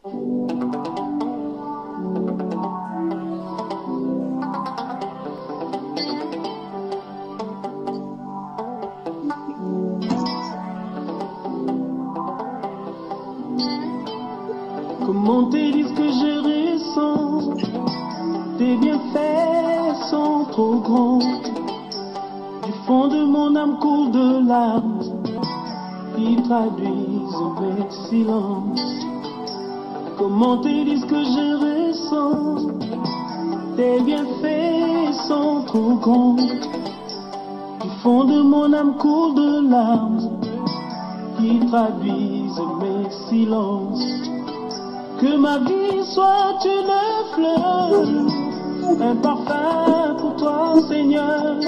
Comment te dire ce que je ressens? Tes bienfaits sont trop grands. Du fond de mon âme coule de larmes qui traduisent mes silences. Comment te dire ce que je ressens? Tes bienfaits sont trop grands. Du fond de mon âme coule de larmes qui traduisent mes silences. Que ma vie soit une fleur, un parfum pour toi, Seigneur.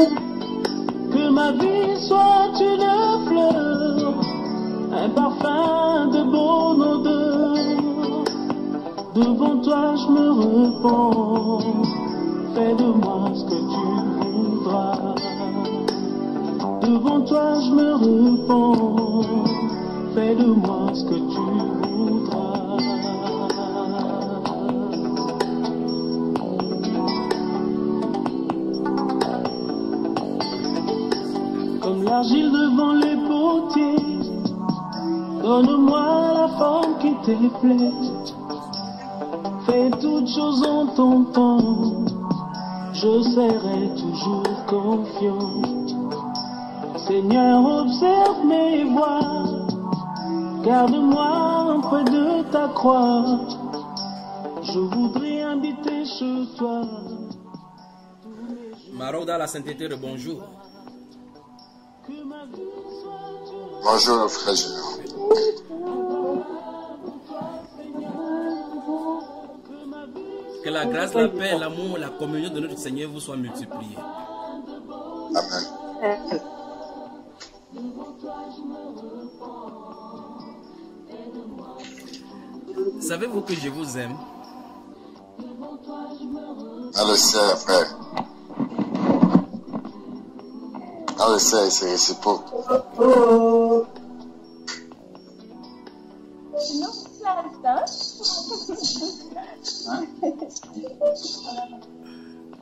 Que ma vie soit une fleur, un parfum de bonne odeur. Devant toi je me repens, fais de moi ce que tu voudras. Devant toi je me repens, fais de moi ce que tu voudras. Comme l'argile devant les potiers, donne-moi la forme qui te plaît. Fais toutes choses en ton temps, je serai toujours confiant. Seigneur, observe mes voies, garde-moi près de ta croix. Je voudrais habiter chez toi. Marok dans la sainteté de bonjour. Bonjour frère Junior. Que la grâce, la paix, l'amour, la communion de notre Seigneur vous soient multipliés. Amen. Savez-vous que je vous aime? On le sait, frère. On le sait, c'est réciproque.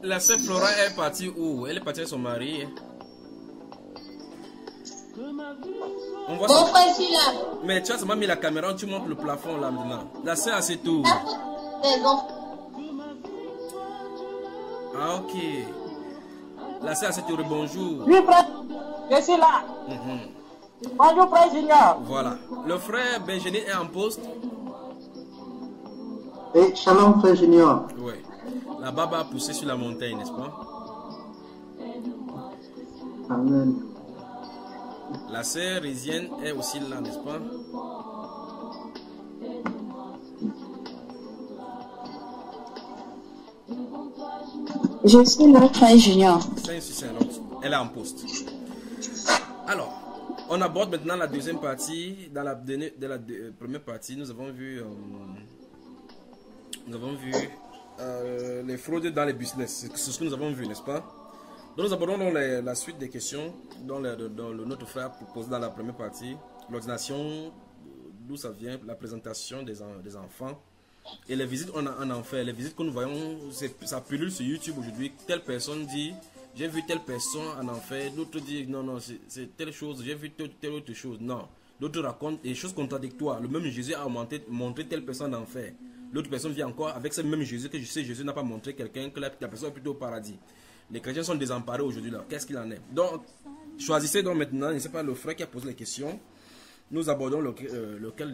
La sœur Flora est partie où? Elle est partie avec son mari. On voit ça. Mais tu as seulement mis la caméra, tu montres le plafond là maintenant. La sœur a ses tours. Ah ok. La sœur a ses tours. Bonjour. Oui, frère. Je suis là. Bonjour, frère Junior. Voilà. Le frère Benjamin est en poste. Et shalom, frère Junior. Oui. La baba a poussé sur la montagne, n'est-ce pas? Amen. La sœur Résienne est aussi là, n'est-ce pas? Je suis là, frère Junior. Elle est en poste. Alors, on aborde maintenant la deuxième partie. Dans la première partie, nous avons vu les fraudes dans les business. C'est ce que nous avons vu, n'est-ce pas? Donc nous abordons la suite des questions dont notre frère posé dans la première partie. L'ordination, d'où ça vient, la présentation des enfants. Et les visites on en fait. Les visites que nous voyons, ça pullule sur YouTube aujourd'hui. Telle personne dit, j'ai vu telle personne en enfer. D'autres disent, non, non, c'est telle chose, j'ai vu telle autre chose. Non. D'autres racontent des choses contradictoires. Le même Jésus a montré telle personne en enfer. L'autre personne vient encore avec ce même Jésus que je sais, Jésus n'a pas montré quelqu'un, que la personne est plutôt au paradis. Les chrétiens sont désemparés aujourd'hui là. Qu'est-ce qu'il en est? Donc, choisissez donc maintenant, je ne sais pas, le frère qui a posé les questions. Nous abordons lequel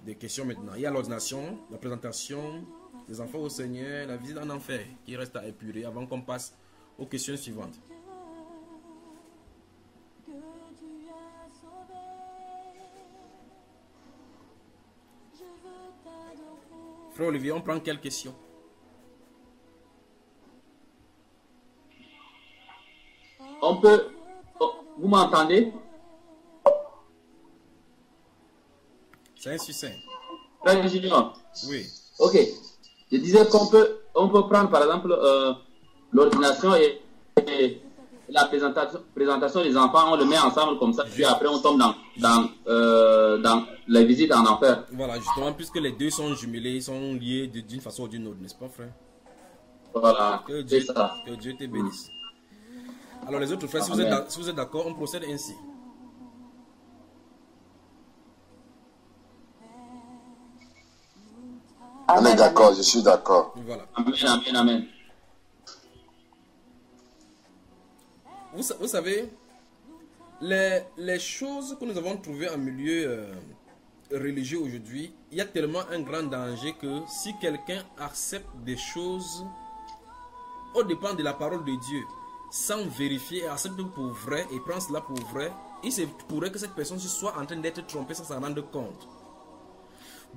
des questions maintenant. Il y a l'ordination, la présentation des enfants au Seigneur, la visite en enfer qui reste à épurer avant qu'on passe aux questions suivantes. Frère Olivier, on prend quelle question? On peut... Oh, vous m'entendez? C'est un succès. Frère Junior. Oui. Ok. Je disais qu'on peut prendre par exemple l'ordination et la présentation des enfants, on le met ensemble comme ça, puis après on tombe dans les visites en enfer. Voilà, justement, puisque les deux sont jumelés, ils sont liés d'une façon ou d'une autre, n'est-ce pas, frère? Voilà, Que c'est Dieu, ça. que Dieu te bénisse. Alors les autres frères, si vous êtes d'accord, on procède ainsi. On est d'accord, je suis d'accord. Voilà. Amen, amen, amen. Vous savez, les choses que nous avons trouvées en milieu religieux aujourd'hui, il y a tellement un grand danger que si quelqu'un accepte des choses au dépend de la parole de Dieu, sans vérifier, accepte pour vrai et prend cela pour vrai, il se pourrait que cette personne soit en train d'être trompée sans s'en rendre compte.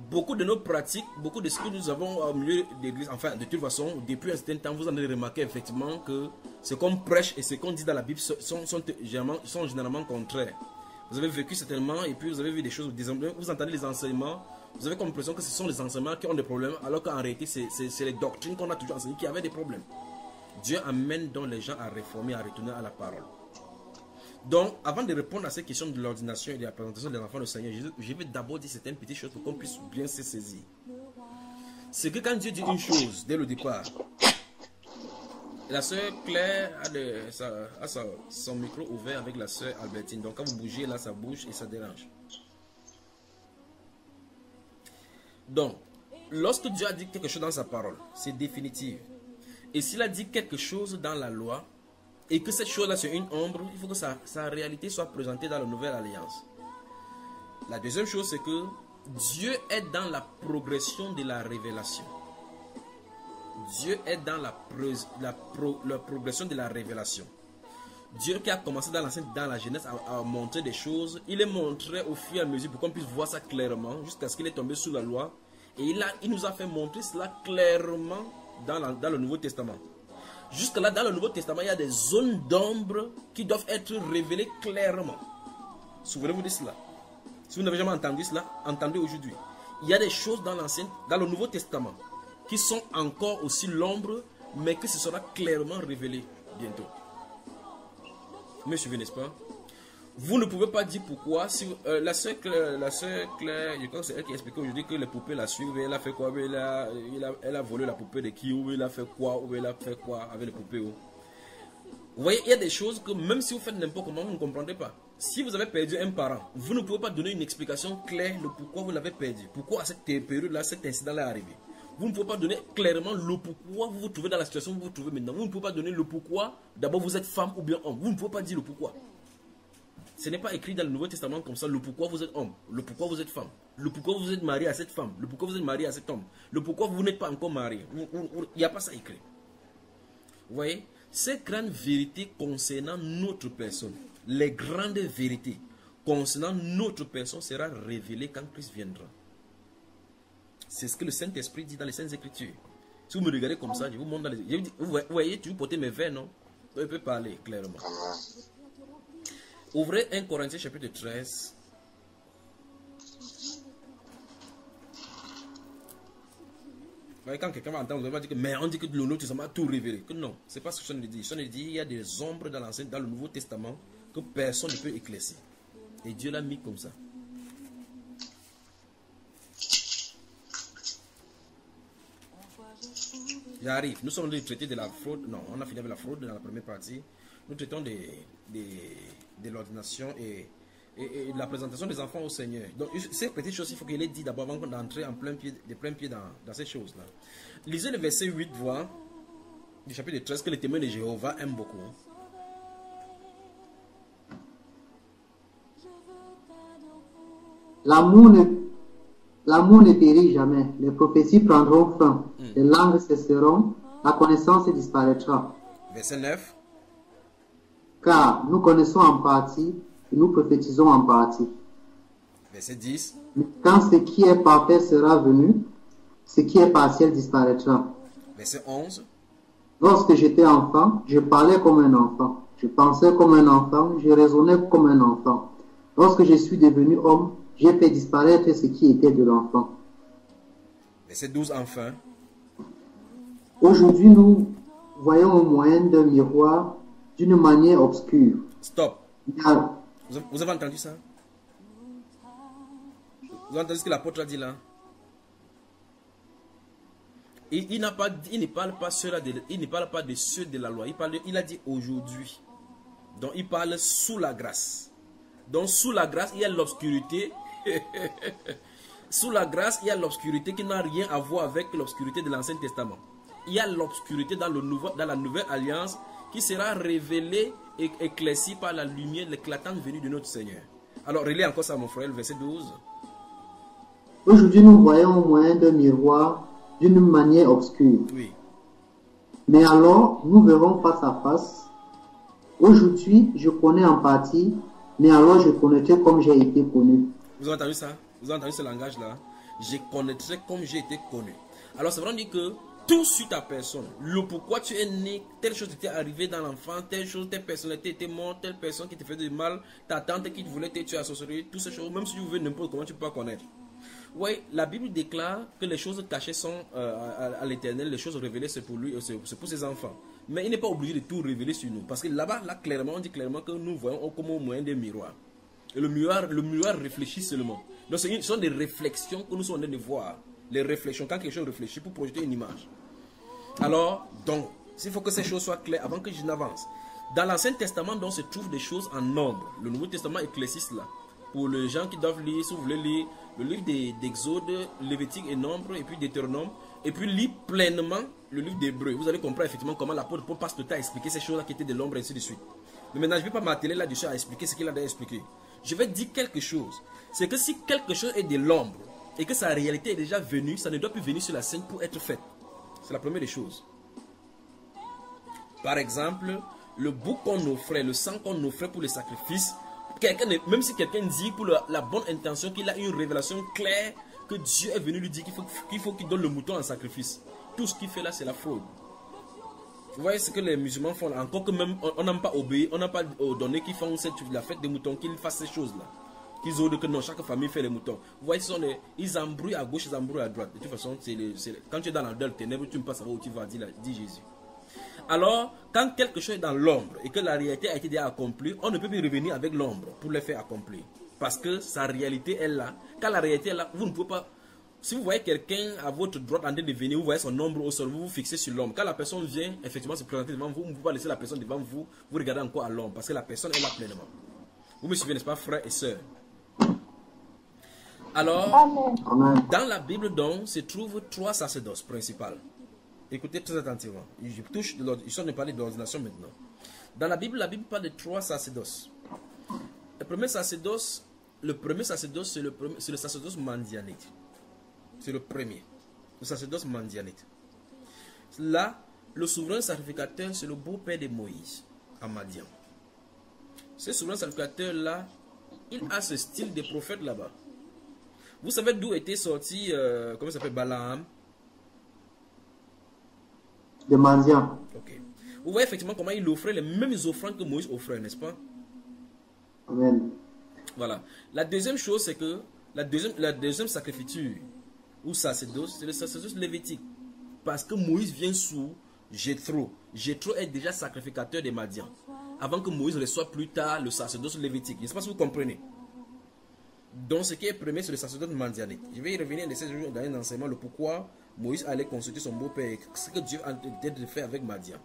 Beaucoup de nos pratiques, beaucoup de ce que nous avons au milieu de l'église, enfin de toute façon, depuis un certain temps, vous en avez remarqué effectivement que ce qu'on prêche et ce qu'on dit dans la Bible sont généralement contraires. Vous avez vécu certainement et puis vous avez vu des choses, vous entendez les enseignements, vous avez comme l'impression que ce sont les enseignements qui ont des problèmes, alors qu'en réalité c'est les doctrines qu'on a toujours enseignées qui avaient des problèmes. Dieu amène donc les gens à réformer, à retourner à la parole. Donc, avant de répondre à ces questions de l'ordination et de la présentation des enfants du Seigneur, je vais d'abord dire certaines petites choses pour qu'on puisse bien se saisir. C'est que quand Dieu dit une chose dès le départ, la sœur Claire a son micro ouvert avec la sœur Albertine. Donc, quand vous bougez, là, ça bouge et ça dérange. Donc, lorsque Dieu a dit quelque chose dans sa parole, c'est définitif. Et s'il a dit quelque chose dans la loi, et que cette chose-là c'est une ombre, il faut que sa réalité soit présentée dans la nouvelle alliance. La deuxième chose, c'est que Dieu est dans la progression de la révélation. Dieu est dans la progression de la révélation. Dieu qui a commencé dans la Genèse à montrer des choses, il est montré au fur et à mesure pour qu'on puisse voir ça clairement, jusqu'à ce qu'il est tombé sous la loi. Et il nous a fait montrer cela clairement dans le Nouveau Testament. Jusque-là, dans le Nouveau Testament, il y a des zones d'ombre qui doivent être révélées clairement. Souvenez-vous de cela. Si vous n'avez jamais entendu cela, entendez aujourd'hui. Il y a des choses dans le Nouveau Testament qui sont encore aussi l'ombre, mais que ce sera clairement révélé bientôt. Vous me suivez, n'est-ce pas? Vous ne pouvez pas dire pourquoi. Si, la sœur Claire, je crois que c'est elle qui expliquait aujourd'hui que les poupées la suivent. Elle a fait quoi? Elle a volé la poupée de qui? Ou elle a fait quoi? Ou elle a fait quoi avec les poupées? Vous voyez, il y a des choses que même si vous faites n'importe comment, vous ne comprendrez pas. Si vous avez perdu un parent, vous ne pouvez pas donner une explication claire de pourquoi vous l'avez perdu. Pourquoi à cette période-là, cet incident-là est arrivé. Vous ne pouvez pas donner clairement le pourquoi vous vous trouvez dans la situation où vous vous trouvez maintenant. Vous ne pouvez pas donner le pourquoi. D'abord, vous êtes femme ou bien homme. Vous ne pouvez pas dire le pourquoi. Ce n'est pas écrit dans le Nouveau Testament comme ça, le pourquoi vous êtes homme, le pourquoi vous êtes femme, le pourquoi vous êtes marié à cette femme, le pourquoi vous êtes marié à cet homme, le pourquoi vous n'êtes pas encore marié. Il n'y a pas ça écrit. Vous voyez, ces grandes vérités concernant notre personne, les grandes vérités concernant notre personne sera révélées quand Christ viendra. C'est ce que le Saint-Esprit dit dans les Saintes Écritures. Si vous me regardez comme ça, je vous montre dans les... Vous voyez, tu veux porter mes verres, non? Je peux parler clairement. Ouvrez 1 Corinthiens chapitre 13. Quand quelqu'un va entendre, vous va dire que mais on dit que le Nouveau Testament a tout révélé. Que non, c'est pas ce que Sonne dit. Sonne dit il y a des ombres dans le Nouveau Testament que personne ne peut éclaircir. Et Dieu l'a mis comme ça. J'arrive. Nous sommes en train de traiter de la fraude. Non, on a fini avec la fraude dans la première partie. Nous traitons de l'ordination et de la présentation des enfants au Seigneur. Donc, ces petites choses, il faut qu'il les dise d'abord avant d'entrer en plein pied dans ces choses-là. Lisez le verset 8, voix du chapitre 13 que les témoins de Jéhovah aiment beaucoup. L'amour ne périt jamais. Les prophéties prendront fin. Les langues cesseront. La connaissance disparaîtra. Verset 9. Car nous connaissons en partie et nous prophétisons en partie. Verset 10. Mais quand ce qui est parfait sera venu, ce qui est partiel disparaîtra. Verset 11. Lorsque j'étais enfant, je parlais comme un enfant. Je pensais comme un enfant, je raisonnais comme un enfant. Lorsque je suis devenu homme, j'ai fait disparaître ce qui était de l'enfant. Verset 12 enfin. Aujourd'hui, nous voyons au moyen d'un miroir d'une manière obscure. Stop. Vous avez entendu ça? Vous avez entendu ce que l'apôtre a dit là? Il ne parle pas de ceux de la loi. Il a dit aujourd'hui. Donc il parle sous la grâce. Donc sous la grâce, il y a l'obscurité. Sous la grâce, il y a l'obscurité qui n'a rien à voir avec l'obscurité de l'Ancien Testament. Il y a l'obscurité dans la nouvelle alliance qui sera révélée et éclaircie par la lumière, l'éclatante venue de notre Seigneur. Alors, relis encore ça, mon frère, le verset 12. Aujourd'hui, nous voyons au moyen d'un miroir d'une manière obscure. Oui. Mais alors, nous verrons face à face. Aujourd'hui, je connais en partie, mais alors je connaîtrai comme j'ai été connu. Vous avez entendu ça? Vous avez entendu ce langage-là? Je connaîtrai comme j'ai été connu. Alors, c'est vraiment dit que tout sur ta personne, le pourquoi tu es né, telle chose t'est arrivée dans l'enfant, telle chose, telle personnalité était morte, telle personne qui te fait du mal, ta tante qui voulait te tuer à sorcellerie, toutes ces choses, même si tu veux n'importe comment, tu peux pas connaître. Oui, la Bible déclare que les choses cachées sont à l'Éternel, les choses révélées c'est pour lui, c'est pour ses enfants. Mais il n'est pas obligé de tout révéler sur nous. Parce que là-bas, clairement, on dit clairement que nous voyons comme au moyen des miroirs. Et le miroir réfléchit seulement. Donc ce sont des réflexions que nous sommes en train de voir. Les réflexions, quand quelque chose réfléchit pour projeter une image. Alors, donc, il faut que ces choses soient claires avant que je n'avance. Dans l'Ancien Testament, donc, se trouvent des choses en nombre. Le Nouveau Testament éclaircisse là. Pour les gens qui doivent lire, si vous voulez lire le livre d'Exode, Lévitique et Nombre, et puis Deutéronome, et puis lire pleinement le livre d'Hébreu. Vous allez comprendre effectivement comment l'apôtre Paul passe le temps à expliquer ces choses-là qui étaient de l'ombre et ainsi de suite. Mais maintenant, je ne vais pas m'atteler là-dessus à expliquer ce qu'il a déjà expliqué. Je vais dire quelque chose. C'est que si quelque chose est de l'ombre, et que sa réalité est déjà venue, ça ne doit plus venir sur la scène pour être fait. C'est la première des choses. Par exemple, le bouc qu'on offrait, le sang qu'on offrait pour le sacrifice, même si quelqu'un dit pour la bonne intention qu'il a une révélation claire que Dieu est venu lui dire qu'il faut qu'il donne le mouton en sacrifice. Tout ce qu'il fait là, c'est la fraude. Vous voyez ce que les musulmans font là. Encore que même on n'a pas obéi, on n'a pas donné qu'ils font la fête des moutons, qu'ils fassent ces choses-là. Qu'ils ordonnent que non, chaque famille fait les moutons. Vous voyez, ils embrouillent à gauche, ils embrouillent à droite. De toute façon, quand tu es dans la ténèbre, tu ne peux pas savoir où tu vas, dit Jésus. Alors, quand quelque chose est dans l'ombre et que la réalité a été déjà accomplie, on ne peut plus revenir avec l'ombre pour le faire accomplir. Parce que sa réalité est là. Quand la réalité est là, vous ne pouvez pas... Si vous voyez quelqu'un à votre droite en train de venir, vous voyez son ombre au sol, vous vous fixez sur l'ombre. Quand la personne vient effectivement se présenter devant vous, vous ne pouvez pas laisser la personne devant vous, vous regardez encore à l'ombre. Parce que la personne est là pleinement. Vous me suivez, n'est-ce pas, frères et sœurs? Alors, Amen. dans la Bible, donc, se trouvent 3 sacerdoces principales. Écoutez très attentivement. Je suis en train de parler d'ordination maintenant. Dans la Bible parle de 3 sacerdoces. Le premier sacerdoce, c'est le sacerdoce mandianite. C'est le premier. Le sacerdoce mandianite. Là, le souverain sacrificateur, c'est le beau-père de Moïse, à Madian. Ce souverain sacrificateur-là, il a ce style de prophète là-bas. Vous savez d'où était sorti, comment ça s'appelle, Balaam? De Madian. Ok. Vous voyez effectivement comment il offrait les mêmes offrandes que Moïse offrait, n'est-ce pas? Amen. Voilà. La deuxième chose, c'est que la deuxième sacrificature ou sacerdoce, c'est le sacerdoce lévitique. Parce que Moïse vient sous Jéthro. Jéthro est déjà sacrificateur des Madians. Avant que Moïse reçoive plus tard le sacerdoce lévitique. Je ne sais pas si vous comprenez. Donc ce qui est premier, c'est le sacerdoce mandianite. Je vais y revenir dans un enseignement, le pourquoi Moïse allait consulter son beau-père et ce que Dieu a intérêt de faire avec Madian.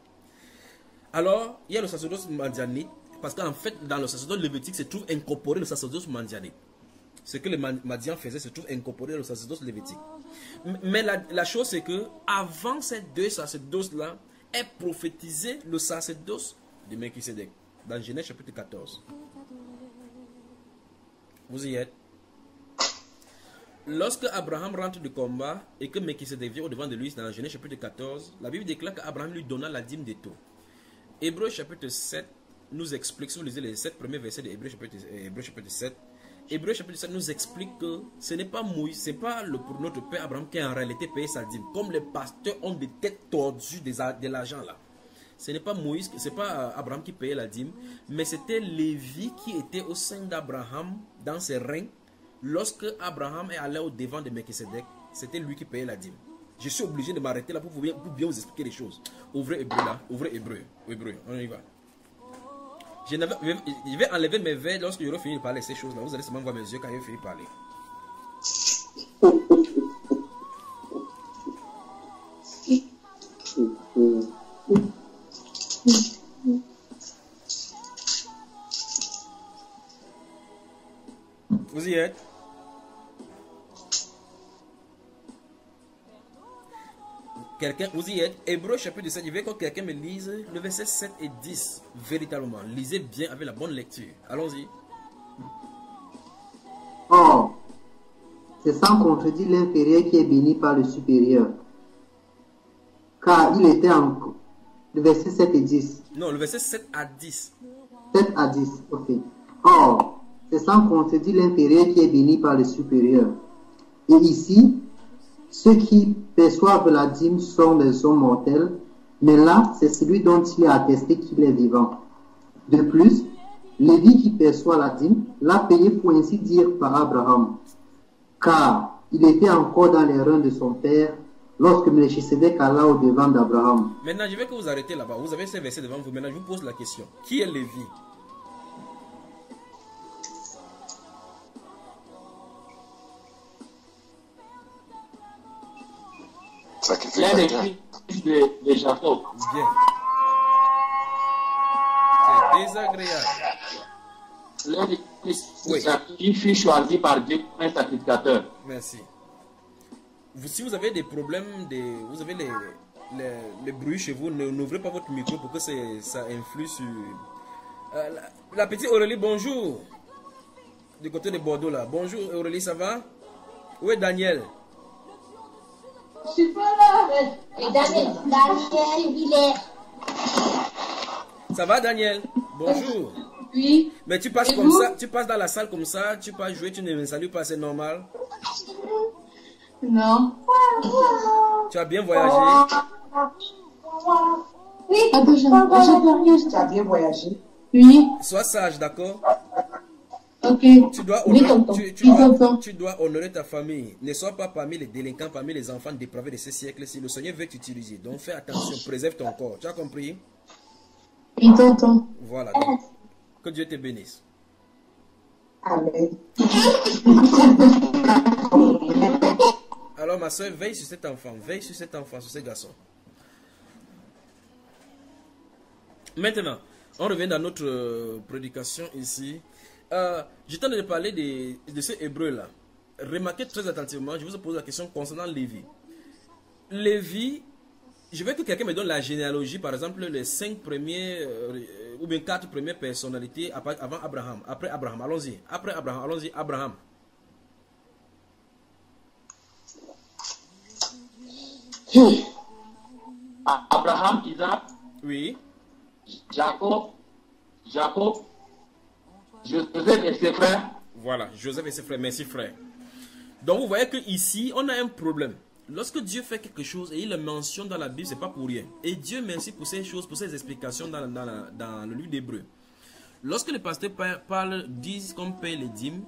Alors, il y a le sacerdoce mandianite, parce qu'en fait, dans le sacerdoce lévitique, se trouve incorporé le sacerdoce mandianite. Ce que les Madians faisaient se trouve incorporé dans le sacerdoce lévitique. Mais la chose, c'est que avant ces 2 sacerdoces-là, est prophétisé le sacerdoce de Melchisédek, dans Genèse chapitre 14. Vous y êtes? Lorsque Abraham rentre du combat et que Melchisédek vient au devant de lui dans Genèse chapitre 14, la Bible déclare qu'Abraham lui donna la dîme des taux. Hébreu chapitre 7 nous explique, si vous lisez les 7 premiers versets de Hébreu chapitre 7, Hébreu chapitre 7 nous explique que ce n'est pas Moïse, ce n'est pas pour notre père Abraham qui a en réalité payé sa dîme. Comme les pasteurs ont des têtes tordues de l'argent là. Ce n'est pas Moïse, ce n'est pas Abraham qui payait la dîme, mais c'était Lévi qui était au sein d'Abraham dans ses règnes. Lorsque Abraham est allé au devant de Melchisédek, c'était lui qui payait la dîme. Je suis obligé de m'arrêter là pour bien vous expliquer les choses. Ouvrez Hébreu là, ouvrez Hébreu, on y va. Je vais enlever mes verres lorsque j'aurai fini de parler de ces choses là. Vous allez seulement voir mes yeux quand je vais finir de parler. Quelqu'un, vous y êtes, Hébreu chapitre 7, je veux que quelqu'un me lise le verset 7 et 10, véritablement. Lisez bien avec la bonne lecture. Allons-y. Or, c'est sans contredire l'inférieur qui est béni par le supérieur. Car il était en... Le verset 7 et 10. Non, le verset 7 à 10. 7 à 10, ok. Or, c'est sans contredire l'inférieur qui est béni par le supérieur. Et ici, ceux qui perçoivent la dîme sont des hommes mortels, mais là, c'est celui dont il est attesté qu'il est vivant. De plus, Lévi qui perçoit la dîme l'a payé pour ainsi dire par Abraham, car il était encore dans les reins de son père lorsque Melchisedec alla au devant d'Abraham. Maintenant, je vais que vous arrêtez là-bas. Vous avez ces versets devant vous. Maintenant, je vous pose la question. Qui est Lévi? L'un des fils de Jacob. Bien. C'est désagréable. L'un des fils de Oui. Jacob qui fut choisi par Dieu comme un sacrificateur. Merci. Si vous avez des problèmes, vous avez les bruits chez vous, n'ouvrez pas votre micro pour que ça influe sur... la petite Aurélie, bonjour. Du côté de Bordeaux là. Bonjour Aurélie, ça va? Où est Daniel? Je suis pas là. Et Daniel, il est. Ça va Daniel? Bonjour. Oui. Mais tu passes comme ça, tu passes dans la salle comme ça, tu passes jouer, tu ne me salues pas, c'est normal. Non. Tu as bien voyagé? Oui. Attends, j'ai rien. Tu as bien voyagé. Oui. Sois sage, d'accord? Ok. Tu dois Oui, honorer, tonton. tu dois honorer ta famille. Ne sois pas parmi les délinquants, parmi les enfants dépravés de ce siècle. Si le Seigneur veut t'utiliser, donc fais attention, préserve ton corps. Tu as compris? Oui, tonton. Voilà. Donc, que Dieu te bénisse. Amen. Alors ma soeur, veille sur cet enfant, sur ce garçon. Maintenant, on revient dans notre prédication ici. Je t'en ai parlé de ce hébreu là. Remarquez très attentivement, je vous pose la question concernant Lévi. Lévi, je veux que quelqu'un me donne la généalogie, par exemple les 5 premiers ou bien 4 premières personnalités avant Abraham, après Abraham, allons-y. Après Abraham, allons-y, Abraham. Abraham, Isaac, Oui. Jacob, Joseph et ses frères. Voilà, Joseph et ses frères, merci frère. Donc vous voyez que ici on a un problème. Lorsque Dieu fait quelque chose et il le mentionne dans la Bible, c'est pas pour rien. Et Dieu merci pour ces choses, pour ces explications dans le livre d'Hébreu. Lorsque les pasteurs disent qu'on paye les dîmes,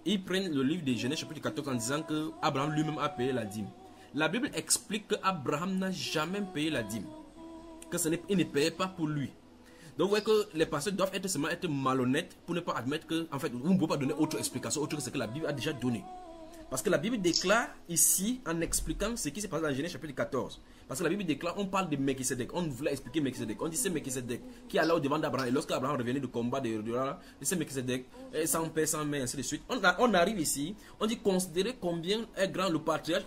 ils prennent le livre de Genèse chapitre 14 en disant que Abraham lui-même a payé la dîme. La Bible explique que Abraham n'a jamais payé la dîme, que il ne payait pas pour lui. Donc vous voyez que les pasteurs doivent être malhonnêtes pour ne pas admettre que, en fait, on ne peut pas donner autre explication, autre que ce que la Bible a déjà donné. Parce que la Bible déclare ici, en expliquant ce qui s'est passé dans Genèse chapitre 14. Parce que la Bible déclare, on parle de Melchisedec. On voulait expliquer Melchisedec. On dit c'est Melchisedec qui allait au devant d'Abraham. Et lorsque Abraham revenait du combat c'est Melchisedec, sans père, sans mère, ainsi de suite. On arrive ici, on dit considérer combien est grand le patriarche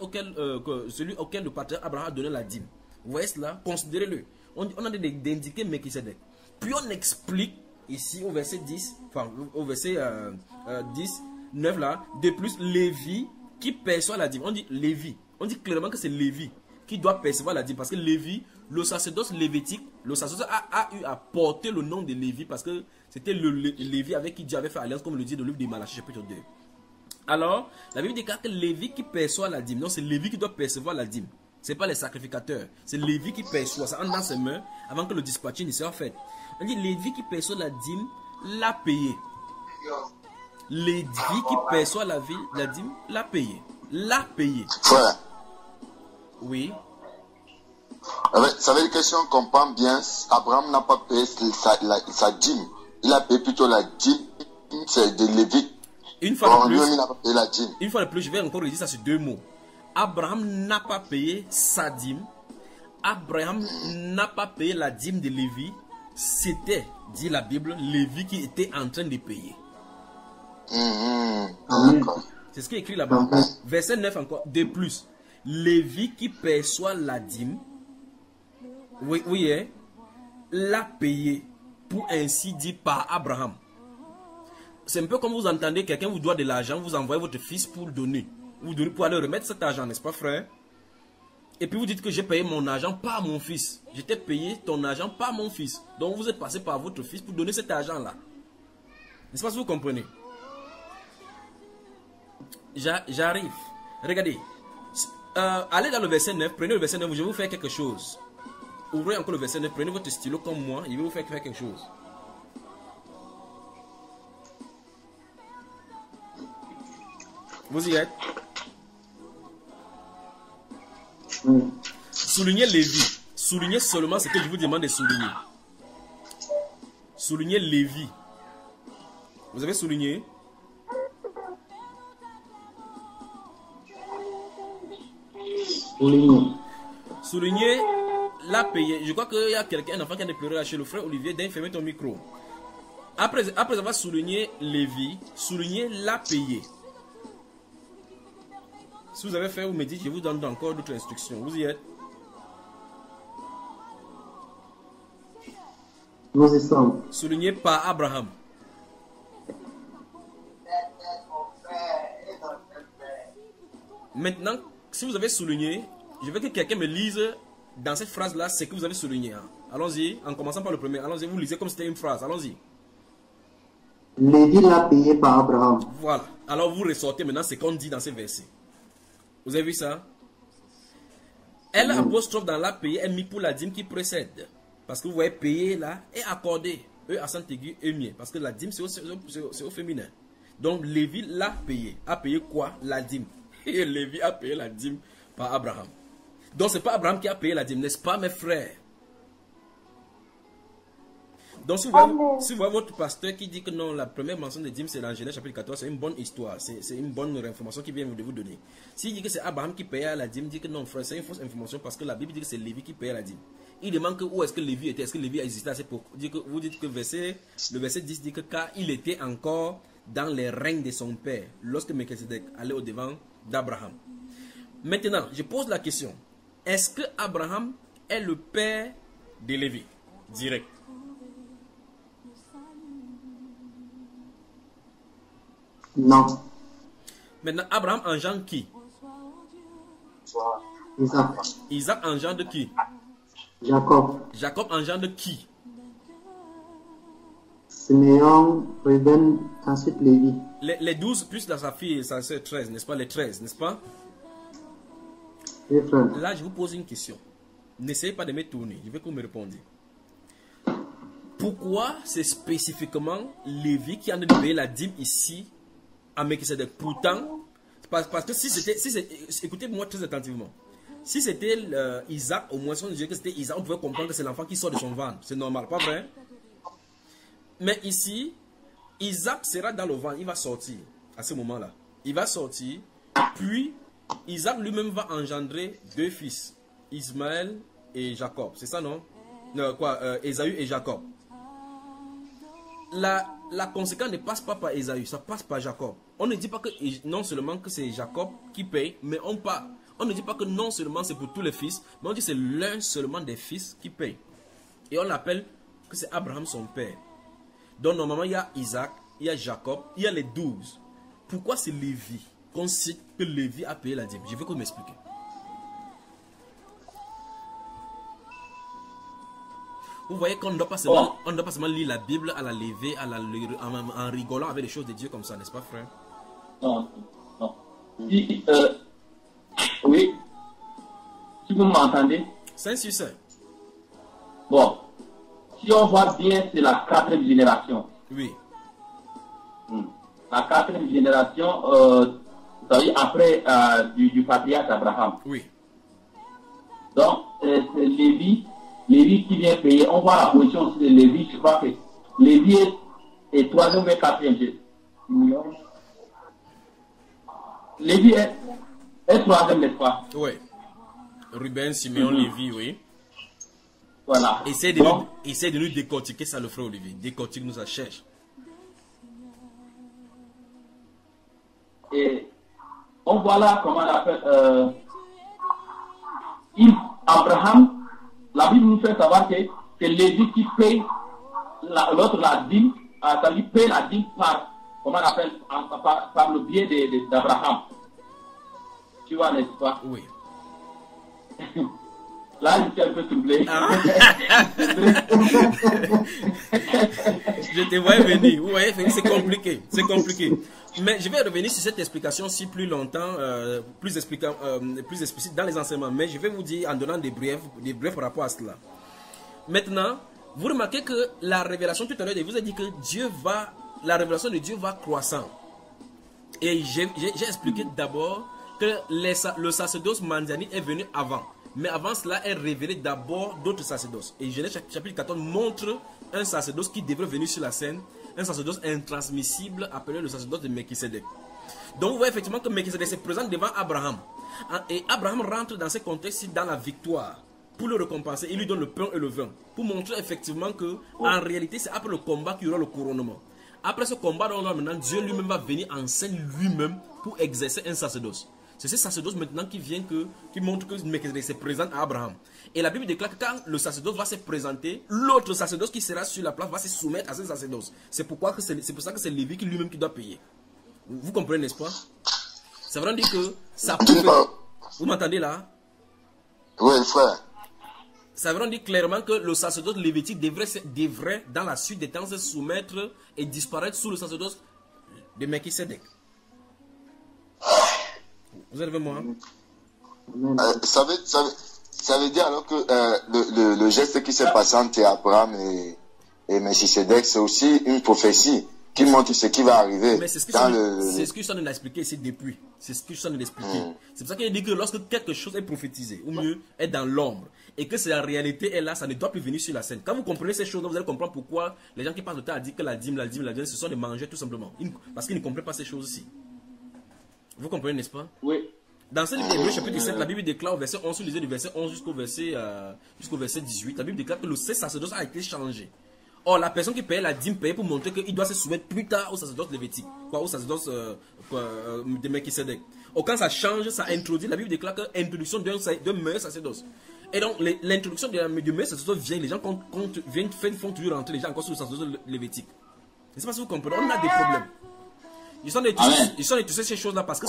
celui auquel le patriarche Abraham a donné la dîme. Vous voyez cela? Considérez-le. On a d'indiquer Melchisedec. Puis on explique ici au verset 10, enfin au verset 10, 9 là, de plus Lévi qui perçoit la dîme. On dit Lévi, on dit clairement que c'est Lévi qui doit percevoir la dîme, parce que Lévi, le sacerdoce lévitique, le sacerdoce a eu à porter le nom de Lévi parce que c'était le Lévi avec qui Dieu avait fait alliance, comme le dit dans le livre de Malachie chapitre 2. Alors, la Bible déclare que Lévi qui perçoit la dîme, non, c'est Lévi qui doit percevoir la dîme. Ce n'est pas les sacrificateurs, c'est Lévi qui perçoit, ça entre dans ses mains avant que le dispatch ne soit fait. On dit Lévi qui perçoit la dîme l'a payé. Lévi qui perçoit la dîme l'a payé. L'a payé. Frère, Oui. ça veut dire que si on comprend bien, Abraham n'a pas payé sa dîme. Il a payé plutôt la dîme, c'est de Lévi. Une fois de plus, il n'a pas payé la dîme. une fois de plus, je vais encore redire ça sur 2 mots. Abraham n'a pas payé sa dîme. Abraham n'a pas payé la dîme de Lévi. C'était, dit la Bible, Lévi qui était en train de payer. D'accord. C'est ce qui est écrit là-bas. Verset 9 encore. De plus, Lévi qui perçoit la dîme Oui, oui, hein, l'a payé, pour ainsi dire, par Abraham. C'est un peu comme vous entendez, quelqu'un vous doit de l'argent, vous envoyez votre fils pour le donner. Vous donnez pour aller remettre cet argent, n'est-ce pas, frère? Et puis vous dites que j'ai payé mon argent par mon fils. J'étais payé ton argent par mon fils. Donc vous êtes passé par votre fils pour donner cet argent-là. N'est-ce pas si vous comprenez? J'arrive. Regardez. Allez dans le verset 9. Prenez le verset 9. Je vais vous faire quelque chose. Ouvrez encore le verset 9. Prenez votre stylo comme moi. Je vais vous faire quelque chose. Vous y êtes? Oui. Soulignez Lévi. Soulignez seulement ce que je vous demande de souligner. Soulignez Lévi. Vous avez souligné? Oui. Soulignez l'a payé. Je crois qu'il y a quelqu'un, un enfant qui a pleuré là chez le frère Olivier. D'ailleurs, fermez ton micro. Après avoir souligné Lévi, soulignez l'a payé. Si vous avez fait, vous me dites, je vous donne encore d'autres instructions. Vous y êtes? Nous y sommes. Souligné par Abraham. Maintenant, si vous avez souligné, je veux que quelqu'un me lise dans cette phrase-là ce que vous avez souligné. Hein. Allons-y, en commençant par le premier. Allons-y, vous lisez comme si c'était une phrase. Allons-y. Lévi l'a payé par Abraham. Voilà. Alors vous ressortez maintenant ce qu'on dit dans ces versets. Vous avez vu ça? Elle apostrophe dans la payer est mis pour la dîme qui précède. Parce que vous voyez payer là et accorder. E accent aigu et mieux. Parce que la dîme c'est au féminin. Donc Lévi l'a payé. A payé quoi? La dîme. Et Lévi a payé la dîme par Abraham. Donc c'est pas Abraham qui a payé la dîme, n'est-ce pas mes frères? Donc si vous voyez votre pasteur qui dit que non, la première mention de dîme c'est dans Genèse chapitre 14, c'est une bonne histoire, c'est une bonne information qui vient de vous donner. S'il dit que c'est Abraham qui payait la dîme, dit que non frère, c'est une fausse information parce que la Bible dit que c'est Lévi qui payait la dîme. Il demande que où est-ce que Lévi était, est-ce que Lévi a existé à cette époque? Vous dites que le verset 10 dit que car il était encore dans les règnes de son père, lorsque Melchisedec allait au devant d'Abraham. Maintenant, je pose la question, est-ce que Abraham est le père de Lévi? Direct. Non. Maintenant, Abraham engendre qui? Isaac. Isaac engendre qui? Jacob. Jacob engendre qui? Siméon, Ruben, ensuite Lévi. Les 12 plus sa fille et sa soeur 13, n'est-ce pas? Les 13, n'est-ce pas? Oui, frère. Là, je vous pose une question. N'essayez pas de me tourner. Je veux que vous me répondiez. Pourquoi c'est spécifiquement Lévi qui a de payer la dîme ici à Melchisedec? Pourtant, parce que si c'était... écoutez-moi très attentivement. Si c'était Isaac, au moins si on disait que c'était Isaac, on pouvait comprendre que c'est l'enfant qui sort de son ventre. C'est normal, pas vrai? Mais ici, Isaac sera dans le ventre. Il va sortir à ce moment-là. Il va sortir. Puis, Isaac lui-même va engendrer deux fils. Ismaël et Jacob. C'est ça, non? Ésaü et Jacob. La conséquence ne passe pas par Ésaü, ça passe par Jacob. On ne dit pas que non seulement que c'est Jacob qui paye, mais on ne dit pas que non seulement c'est pour tous les fils, mais on dit que c'est l'un seulement des fils qui paye. Et on l'appelle que c'est Abraham son père. Donc normalement il y a Isaac, il y a Jacob, il y a les 12. Pourquoi c'est Lévi qu'on cite que Lévi a payé la dîme? Je veux que vous m'expliquiez. Vous voyez qu'on ne doit pas seulement lire la Bible à la levée, en rigolant avec les choses de Dieu comme ça, n'est-ce pas, frère? Non, non. Oui. Si vous m'entendez? 5 sur 5. Bon. Si on voit bien, c'est la 4e génération. Oui. La 4e génération, c'est-à-dire après du patriarche Abraham. Oui. Donc, c'est Lévi qui vient payer. On voit la position aussi de Lévi. Je crois que Lévi est 3e et 4e. Lévi est 3e, n'est-ce pas? Oui. Ruben, Siméon, Lévi, oui. Voilà. Essaye de nous décortiquer ça, le frère Olivier. Décortique-nous ça, cherche. Et on voit là comment on appelle. Abraham la Bible nous fait savoir que c'est Lévi qui paye l'autre la dîme, c'est-à-dire paye la dîme par, comment on appelle, par le biais d'Abraham. Tu vois, n'est-ce pas? Oui. Là, je suis un peu troublé. Je te voyais venir. Vous voyez, c'est compliqué. C'est compliqué. Mais je vais revenir sur cette explication-ci plus longtemps, plus explicite dans les enseignements. Mais je vais vous dire en donnant des brefs par rapport à cela. Maintenant, vous remarquez que la révélation, tout à l'heure, je vous ai dit que la révélation de Dieu va croissant. Et j'ai expliqué d'abord que le sacerdoce mandianite est venu avant. Mais avant cela est révélé d'abord d'autres sacerdoces. Et Genèse chapitre 14 montre un sacerdoce qui devrait venir sur la scène, un sacerdoce intransmissible appelé le sacerdoce de Melchisédek. Donc vous voyez effectivement que Melchisédek se présente devant Abraham. Et Abraham rentre dans ce contexte dans la victoire. Pour le récompenser, il lui donne le pain et le vin. Pour montrer effectivement que en réalité c'est après le combat qu'il y aura le couronnement. Après ce combat, maintenant Dieu lui-même va venir en scène lui-même pour exercer un sacerdoce. C'est ce sacerdoce maintenant qui montre que Melchisédek se présente à Abraham. Et la Bible déclare que quand le sacerdoce va se présenter, l'autre sacerdoce qui sera sur la place va se soumettre à ce sacerdoce. C'est pour ça que c'est Lévi qui lui-même qui doit payer. Vous comprenez, n'est-ce pas? Ça veut dire que ça prouve... Vous m'entendez là? Oui, frère. Ça veut dire clairement que le sacerdoce lévitique devrait dans la suite des temps se soumettre et disparaître sous le sacerdoce de Melchisédek. Vous êtes avec moi? Ça veut dire alors que le geste qui s'est passé entre Abraham et Melchisédek, c'est aussi une prophétie qui montre ce qui va arriver. Mais c'est ce que je suis en train d'expliquer ici depuis. C'est ce que je suis en train d'expliquer. C'est pour ça qu'il dit que lorsque quelque chose est prophétisé, ou mieux, est dans l'ombre, et que la réalité est là, ça ne doit plus venir sur la scène. Quand vous comprenez ces choses, vous allez comprendre pourquoi les gens qui passent le temps à dire que la dîme, ce sont des mangeurs tout simplement. Parce qu'ils ne comprennent pas ces choses-ci. Vous comprenez, n'est-ce pas? Oui. Dans ce livre d'Hébreux, chapitre 17, la Bible déclare au verset 11, si vous lisez du verset 11 jusqu'au verset 18, la Bible déclare que le sacerdoce a été changé. Or, la personne qui payait la dîme payait pour montrer qu'il doit se soumettre plus tard au sacerdoce lévitique, au sacerdoce de Melchisédek. Or, quand ça change, ça introduit, la Bible déclare que l'introduction d'un meilleur sacerdoce. Et donc, l'introduction du meilleur sacerdoce vient, les gens font toujours rentrer les gens encore sur le sacerdoce lévitique. Je ne sais pas si vous comprenez, on a des problèmes. Ils sont de tous ces choses-là parce que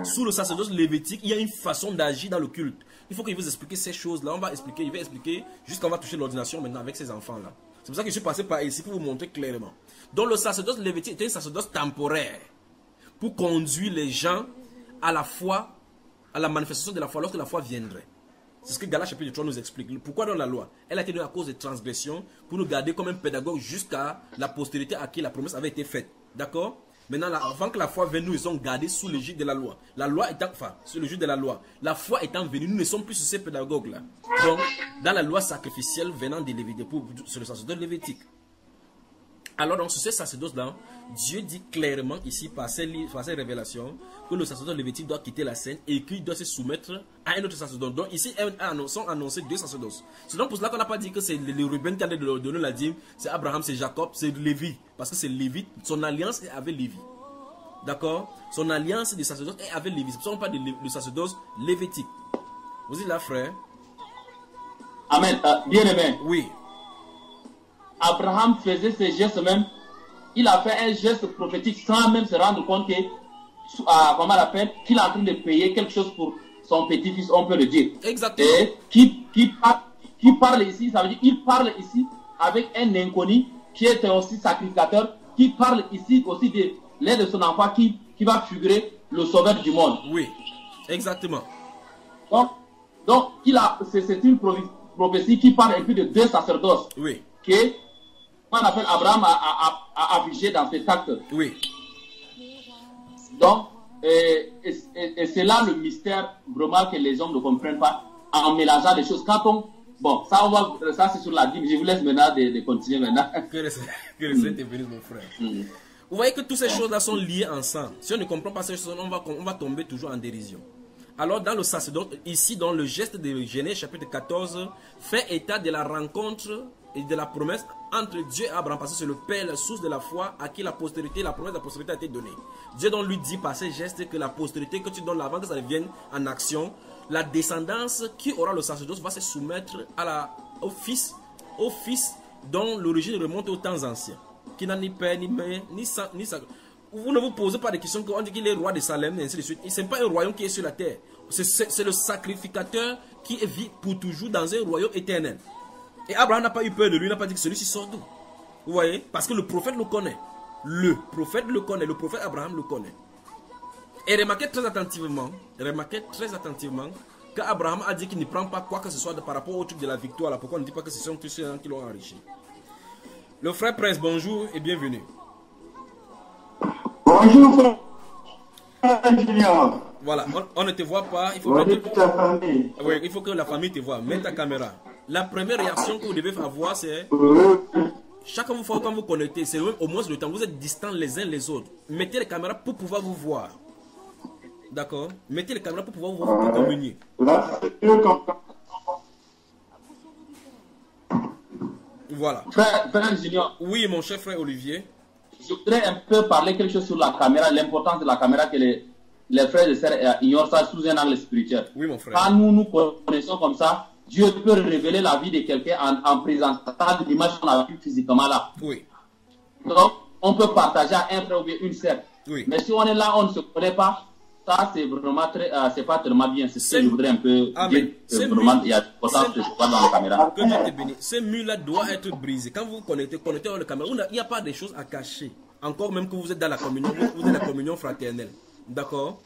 sous le sacerdoce lévitique, il y a une façon d'agir dans le culte. Il faut que je vous explique ces choses-là. Je vais expliquer jusqu'à on va toucher l'ordination maintenant avec ces enfants-là. C'est pour ça que je suis passé par ici pour vous montrer clairement. Donc le sacerdoce lévitique est un sacerdoce temporaire pour conduire les gens à la foi, à la manifestation de la foi lorsque la foi viendrait. C'est ce que Galates chapitre 3 nous explique. Pourquoi dans la loi? Elle a été donnée à cause des transgressions pour nous garder comme un pédagogue jusqu'à la postérité à qui la promesse avait été faite. D'accord? Maintenant, avant que la foi vienne, nous les sommes gardés sous le joug de la loi. La loi étant, sous le joug de la loi. La foi étant venue, nous ne sommes plus sur ces pédagogues-là. Donc, dans la loi sacrificielle venant de Lévitique, sur le sacerdoce lévitique. Alors, donc, sur ce sacerdoce-là, Dieu dit clairement ici, par ces révélations, que le sacerdoce lévitique doit quitter la scène et qu'il doit se soumettre à un autre sacerdoce. Donc, ici, sont annoncés deux sacerdoces. C'est donc pour cela qu'on n'a pas dit que c'est les Ruben qui a donné la dîme, c'est Abraham, c'est Jacob, c'est Lévi. Parce que c'est Lévi, son alliance est avec Lévi. D'accord? Son alliance de sacerdoce est avec Lévi. C'est pour ça qu'on parle de sacerdoce lévitique. Vous êtes là, frère? Amen. Bien aimé. Oui. Abraham faisait ces gestes même. Il a fait un geste prophétique sans même se rendre compte que, comment on l'appelle, qu'il est en train de payer quelque chose pour son petit-fils, on peut le dire. Exactement. Et qui parle ici, ça veut dire qu'il parle ici avec un inconnu qui est aussi sacrificateur, qui parle ici aussi de l'aide de son enfant qui va figurer le sauveur du monde. Oui, exactement. Donc c'est une prophétie qui parle un peu de deux sacerdoces. Oui. Que on appelle Abraham a affiché dans cet acte. Oui. Donc, et c'est là le mystère vraiment que les hommes ne comprennent pas en mélangeant les choses. Bon, ça c'est sur la dîme. Je vous laisse maintenant de continuer maintenant. Que le Seigneur te bénisse, mon frère. Vous voyez que toutes ces choses-là sont liées ensemble. Si on ne comprend pas ces choses, on va tomber toujours en dérision. Alors, dans le sacerdoce, ici, dans le geste de Genèse, chapitre 14, fait état de la rencontre et de la promesse entre Dieu et Abraham, parce que c'est le Père, la source de la foi, à qui la promesse de la postérité a été donnée. Dieu donc lui dit par ces gestes que la postérité que tu donnes avant que ça devienne en action, la descendance qui aura le sacerdoce va se soumettre au fils dont l'origine remonte aux temps anciens, qui n'a ni père, ni mère, ni sang, ni sang. Vous ne vous posez pas de questions qu'on dit qu'il est roi de Salem, et ainsi de suite. Ce n'est pas un royaume qui est sur la terre. C'est le sacrificateur qui vit pour toujours dans un royaume éternel. Et Abraham n'a pas eu peur de lui, il n'a pas dit que celui-ci sort d'où. Vous voyez? Parce que le prophète le connaît. Le prophète Abraham le connaît. Et remarquez très attentivement qu'Abraham a dit qu'il ne prend pas quoi que ce soit par rapport au truc de la victoire. Là, pourquoi on ne dit pas que ce sont tous ceux qui l'ont enrichi? Le frère Prince, bonjour et bienvenue. Bonjour, frère Junior. Voilà, on ne te voit pas. Il faut, ta famille. Oui, il faut que la famille te voie. Mets ta caméra. La première réaction que vous devez avoir, c'est chaque fois quand vous connectez, c'est au moins le temps. Vous êtes distants les uns les autres. Mettez les caméras pour pouvoir vous voir. D'accord? Mettez les caméras pour pouvoir vous voir, pour communier. Voilà. Frère Junior. Oui, mon cher frère Olivier. Je voudrais un peu parler quelque chose sur la caméra, l'importance de la caméra que les frères et sœurs ignorent ça sous un angle spirituel. Oui, mon frère. Quand nous connaissons comme ça, Dieu peut révéler la vie de quelqu'un en présentant l'image qu'on a vue physiquement là. Oui. Donc, on peut partager à un frère ou bien une sœur. Oui. Mais si on est là, on ne se connaît pas, ça c'est vraiment c'est pas tellement bien. C'est ce que je voudrais un peu dire. Vraiment, il y a l'importance de voir dans la caméra. Que Dieu te bénisse. Ce mur-là doit être brisé. Quand vous connectez à la caméra, il n'y a pas de choses à cacher. Encore même que vous êtes dans la communion, vous êtes dans la communion fraternelle. D'accord?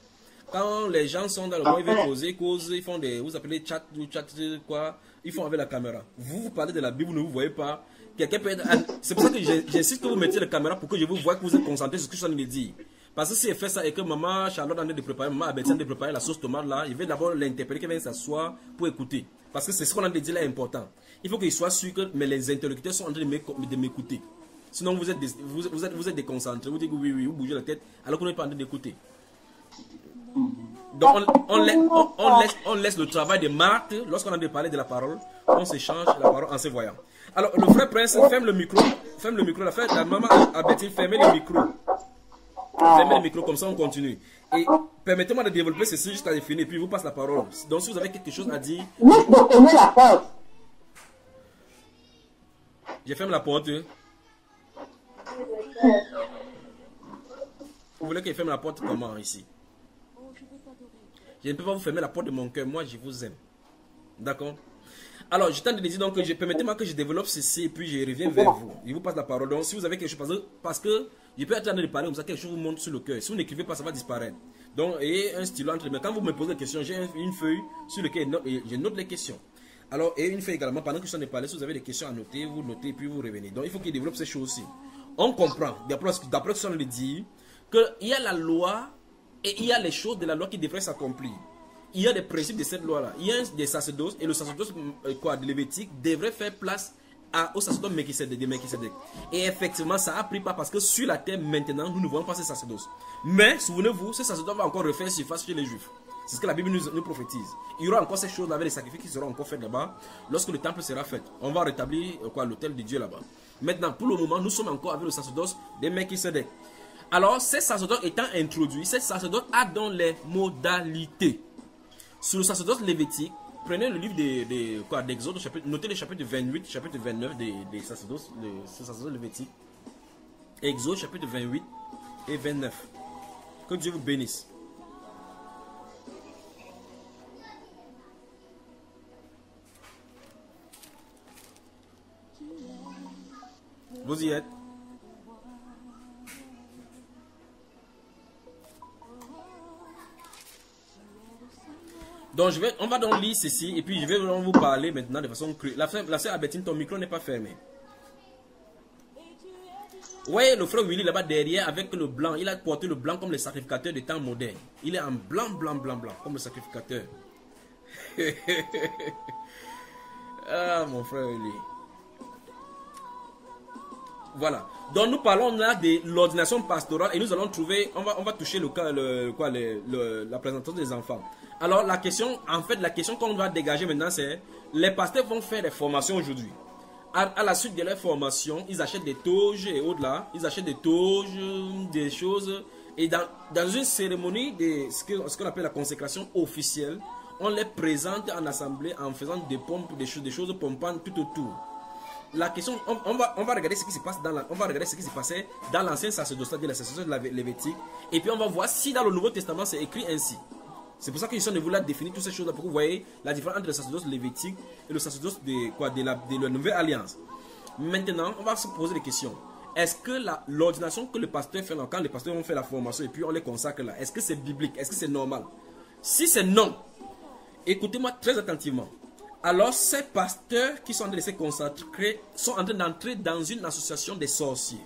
Quand les gens sont dans le coin, ils veulent causer, ils font des, vous appelez chat quoi, ils font avec la caméra. Vous parlez de la Bible, vous ne vous voyez pas. Quelqu'un peut être, c'est pour ça que j'insiste que vous mettiez la caméra pour que je vous voie que vous êtes concentré sur ce que je suis en train de dire. Parce que si elle fait ça et que maman Charlotte est en train de préparer, maman Abetienne de préparer la sauce tomate là, il va d'abord l'interpeller, qu'elle vienne s'asseoir pour écouter. Parce que c'est ce qu'on a dit là est important. Il faut qu'il soit sûr que les interlocuteurs sont en train de m'écouter. Sinon vous êtes déconcentré, vous dites oui, vous bougez la tête alors qu'on n'est pas en train d'écouter. Donc on laisse le travail de Marthe, lorsqu'on a parlé de la parole, on s'échange la parole en se voyant. Alors le frère Prince, ferme le micro, la maman Abetienne, fermez le micro. Fermez le micro, comme ça on continue. Et permettez-moi de développer ceci jusqu'à finir, puis je vous passe la parole. Donc si vous avez quelque chose à dire... la porte. Je ferme la porte. Vous voulez que je ferme la porte comment ici? Je ne peux pas vous fermer la porte de mon cœur, moi je vous aime. D'accord? Alors je tente de dire donc que permettez-moi que je développe ceci et puis je reviens vers vous. Je vous passe la parole. Donc si vous avez quelque chose, parce que je peux être en train de parler comme ça, quelque chose vous monte sur le cœur. Si vous n'écrivez pas, ça va disparaître. Donc ayez un stylo entre les mains. Quand vous me posez des questions, j'ai une feuille sur laquelle je note les questions. Alors, et une feuille également, pendant que je suis en train de parler, si vous avez des questions à noter, vous notez puis vous revenez. Donc il faut qu'il développe ces choses-ci. On comprend, d'après ce que je suis en train de dire, qu'il y a la loi et il y a les choses de la loi qui devraient s'accomplir. Il y a des principes de cette loi-là. Il y a des sacerdoces et le sacerdoce de Lévitique devrait faire place au sacerdoce de Melchisedec. Et effectivement, ça a pris pas parce que sur la terre maintenant, nous ne voyons pas ces sacerdoces. Mais, souvenez-vous, ce sacerdoce va encore refaire surface chez les Juifs. C'est ce que la Bible nous prophétise. Il y aura encore ces choses-là avec les sacrifices qui seront encore faits là-bas lorsque le temple sera fait. On va rétablir l'autel de Dieu là-bas. Maintenant, pour le moment, nous sommes encore avec le sacerdoce de Melchisedec. Alors, ces sacerdoces étant introduits, ces sacerdoces a dans les modalités. Sur le sacerdoce lévitique, prenez le livre d'Exode, notez le chapitre 28, chapitre 29 des sacerdoces, ce sacerdoce lévitique. Exode, chapitre 28 et 29. Que Dieu vous bénisse. Vous y êtes? Donc on va donc lire ceci et puis je vais vous parler maintenant de façon crue. La sœur Abetine, ton micro n'est pas fermé. Oui, le frère Willy là-bas derrière avec le blanc, il a porté le blanc comme le sacrificateur des temps modernes. Il est en blanc, comme le sacrificateur. Ah, mon frère Willy. Voilà. Donc nous parlons là de l'ordination pastorale et nous allons trouver, on va toucher la présentation des enfants. Alors la question, en fait, la question qu'on va dégager maintenant, c'est les pasteurs vont faire des formations aujourd'hui. À la suite de leur formation, ils achètent des toges et au-delà, ils achètent des toges, des choses. Et dans une cérémonie de ce qu'on appelle la consécration officielle, on les présente en assemblée en faisant des pompes, des choses pompantes tout autour. La question, on va regarder ce qui se passe dans on va regarder ce qui se passait dans l'ancien sacerdoce, c'est-à-dire la sacerdoce lévitique, et puis on va voir si dans le Nouveau Testament c'est écrit ainsi. C'est pour ça que je suis de vous définir toutes ces choses-là pour que vous voyez la différence entre le sacerdoce lévitique et le sacerdoce de la nouvelle alliance. Maintenant, on va se poser des questions. Est-ce que l'ordination que le pasteur fait, quand les pasteurs ont fait la formation et puis on les consacre là, est-ce que c'est biblique? Est-ce que c'est normal? Si c'est non, écoutez-moi très attentivement. Alors ces pasteurs qui sont en train de se consacrer sont en train d'entrer dans une association des sorciers.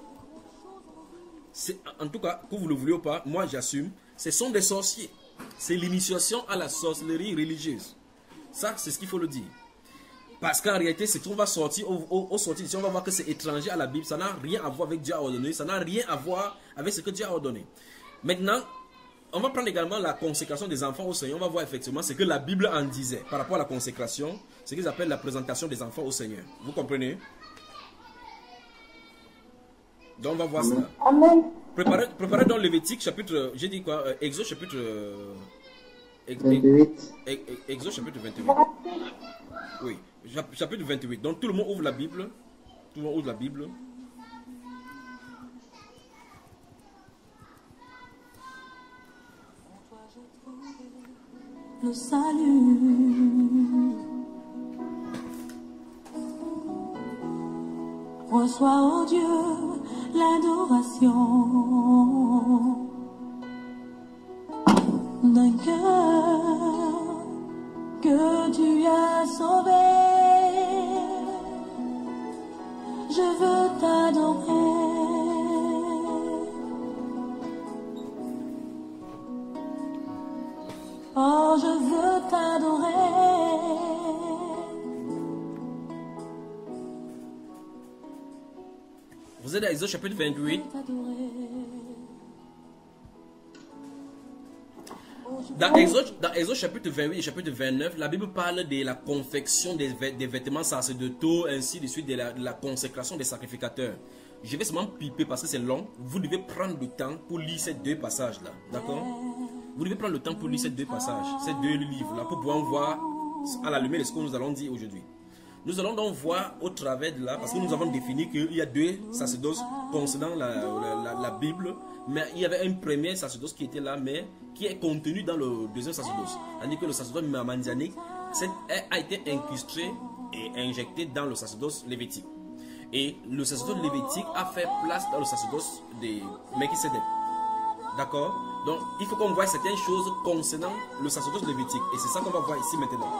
En tout cas, que vous le voulez ou pas, moi j'assume, ce sont des sorciers. C'est l'initiation à la sorcellerie religieuse. Ça, c'est ce qu'il faut le dire. Parce qu'en réalité, c'est qu'on va sortir, au sortir d'ici, on va voir que c'est étranger à la Bible. Ça n'a rien à voir avec Dieu a ordonné. Ça n'a rien à voir avec ce que Dieu a ordonné. Maintenant, on va prendre également la consécration des enfants au Seigneur. On va voir effectivement ce que la Bible en disait par rapport à la consécration. Ce qu'ils appellent la présentation des enfants au Seigneur. Vous comprenez? Donc on va voir ça. Amen. Préparez dans Lévitique chapitre, j'ai dit quoi? Exode chapitre 28. Exode chapitre 28. Oui, chapitre 28. Donc tout le monde ouvre la Bible. Tout le monde ouvre la Bible. Le salut. Reçois, oh Dieu, l'adoration d'un cœur que tu as sauvé. Je veux t'adorer. Oh, je veux t'adorer. Vous êtes à Exode chapitre 28. Dans Exode chapitre 28 et chapitre 29, la Bible parle de la confection des vêtements sacerdotaux, ainsi de suite de la consécration des sacrificateurs. Je vais seulement piper parce que c'est long. Vous devez prendre le temps pour lire ces deux passages-là. D'accord? Vous devez prendre le temps pour lire ces deux passages, ces deux livres-là, pour pouvoir voir à la lumière de ce que nous allons dire aujourd'hui. Nous allons donc voir au travers de là, parce que nous avons défini qu'il y a deux sacerdoces concernant la Bible, mais il y avait un premier sacerdoce qui était là, mais qui est contenu dans le deuxième sacerdoce. Tandis que le sacerdoce mandianique a été incrusté et injecté dans le sacerdoce lévitique. Et le sacerdoce lévitique a fait place dans le sacerdoce de Melchisédek. D'accord? Donc, il faut qu'on voit certaines choses concernant le sacerdoce lévitique. Et c'est ça qu'on va voir ici maintenant.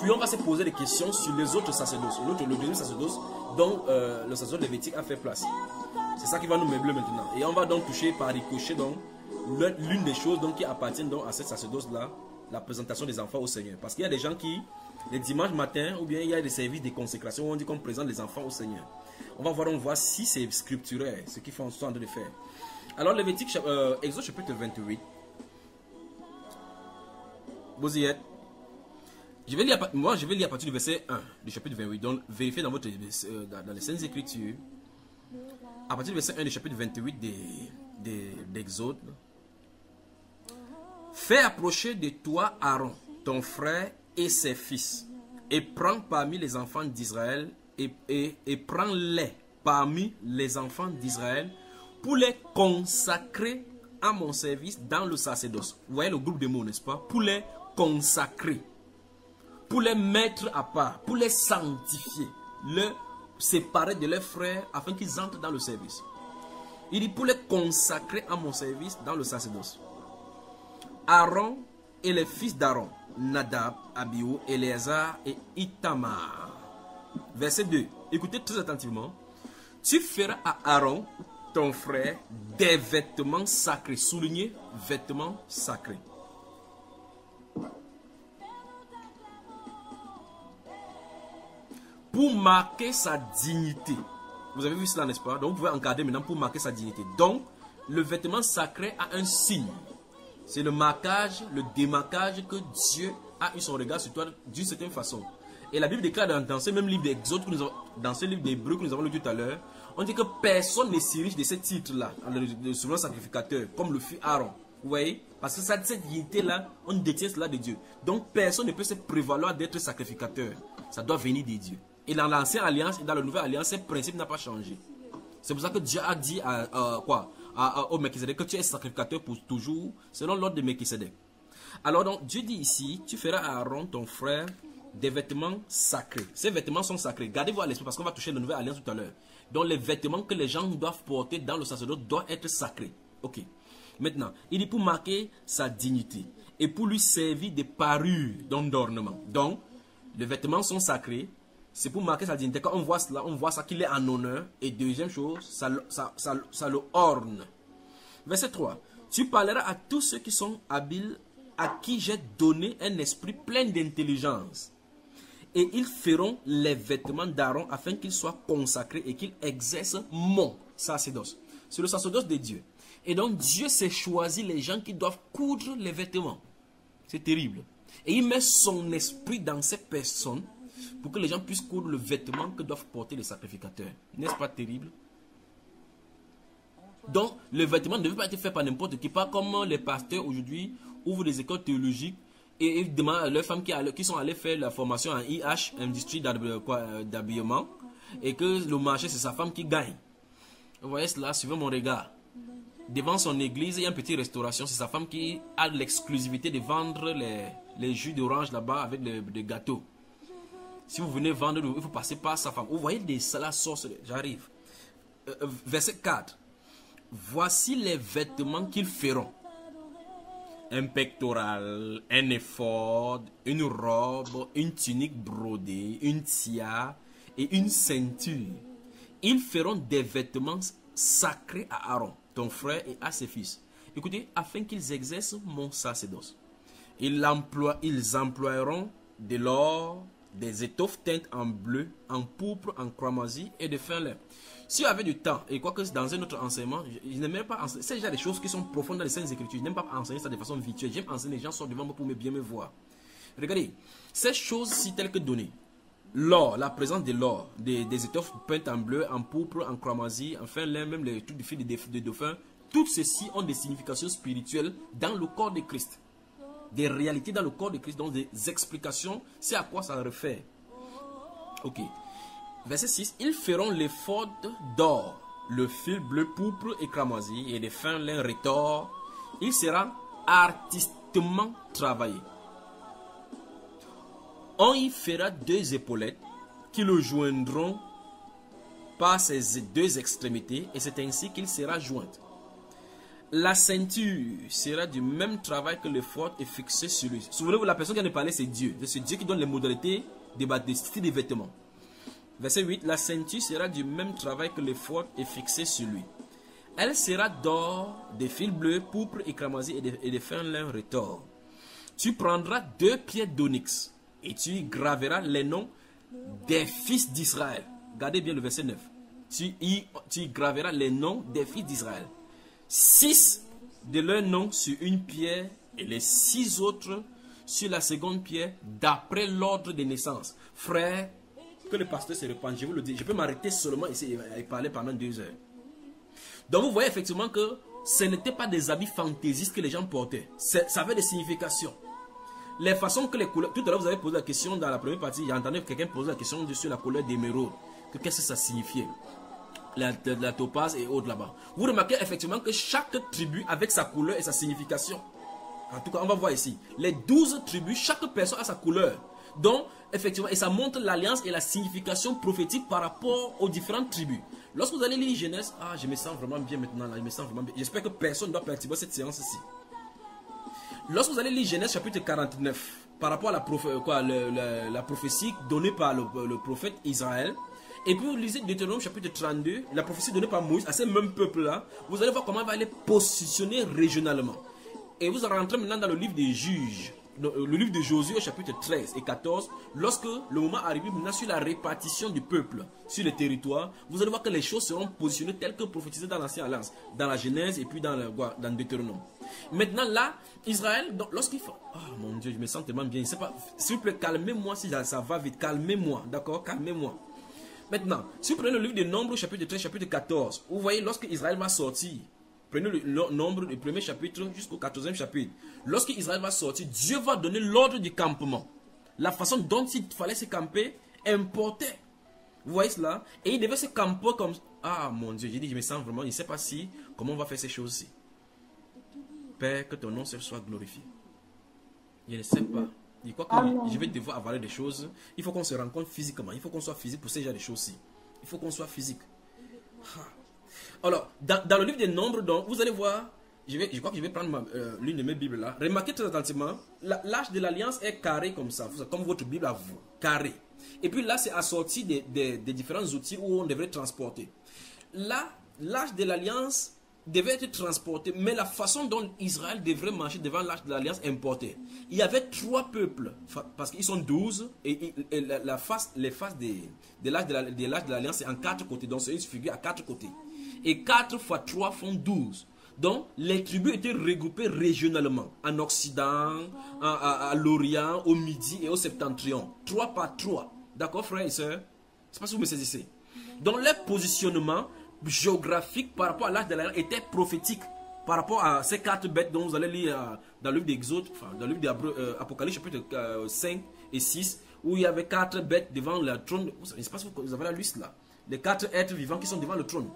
Puis on va se poser des questions sur les autres sacerdoces. Le deuxième sacerdoce dont le sacerdoce lévitique a fait place. C'est ça qui va nous meubler maintenant. Et on va donc toucher par ricochet donc l'une des choses donc, qui appartiennent donc à cette sacerdoce-là, la présentation des enfants au Seigneur. Parce qu'il y a des gens qui, les dimanches matins, ou bien il y a des services de consécration où on dit qu'on présente les enfants au Seigneur. On va voir si c'est scripturaire, ce qu'ils sont en train de faire. Alors, Lévitique, Exode chapitre 28. Vous y êtes? Je vais lire à partir du verset 1 du chapitre 28. Donc, vérifiez dans les Saintes Écritures. À partir du verset 1 du chapitre 28 d'Exode. Fais approcher de toi Aaron, ton frère et ses fils, et prends parmi les enfants d'Israël, et prends-les parmi les enfants d'Israël, pour les consacrer à mon service dans le sacerdoce. Vous voyez le groupe de mots, n'est-ce pas? Pour les consacrer, pour les mettre à part, pour les sanctifier, les séparer de leurs frères afin qu'ils entrent dans le service. Il dit pour les consacrer à mon service dans le sacerdoce. Aaron et les fils d'Aaron, Nadab, Abihu, Éléazar et Itamar. Verset 2. Écoutez très attentivement. Tu feras à Aaron, ton frère, des vêtements sacrés. Soulignez, vêtements sacrés. Pour marquer sa dignité. Vous avez vu cela, n'est-ce pas? Donc, vous pouvez encadrer maintenant pour marquer sa dignité. Donc, le vêtement sacré a un signe. C'est le marquage, le démarquage que Dieu a eu son regard sur toi d'une certaine façon. Et la Bible déclare dans ce même livre d'Exode, dans ce livre d'Hébreux que nous avons lu tout à l'heure, on dit que personne ne s'érige de ce titre-là, le souverain sacrificateur, comme le fut Aaron. Vous voyez? Parce que cette dignité-là, on détient cela de Dieu. Donc personne ne peut se prévaloir d'être sacrificateur. Ça doit venir de Dieu. Et dans l'ancienne alliance et dans la nouvelle alliance, ce principe n'a pas changé. C'est pour ça que Dieu a dit au Melchisedec que tu es sacrificateur pour toujours, selon l'ordre de Melchisedec. Alors donc, Dieu dit ici, tu feras à Aaron, ton frère, des vêtements sacrés. Ces vêtements sont sacrés. Gardez-vous à l'esprit parce qu'on va toucher la nouvelle alliance tout à l'heure. Donc les vêtements que les gens doivent porter dans le sacerdoce doivent être sacrés. Ok. Maintenant, il dit pour marquer sa dignité et pour lui servir de parure d'ornement. Donc, les vêtements sont sacrés. C'est pour marquer sa dignité. Quand on voit cela, on voit ça qu'il est en honneur. Et deuxième chose, ça le orne. Verset 3. Tu parleras à tous ceux qui sont habiles, à qui j'ai donné un esprit plein d'intelligence. Et ils feront les vêtements d'Aaron afin qu'ils soient consacrés et qu'ils exercent mon sacerdoce. C'est le sacerdoce de Dieu. Et donc Dieu s'est choisi les gens qui doivent coudre les vêtements. C'est terrible. Et il met son esprit dans ces personnes pour que les gens puissent coudre le vêtement que doivent porter les sacrificateurs. N'est-ce pas terrible? Donc, le vêtement ne devait pas être fait par n'importe qui. Pas comme les pasteurs aujourd'hui ouvrent des écoles théologiques et ils demandent à leurs femmes qui sont allées faire la formation en IH, industrie d'habillement, et que le marché, c'est sa femme qui gagne. Vous voyez cela, suivez mon regard. Devant son église, il y a une petite restauration. C'est sa femme qui a l'exclusivité de vendre les jus d'orange là-bas avec des gâteaux. Si vous venez vendre, il faut passer par sa femme. Vous voyez des salades sauces, j'arrive. Verset 4. Voici les vêtements qu'ils feront. Un pectoral, un éphod, une robe, une tunique brodée, une tiare et une ceinture. Ils feront des vêtements sacrés à Aaron, ton frère, et à ses fils. Écoutez, afin qu'ils exercent mon sacerdoce. Ils emploieront de l'or, des étoffes teintes en bleu, en pourpre, en cramoisi et de fin lin. Si vous avez du temps, et quoique dans un autre enseignement, je n'aime pas enseigner. C'est déjà des choses qui sont profondes dans les Saintes Écritures. Je n'aime pas enseigner ça de façon virtuelle. J'aime enseigner, les gens sont devant moi pour bien me voir. Regardez, ces choses-ci telles que données. L'or, la présence de l'or, des étoffes peintes en bleu, en pourpre, en cramoisi, en fin lin, même les trucs de fil de dauphin, toutes ceci ont des significations spirituelles dans le corps de Christ. Des réalités dans le corps de Christ, donc des explications, c'est à quoi ça réfère. Ok. Verset 6. Ils feront l'éphod d'or, le fil bleu, pourpre et cramoisi, et des fins lin retors. Il sera artistement travaillé. On y fera 2 épaulettes qui le joindront par ses 2 extrémités, et c'est ainsi qu'il sera joint. La ceinture sera du même travail que l'éphod est fixé sur lui. Souvenez-vous, la personne qui vient de parler, c'est Dieu. C'est Dieu qui donne les modalités des styles des vêtements. Verset 8. La ceinture sera du même travail que l'éphod est fixé sur lui. Elle sera d'or, de fil bleu, pourpre et cramoisi et de fin lin retors. Tu prendras 2 pieds d'onyx et tu y graveras les noms des fils d'Israël. Regardez bien le verset 9. Tu y graveras les noms des fils d'Israël. 6 de leurs noms sur une pierre et les 6 autres sur la seconde pierre d'après l'ordre de naissance. Frère, que le pasteur se repente, je vous le dis, je peux m'arrêter seulement ici et parler pendant 2 heures. Donc vous voyez effectivement que ce n'était pas des habits fantaisistes que les gens portaient. Ça avait des significations. Les façons que les couleurs... Tout à l'heure vous avez posé la question dans la première partie, j'ai entendu quelqu'un poser la question sur la couleur d'émeraude. Qu'est-ce que ça signifiait? La topaze et autres là-bas. Vous remarquez effectivement que chaque tribu avec sa couleur et sa signification. En tout cas, on va voir ici. Les 12 tribus, chaque personne a sa couleur. Donc, effectivement, et ça montre l'alliance et la signification prophétique par rapport aux différentes tribus. Lorsque vous allez lire Genèse, je me sens vraiment bien maintenant, là, je me sens vraiment bien. J'espère que personne ne doit perturber cette séance-ci. Lorsque vous allez lire Genèse chapitre 49, par rapport à la prophétie donnée par le prophète Israël, et puis vous lisez Deutéronome chapitre 32, la prophétie donnée par Moïse à ces mêmes peuples-là, vous allez voir comment il va les positionner régionalement. Et vous rentrez maintenant dans le livre des juges, le livre de Josué chapitre 13 et 14, lorsque le moment arrive maintenant sur la répartition du peuple sur le territoire, vous allez voir que les choses seront positionnées telles que prophétisées dans l'Ancienne Alliance, dans la Genèse et puis dans Deutéronome. Maintenant là, Israël, lorsqu'il faut... Oh mon Dieu, je me sens tellement bien, je sais pas, s'il vous plaît, calmez-moi si ça va vite, calmez-moi, d'accord, calmez-moi. Maintenant, si vous prenez le livre de Nombres chapitre 13, chapitre 14, vous voyez lorsque Israël va sortir Prenez le nombre du premier chapitre jusqu'au 14e chapitre. Lorsque Israël va sortir, Dieu va donner l'ordre du campement. La façon dont il fallait se camper importait. Vous voyez cela? Et il devait se camper comme... Ah mon Dieu, j'ai dit, je me sens vraiment, il ne sait pas si, comment on va faire ces choses-ci. Père, que ton nom soit glorifié. Je ne sais pas. Je crois que je vais devoir avaler des choses. Il faut qu'on se rencontre physiquement. Il faut qu'on soit physique pour ces genre de choses-ci. Il faut qu'on soit physique. Alors, dans le livre des nombres, donc, vous allez voir, je crois que je vais prendre l'une de mes Bibles là. Remarquez très attentivement, l'âge de l'alliance est carré comme ça, comme votre Bible à vous, carré. Et puis là, c'est assorti des différents outils où on devrait transporter. Là, l'âge de l'alliance devait être transporté, mais la façon dont Israël devrait marcher devant l'âge de l'alliance importait. Il y avait 3 peuples, parce qu'ils sont 12, et les faces de l'âge de l'alliance, c'est en 4 côtés, donc c'est une figure à 4 côtés. Et 4 fois 3 font 12. Donc, les tribus étaient regroupées régionalement, en Occident, à l'Orient, au Midi et au Septentrion. 3 par 3. D'accord, frères et sœurs? Je ne sais pas si vous me saisissez. Donc, leur positionnement géographique par rapport à l'âge de l'alliance était prophétique. Par rapport à ces 4 bêtes dont vous allez lire dans le livre d'Exode, enfin, dans le livre d'Apocalypse, chapitre 5 et 6, où il y avait 4 bêtes devant le trône. Je ne sais pas si vous avez la liste là. Les 4 êtres vivants qui sont devant le trône.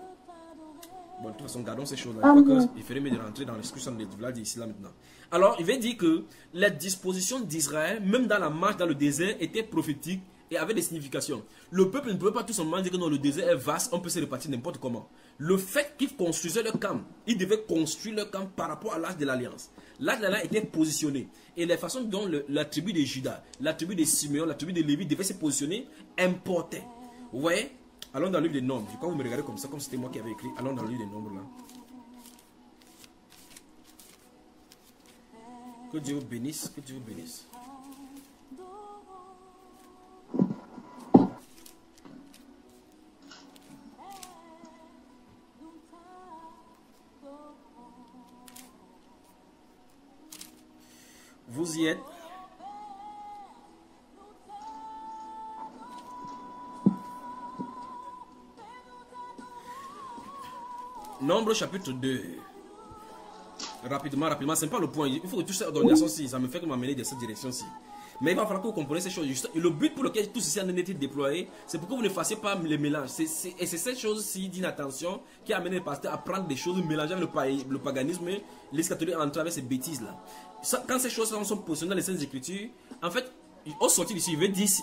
Bon, de toute façon, gardons ces choses-là. Il ferait mieux de rentrer dans l'exclusion de l'Église ici, là, maintenant. Alors, il va dire que les dispositions d'Israël, même dans la marche dans le désert, étaient prophétiques et avaient des significations. Le peuple ne pouvait pas tout simplement dire que non, le désert est vaste, on peut se répartir n'importe comment. Le fait qu'ils construisaient leur camp, ils devaient construire leur camp par rapport à l'âge de l'alliance. L'âge de l'alliance était positionné. Et la façon dont la tribu de Juda, la tribu de Simeon, la tribu de Lévi devaient se positionner, importait. Vous voyez? Allons dans le livre des nombres. Je crois que vous me regardez comme ça, comme c'était moi qui avais écrit. Allons dans le livre des nombres là. Que Dieu vous bénisse, que Dieu vous bénisse. Vous y êtes? Nombre chapitre 2. Rapidement, c'est pas le point. Il faut que tout ça dans ci, ça me fait m'amener dans cette direction-ci. Mais il va falloir que vous compreniez ces choses. Le but pour lequel tout ceci a été déployé, c'est pour que vous ne fassiez pas les mélanges. Et c'est cette chose-ci d'inattention qui a amené les pasteurs à prendre des choses, mélanger le paganisme, l'eschatologie en travers ces bêtises-là. Quand ces choses-là sont positionnées dans les Saintes Écritures, en fait, au sortir d'ici,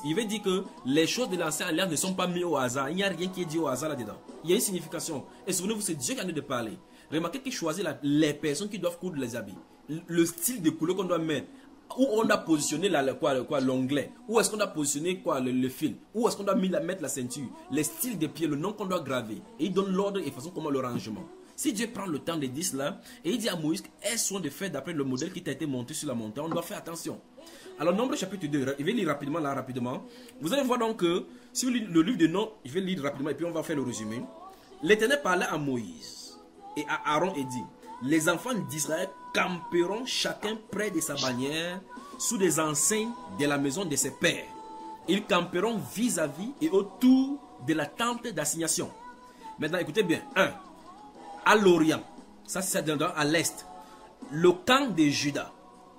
il veut dire que les choses de l'ancienne alliance ne sont pas mises au hasard. Il n'y a rien qui est dit au hasard là-dedans. Il y a une signification. Et souvenez-vous, c'est Dieu qui en a de parler. Remarquez qu'il choisit les personnes qui doivent coudre les habits. Le style de couleur qu'on doit mettre. Où on a positionné l'onglet. Où est-ce qu'on a positionné le fil. Où est-ce qu'on doit mettre la ceinture. Les styles de pieds, le nom qu'on doit graver. Et il donne l'ordre et façon comment le rangement. Si Dieu prend le temps de dire cela, et il dit à Moïse, elles sont de faire d'après le modèle qui t'a été monté sur la montagne, on doit faire attention. Alors, Nombre chapitre 2, je vais lire rapidement. Vous allez voir donc que, si vous lisez le livre de Nombres, je vais lire rapidement et puis on va faire le résumé. L'Éternel parlait à Moïse et à Aaron et dit, les enfants d'Israël camperont chacun près de sa bannière, sous des enseignes de la maison de ses pères. Ils camperont vis-à-vis et autour de la tente d'assignation. Maintenant, écoutez bien. 1. À l'Orient, ça c'est à l'Est, le camp de Juda,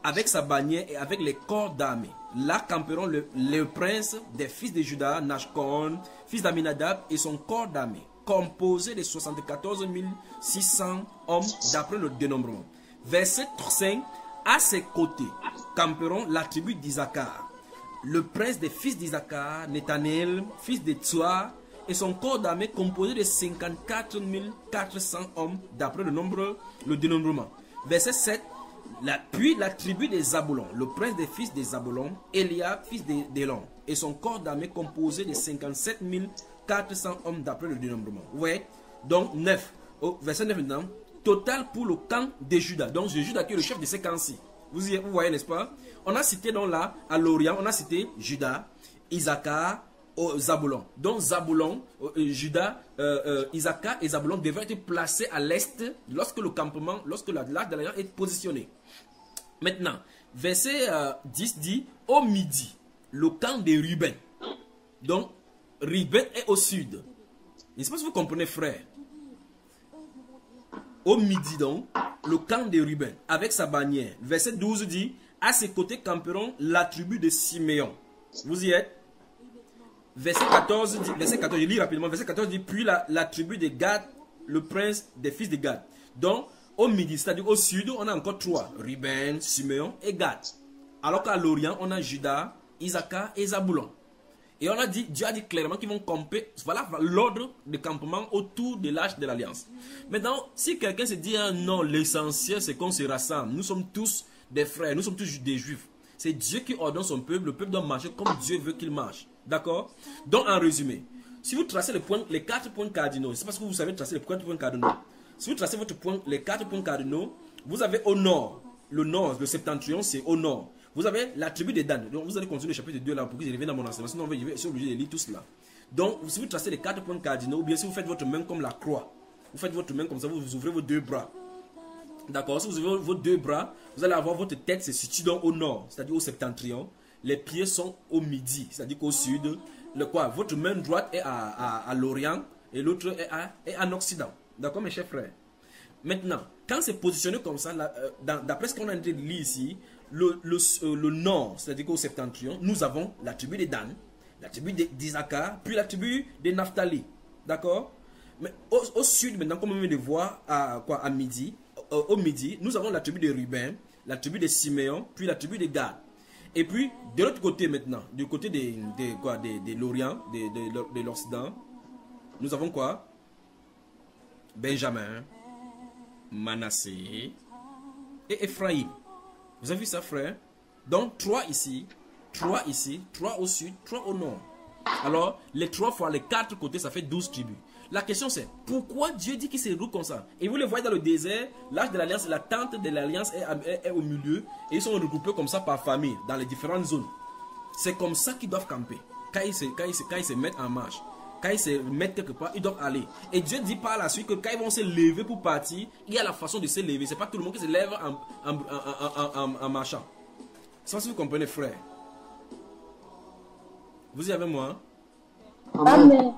avec sa bannière et avec les corps d'armée. Là camperont le prince des fils de Juda, Nashcon, fils d'Aminadab, et son corps d'armée, composé de 74 600 hommes d'après le dénombrement. Verset 5. À ses côtés camperont la tribu d'Isaacar, le prince des fils d'Isaacar, Nethanel, fils de Tsoa, et son corps d'armée composé de 54 400 hommes d'après le dénombrement. Verset 7. Puis la tribu des Zabulon, le prince des fils des Zabulon, Eliab, fils d'Élon, et son corps d'armée composé de 57 400 hommes d'après le dénombrement. Ouais. Donc 9. Verset 9 maintenant. Total pour le camp de Juda. Donc Juda qui est le chef de ces camps-ci. Vous voyez, n'est-ce pas? On a cité donc là, à l'Orient, on a cité Juda, Isaacar, Zabulon. Donc Zabulon, Juda, Isaacar et Zabulon devraient être placés à l'est lorsque le campement, lorsque l'âge de l'alliance est positionné. Maintenant, verset 10 dit, au midi, le camp de Ruben. Donc, Ruben est au sud. Je ne sais pas si vous comprenez, frère. Au midi donc, le camp de Ruben, avec sa bannière. Verset 12 dit, à ses côtés camperont la tribu de Siméon. Vous y êtes? Verset 14 dit, je lis rapidement, verset 14 dit, puis la tribu de Gad, le prince des fils de Gad. Donc, au midi, c'est-à-dire au sud, on a encore 3, Ruben, Siméon et Gad. Alors qu'à l'orient, on a Juda, Issachar et Zaboulon. Et on a dit, Dieu a dit clairement qu'ils vont camper, voilà l'ordre de campement autour de l'arche de l'alliance. Maintenant, si quelqu'un se dit, ah, non, l'essentiel c'est qu'on se rassemble, nous sommes tous des frères, nous sommes tous des juifs. C'est Dieu qui ordonne son peuple, le peuple doit marcher comme Dieu veut qu'il marche. D'accord? Donc en résumé, si vous tracez les 4 points cardinaux, c'est parce que vous savez tracer les 4 points cardinaux. Si vous tracez les 4 points cardinaux, vous avez au nord, le septentrion c'est au nord. Vous avez la tribu de Dan. Donc vous allez continuer le chapitre 2 là pour que je revienne dans mon enseignement. Sinon je suis obligé de lire tout cela. Donc si vous tracez les 4 points cardinaux, ou bien si vous faites votre main comme la croix, vous faites votre main comme ça, vous ouvrez vos 2 bras. D'accord? Si vous ouvrez vos 2 bras, vous allez avoir votre tête se situe donc au nord, c'est-à-dire au septentrion. Les pieds sont au midi, c'est-à-dire qu'au sud. Votre main droite est à l'orient et l'autre est en occident. D'accord mes chers frères? Maintenant, quand c'est positionné comme ça, d'après ce qu'on a dit ici, le nord, c'est-à-dire qu'au septentrion, nous avons la tribu de Dan, la tribu d'Issachar, puis la tribu de Naphtali. D'accord? Mais au sud, maintenant, comme on vient de voir à midi, au midi, nous avons la tribu de Ruben, la tribu de Siméon, puis la tribu de Gad. Et puis, de l'autre côté maintenant, du côté de l'Orient, de l'Occident, nous avons quoi? Benjamin, Manassé et Ephraïm. Vous avez vu ça, frère? Donc, 3 ici, 3 ici, 3 au sud, 3 au nord. Alors, les 3 fois les 4 côtés, ça fait 12 tribus. La question c'est, pourquoi Dieu dit qu'il se regroupe comme ça? Et vous le voyez dans le désert, l'arche de l'alliance, la tente de l'alliance est au milieu. Et ils sont regroupés comme ça par famille, dans les différentes zones. C'est comme ça qu'ils doivent camper. Quand ils se mettent en marche, quand ils se mettent quelque part, ils doivent aller. Et Dieu dit par la suite que quand ils vont se lever pour partir, il y a la façon de se lever. Ce n'est pas tout le monde qui se lève en marchant. Ça, si vous comprenez, frère. Vous y avez moi? Amen.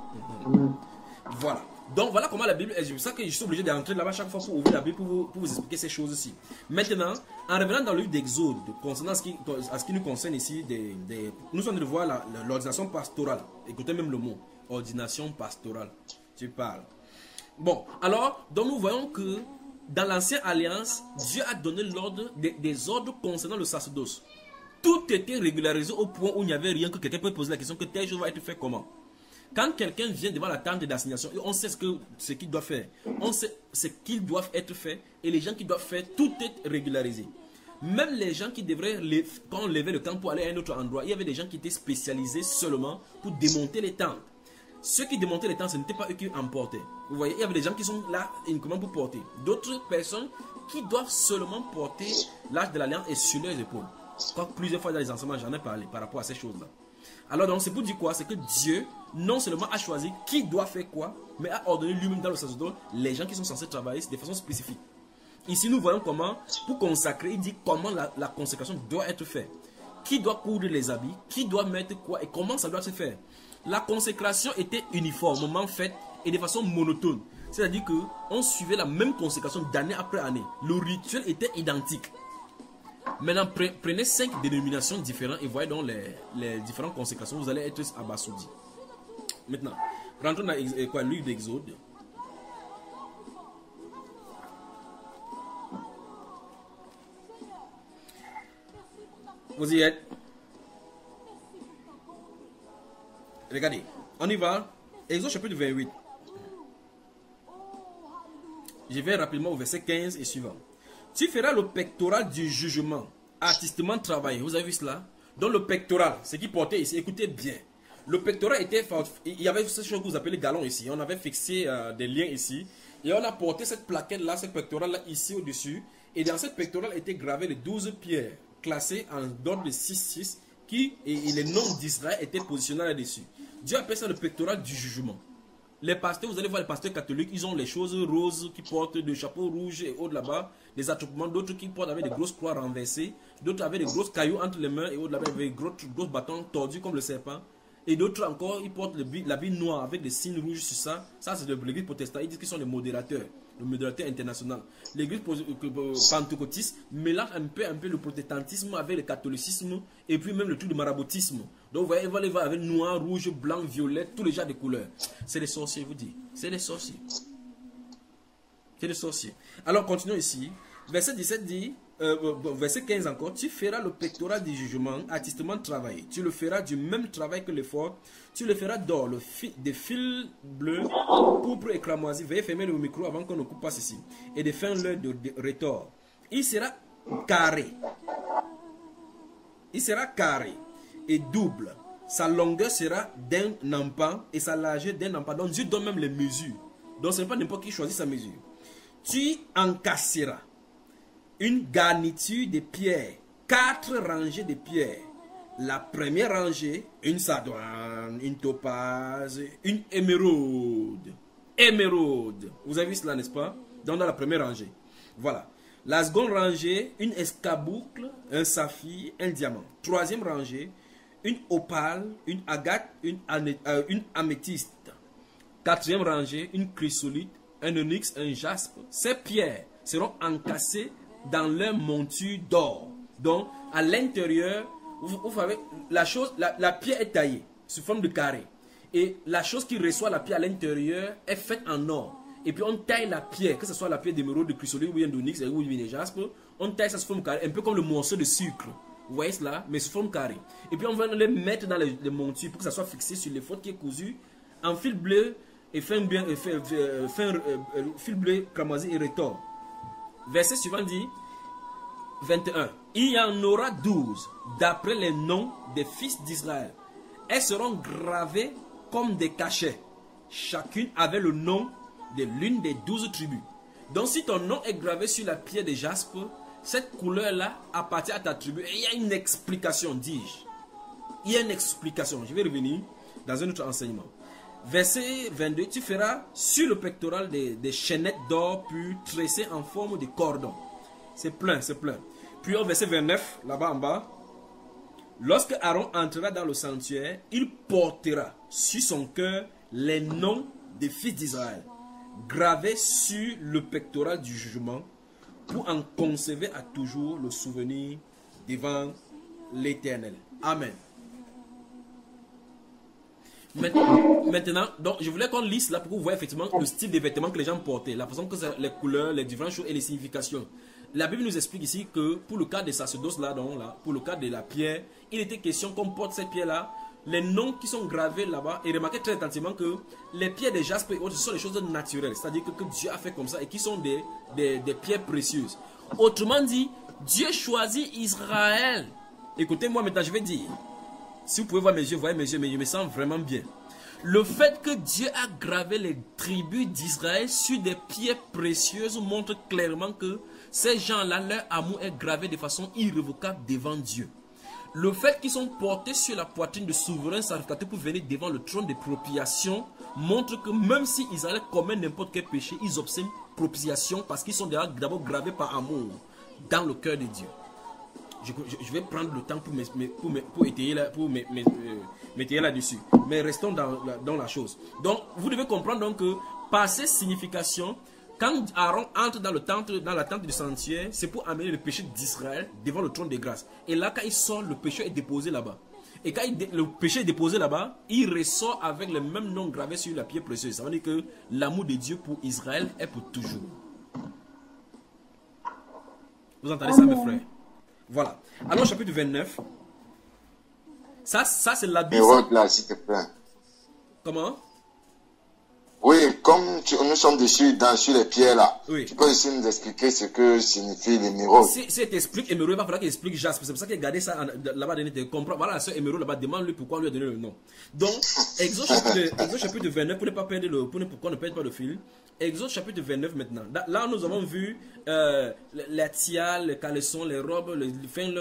Voilà. Donc voilà comment la Bible est. C'est pour ça que je suis obligé d'entrer là-bas chaque fois pour ouvrir la Bible pour vous expliquer ces choses-ci. Maintenant, en revenant dans le livre d'Exode, concernant ce qui nous concerne ici, nous sommes de voir l'ordination pastorale. Écoutez même le mot. Ordination pastorale. Tu parles. Bon, alors, donc nous voyons que dans l'ancienne alliance, Dieu a donné l'ordre des ordres concernant le sacerdoce. Tout était régularisé au point où il n'y avait rien que quelqu'un peut poser la question que telle chose va être fait comment. Quand quelqu'un vient devant la tente d'assignation, on sait ce qu'il doit faire. On sait ce qu'ils doivent être fait. Et les gens qui doivent faire, tout est régularisé. Même les gens qui devraient, quand on levait le camp pour aller à un autre endroit, il y avait des gens qui étaient spécialisés seulement pour démonter les tentes. Ceux qui démontaient les tentes, ce n'était pas eux qui emportaient. Vous voyez, il y avait des gens qui sont là uniquement pour porter. D'autres personnes qui doivent seulement porter l'arche de l'alliance et sur leurs épaules. Quand plusieurs fois dans les enseignements, j'en ai parlé par rapport à ces choses-là. Alors donc c'est pour dire quoi? C'est que Dieu non seulement a choisi qui doit faire quoi, mais a ordonné lui-même dans le sacerdoce les gens qui sont censés travailler de façon spécifique. Ici nous voyons comment, pour consacrer, il dit comment la consécration doit être faite. Qui doit coudre les habits, qui doit mettre quoi et comment ça doit se faire. La consécration était uniformément faite et de façon monotone. C'est-à-dire qu'on suivait la même consécration d'année après année. Le rituel était identique. Maintenant, prenez 5 dénominations différentes et voyez donc les différentes consécrations. Vous allez être abasourdis. Maintenant, rentrons dans le livre d'Exode. Vous y êtes? Regardez, on y va. Exode chapitre 28. Je vais rapidement au verset 15 et suivant. Tu feras le pectoral du jugement, artistement travaillé. Vous avez vu cela? Donc le pectoral, ce qui portait ici, écoutez bien. Le pectoral était, il y avait cette chose que vous appelez galon ici. On avait fixé des liens ici. Et on a porté cette plaquette là, cette pectoral là ici au-dessus. Et dans cette pectoral étaient gravées les 12 pierres, classées en ordre de 6-6, et les noms d'Israël étaient positionnés là-dessus. Dieu appelle ça le pectoral du jugement. Les pasteurs, vous allez voir les pasteurs catholiques, ils ont les choses roses qui portent des chapeaux rouges et autres là-bas, des attroupements, d'autres qui portent avec des grosses croix renversées, d'autres avec des grosses cailloux entre les mains et autres là-bas avec des gros bâtons tordus comme le serpent. Et d'autres encore, ils portent l'habit noir avec des signes rouges sur ça. Ça, c'est de l'église protestante. Ils disent qu'ils sont les modérateurs. Le modérateur international. L'église pentecôtiste mélange un peu le protestantisme avec le catholicisme et puis même le truc de maraboutisme. Donc vous voyez, ils vont aller voir avec noir, rouge, blanc, violet, tous les genres de couleurs. C'est des sorciers, je vous dis. C'est des sorciers. C'est des sorciers. Alors continuons ici. Verset 17 dit, verset 15 encore, tu feras le pectoral du jugement artistement travaillé. Tu le feras du même travail que l'effort. Tu le feras d'or, des fils bleus, pourpre et cramoisi. Veuillez fermer le micro avant qu'on ne coupe pas ceci. Et des fins leurres de retors. Il sera carré. Il sera carré et double. Sa longueur sera d'un empan et sa largeur d'un empan. Donc Dieu donne même les mesures. Donc ce n'est pas n'importe qui choisit sa mesure. Tu encasseras une garniture de pierres, 4 rangées de pierres. La première rangée, une sardoine, une topaze, une émeraude. Émeraude. Vous avez vu cela, n'est-ce pas? Donc dans la première rangée. Voilà. La seconde rangée, une escarboucle, un saphir, un diamant. Troisième rangée, une opale, une agate, une améthyste. Quatrième rangée, une chrysolite, un onyx, un jaspe. Ces pierres seront encassées dans leur monture d'or. Donc, à l'intérieur, vous savez, la pierre est taillée sous forme de carré. Et la chose qui reçoit la pierre à l'intérieur est faite en or. Et puis on taille la pierre, que ce soit la pierre d'émeraude, de chrysolite, ou bien d'onyx, ou bien de jaspe. On taille ça sous forme carré, un peu comme le morceau de sucre. Vous voyez cela, mais sous forme carré. Et puis on va les mettre dans les montures pour que ça soit fixé sur les fautes qui est cousu en fil bleu et fil bleu, cramoisi et retors. Verset suivant dit 21. Il y en aura 12 d'après les noms des fils d'Israël. Elles seront gravées comme des cachets. Chacune avait le nom de l'une des 12 tribus. Donc si ton nom est gravé sur la pierre de jaspe, cette couleur-là appartient à ta tribu. Et il y a une explication, dis-je. Il y a une explication. Je vais revenir dans un autre enseignement. Verset 22, tu feras sur le pectoral des chaînettes d'or pur tressées en forme de cordon. C'est plein, c'est plein. Puis au verset 29, là-bas en bas, lorsque Aaron entrera dans le sanctuaire, il portera sur son cœur les noms des fils d'Israël, gravés sur le pectoral du jugement, pour en conserver à toujours le souvenir devant l'Éternel. Amen. Maintenant, donc, je voulais qu'on lise là pour que vous voyez effectivement le style des vêtements que les gens portaient, la façon que les couleurs, les différentes choses et les significations. La Bible nous explique ici que pour le cas des sacerdoces là, donc, là, pour le cas de la pierre, il était question qu'on porte cette pierre là, les noms qui sont gravés là-bas, et remarquez très attentivement que les pierres de jaspe et autres, ce sont des choses naturelles, c'est-à-dire que Dieu a fait comme ça et qui sont des pierres précieuses. Autrement dit, Dieu choisit Israël. Écoutez-moi maintenant, je vais dire. Si vous pouvez voir mes yeux, voyez mes yeux, mais je me sens vraiment bien. Le fait que Dieu a gravé les tribus d'Israël sur des pierres précieuses montre clairement que ces gens-là, leur amour est gravé de façon irrévocable devant Dieu. Le fait qu'ils sont portés sur la poitrine de souverains sacrificateurs pour venir devant le trône de propitiation montre que même si Israël commet n'importe quel péché, ils obtiennent propitiation parce qu'ils sont d'abord gravés par amour dans le cœur de Dieu. Je vais prendre le temps pour étayer là-dessus. Mais restons dans la chose. Donc, vous devez comprendre donc que par ces significations, quand Aaron entre dans la tente du sanctuaire, c'est pour amener le péché d'Israël devant le trône de grâce. Et là, quand il sort, le péché est déposé là-bas. Et quand le péché est déposé là-bas, il ressort avec le même nom gravé sur la pierre précieuse. Ça veut dire que l'amour de Dieu pour Israël est pour toujours. Vous entendez ça, mes frères? Voilà. Alors, chapitre 29. Ça c'est l'habit. Là, s'il te plaît. Comment? Oui, comme nous sommes dessus, sur les pierres là, oui. Tu peux aussi nous expliquer ce que signifie l'émeraude. Si tu expliques émeraude, il va falloir qu'il explique jaspe. C'est pour ça qu'il a gardé ça là-bas. Voilà, la sœur émeraude là-bas, demande-lui pourquoi on lui a donné le nom. Donc, Exode chapitre 29, pour ne pas perdre pourquoi ne perdre pas le fil. Exode chapitre 29 maintenant. Là, nous avons vu la tiare, les caleçons, les robes, les fins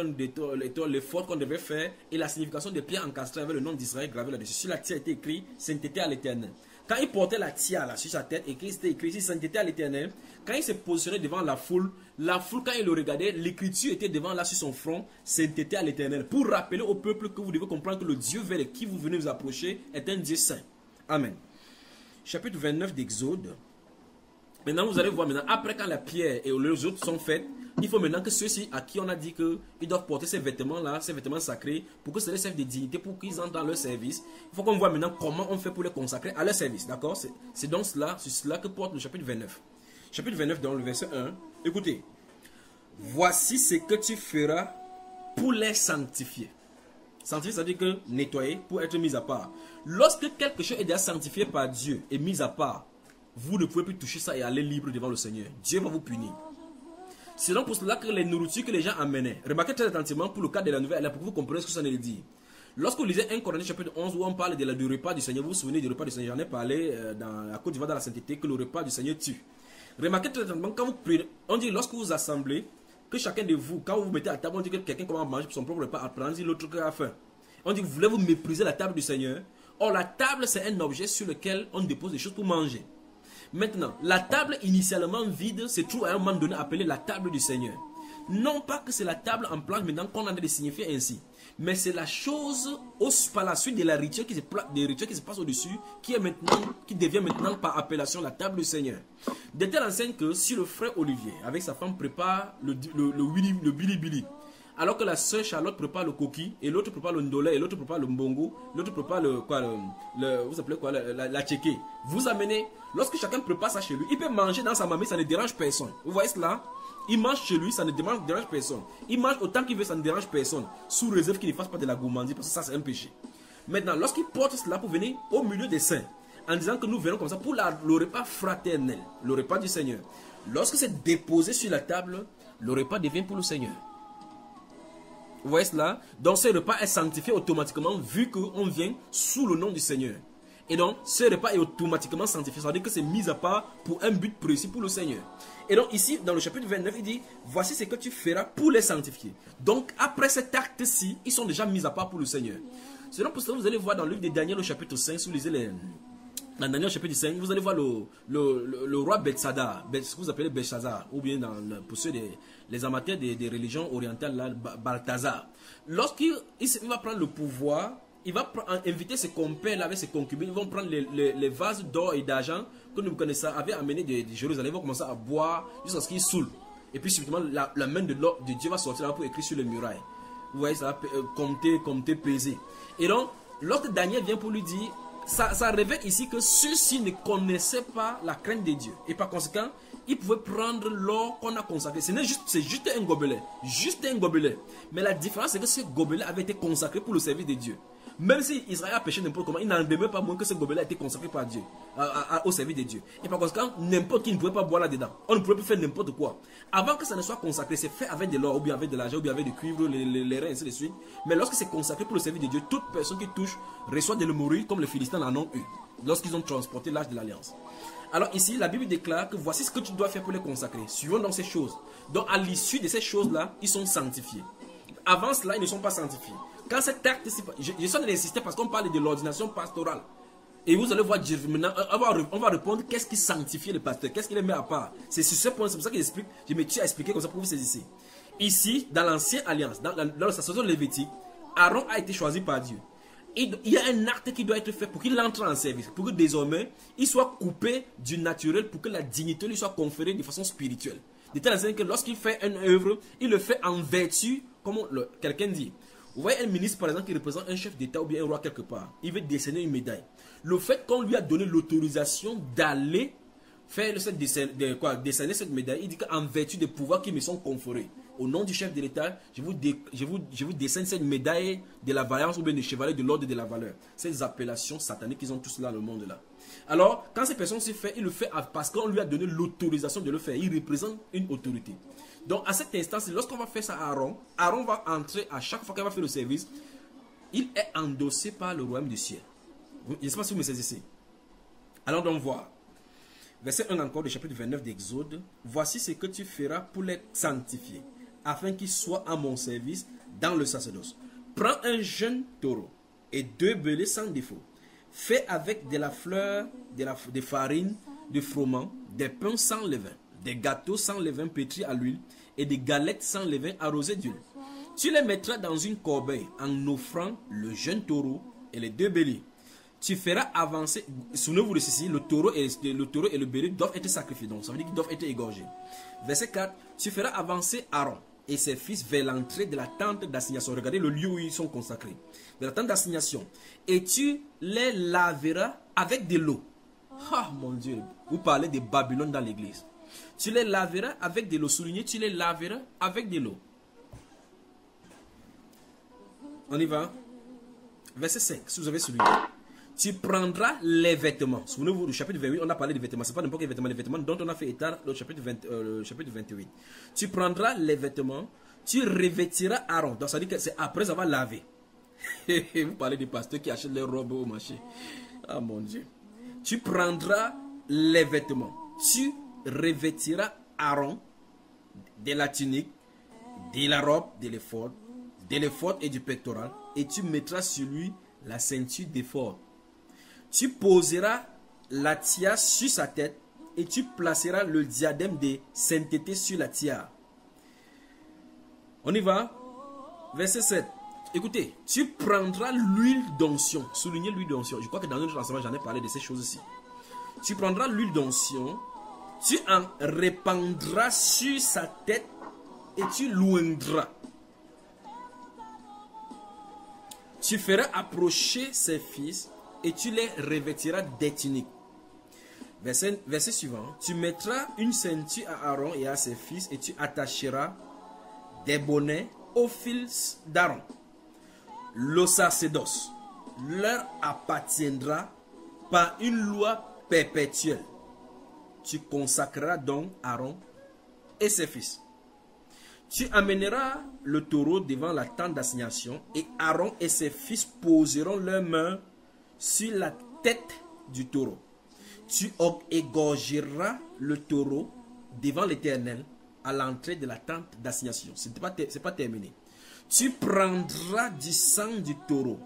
les fautes qu'on devait faire et la signification des pierres encastrées avec le nom d'Israël gravé là-dessus. Sur la tiare était écrit sainteté à l'Éternel. quand il portait la tiare là, sur sa tête et qu'il était écrit sainteté à l'Éternel, quand il se positionnait devant la foule, quand il le regardait, l'écriture était devant là sur son front, sainteté à l'Éternel, pour rappeler au peuple que vous devez comprendre que le Dieu vers qui vous venez vous approcher est un Dieu saint. Amen. Chapitre 29 d'Exode. Maintenant, vous allez voir maintenant, après quand la pierre et les autres sont faites, il faut maintenant que ceux-ci à qui on a dit qu'ils doivent porter ces vêtements-là, ces vêtements sacrés, pour que ça les serve de dignité, pour qu'ils entrent dans leur service. Il faut qu'on voit maintenant comment on fait pour les consacrer à leur service. D'accord? C'est donc cela, c'est cela que porte le chapitre 29. Chapitre 29, dans le verset 1. Écoutez. Voici ce que tu feras pour les sanctifier. Sanctifier, ça veut dire que nettoyer, pour être mis à part. Lorsque quelque chose est déjà sanctifié par Dieu et mis à part, vous ne pouvez plus toucher ça et aller libre devant le Seigneur. Dieu va vous punir. C'est donc pour cela que les nourritures que les gens amenaient, remarquez très attentivement pour le cas de la nouvelle, pour que vous compreniez ce que ça veut dire. Lorsque vous lisez 1 Corinthiens chapitre 11 où on parle du repas du Seigneur, vous vous souvenez du repas du Seigneur, j'en ai parlé dans la Côte d'Ivoire dans la sainteté, que le repas du Seigneur tue. Remarquez très attentivement, quand vous priez, on dit lorsque vous assemblez, que chacun de vous, quand vous vous mettez à table, on dit que quelqu'un commence à manger pour son propre repas, après on dit l'autre qui a faim. On dit, vous voulez vous mépriser la table du Seigneur. Or, la table, c'est un objet sur lequel on dépose des choses pour manger. Maintenant, la table initialement vide se trouve à un moment donné appelée la table du Seigneur. Non pas que c'est la table en planche maintenant qu'on a de signifier ainsi, mais c'est la chose par la suite de la rituel qui se passe au-dessus qui devient maintenant par appellation la table du Seigneur. De telle enseigne que si le frère Olivier avec sa femme prépare le bilibili, alors que la sœur Charlotte prépare le coquille, et l'autre prépare le ndolé, et l'autre prépare le mbongo, l'autre prépare vous appelez quoi, la tchéké. Vous amenez, lorsque chacun prépare ça chez lui, il peut manger dans sa mamie, ça ne dérange personne. Vous voyez cela? Il mange chez lui, ça ne dérange personne. Il mange autant qu'il veut, ça ne dérange personne. Sous réserve qu'il ne fasse pas de la gourmandise, parce que ça c'est un péché. Maintenant, lorsqu'il porte cela pour venir au milieu des saints, en disant que nous venons comme ça pour le repas fraternel, le repas du Seigneur. Lorsque c'est déposé sur la table, le repas devient pour le Seigneur. Vous voyez cela? Donc ce repas est sanctifié automatiquement vu qu'on vient sous le nom du Seigneur. Et donc ce repas est automatiquement sanctifié. Ça veut dire que c'est mis à part pour un but précis pour le Seigneur. Et donc ici dans le chapitre 29 il dit, voici ce que tu feras pour les sanctifier. Donc après cet acte-ci, ils sont déjà mis à part pour le Seigneur. C'est donc pour cela que vous allez voir dans le livre de Daniel au chapitre 5, si vous lisez dans Daniel chapitre 5, vous allez voir le roi Belshazzar, ce que vous appelez Belshazzar, ou bien pour ceux les amateurs des religions orientales, là, Balthazar. Lorsqu'il va prendre le pouvoir, il va inviter ses compères avec ses concubines, ils vont prendre les vases d'or et d'argent que nous connaissons, avaient amené de Jérusalem, ils vont commencer à boire jusqu'à ce qu'ils saoulent. Et puis subitement, la main de Dieu va sortir là pour écrire sur les murailles. Vous voyez, ça va compter, peser. Et donc, lorsque Daniel vient pour lui dire, ça révèle ici que ceux-ci ne connaissaient pas la crainte de Dieu. Et par conséquent, ils pouvaient prendre l'or qu'on a consacré. C'est juste un gobelet. Juste un gobelet. Mais la différence, c'est que ce gobelet avait été consacré pour le service de Dieu. Même si Israël a péché n'importe comment, il n'en demeure pas moins que ce gobelet a été consacré par Dieu, au service de Dieu. Et par conséquent, n'importe qui ne pouvait pas boire là-dedans. On ne pouvait plus faire n'importe quoi. Avant que ça ne soit consacré, c'est fait avec de l'or, ou bien avec de l'argent, ou bien avec du cuivre, les reins, ainsi de suite. Mais lorsque c'est consacré pour le service de Dieu, toute personne qui touche reçoit de le mourir comme les Philistins en ont eu, lorsqu'ils ont transporté l'Arche de l'Alliance. Alors ici, la Bible déclare que voici ce que tu dois faire pour les consacrer. Suivons donc ces choses. Donc à l'issue de ces choses-là, ils sont sanctifiés. Avant cela, ils ne sont pas sanctifiés. Quand cet acte, je suis en train d'insister parce qu'on parle de l'ordination pastorale. Et vous allez voir, maintenant, on va répondre qu'est-ce qui sanctifie le pasteur, qu'est-ce qui le met à part. C'est sur ce point, c'est pour ça que j'explique, je me tue à expliquer comme ça pour que vous saisissiez. Ici, dans l'ancienne alliance, dans la saison lévitique, Aaron a été choisi par Dieu. Il y a un acte qui doit être fait pour qu'il entre en service, pour que désormais, il soit coupé du naturel, pour que la dignité lui soit conférée de façon spirituelle. De telle sorte que lorsqu'il fait une œuvre, il le fait en vertu, comme quelqu'un dit. Vous voyez un ministre par exemple qui représente un chef d'État ou bien un roi quelque part. Il veut décerner une médaille. Le fait qu'on lui a donné l'autorisation d'aller faire décerner cette médaille, il dit qu'en vertu des pouvoirs qui me sont conférés, au nom du chef de l'État, je vous décerne cette médaille de la vaillance ou bien de chevalier de l'ordre de la valeur. Ces appellations sataniques qu'ils ont tous là dans le monde là. Alors, quand ces personnes se font, il le fait parce qu'on lui a donné l'autorisation de le faire. Il représente une autorité. Donc, à cet instant, lorsqu'on va faire ça à Aaron, Aaron va entrer à chaque fois qu'il va faire le service. Il est endossé par le royaume du ciel. Je ne sais pas si vous me saisissez. Allons donc voir. Verset 1 encore du chapitre 29 d'Exode. Voici ce que tu feras pour les sanctifier, afin qu'ils soient à mon service dans le sacerdoce. Prends un jeune taureau et 2 bêlés sans défaut. fait avec de la fleur, de farine, de froment, des pains sans levain, des gâteaux sans levain pétris à l'huile et des galettes sans levain arrosées d'huile. Tu les mettras dans une corbeille en offrant le jeune taureau et les 2 béliers. Tu feras avancer, souvenez-vous de ceci, le taureau et le bélier doivent être sacrifiés, donc ça veut dire qu'ils doivent être égorgés. Verset 4, tu feras avancer Aaron et ses fils vers l'entrée de la tente d'assignation. Regardez le lieu où ils sont consacrés. De la tente d'assignation. Et tu les laveras avec de l'eau. Ah mon Dieu, vous parlez de Babylone dans l'église. Tu les laveras avec de l'eau. Soulignez, tu les laveras avec de l'eau. On y va. Verset 5, si vous avez souligné. Tu prendras les vêtements. Souvenez-vous du chapitre 28, on a parlé des vêtements. Ce n'est pas n'importe quel vêtements, les vêtements dont on a fait état le chapitre 28. Tu prendras les vêtements, tu revêtiras Aaron. Donc ça veut dire que c'est après avoir lavé. Vous parlez des pasteurs qui achètent leurs robes au marché. Ah mon Dieu. Tu prendras les vêtements, tu revêtiras Aaron de la tunique, de la robe, de l'éphod et du pectoral, et tu mettras sur lui la ceinture d'éphod. Tu poseras la tiare sur sa tête et tu placeras le diadème de sainteté sur la tiare. On y va. Verset 7. Écoutez, tu prendras l'huile d'onction. Soulignez l'huile d'onction. Je crois que dans notre enseignement, j'en ai parlé de ces choses-ci. Tu prendras l'huile d'onction, tu en répandras sur sa tête et tu l'oindras. Tu feras approcher ses fils et tu les revêtiras des tuniques. Verset suivant. Tu mettras une ceinture à Aaron et à ses fils et tu attacheras des bonnets aux fils d'Aaron. Le sacerdoce leur appartiendra par une loi perpétuelle. Tu consacreras donc Aaron et ses fils. Tu amèneras le taureau devant la tente d'assignation et Aaron et ses fils poseront leurs mains sur la tête du taureau. Tu égorgeras le taureau devant l'Éternel à l'entrée de la tente d'assignation. Ce n'est pas terminé. Tu prendras du sang du taureau.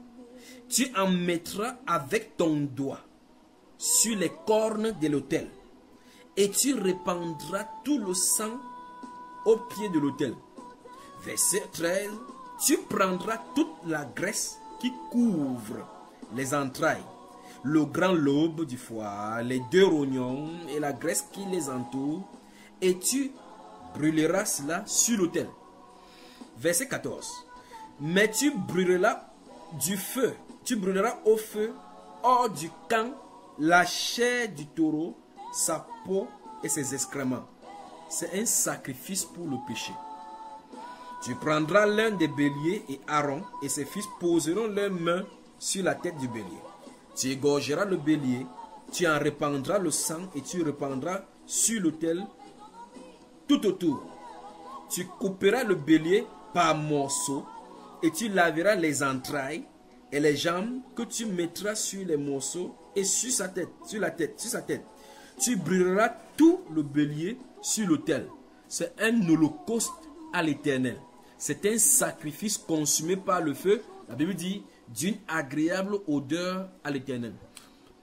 Tu en mettras avec ton doigt sur les cornes de l'autel. Et tu répandras tout le sang au pied de l'autel. Verset 13. Tu prendras toute la graisse qui couvre les entrailles, le grand lobe du foie, les 2 rognons et la graisse qui les entoure, et tu brûleras cela sur l'autel. Verset 14. Mais tu brûleras du feu, tu brûleras au feu hors du camp la chair du taureau, sa peau et ses excréments. C'est un sacrifice pour le péché. Tu prendras l'un des béliers et Aaron et ses fils poseront leurs mains sur la tête du bélier. Tu égorgeras le bélier, tu en répandras le sang et tu répandras sur l'autel tout autour. Tu couperas le bélier par morceaux et tu laveras les entrailles et les jambes que tu mettras sur les morceaux et sur sa tête, sur sa tête. Tu brûleras tout le bélier sur l'autel. C'est un holocauste à l'Éternel. C'est un sacrifice consumé par le feu. La Bible dit d'une agréable odeur à l'Éternel.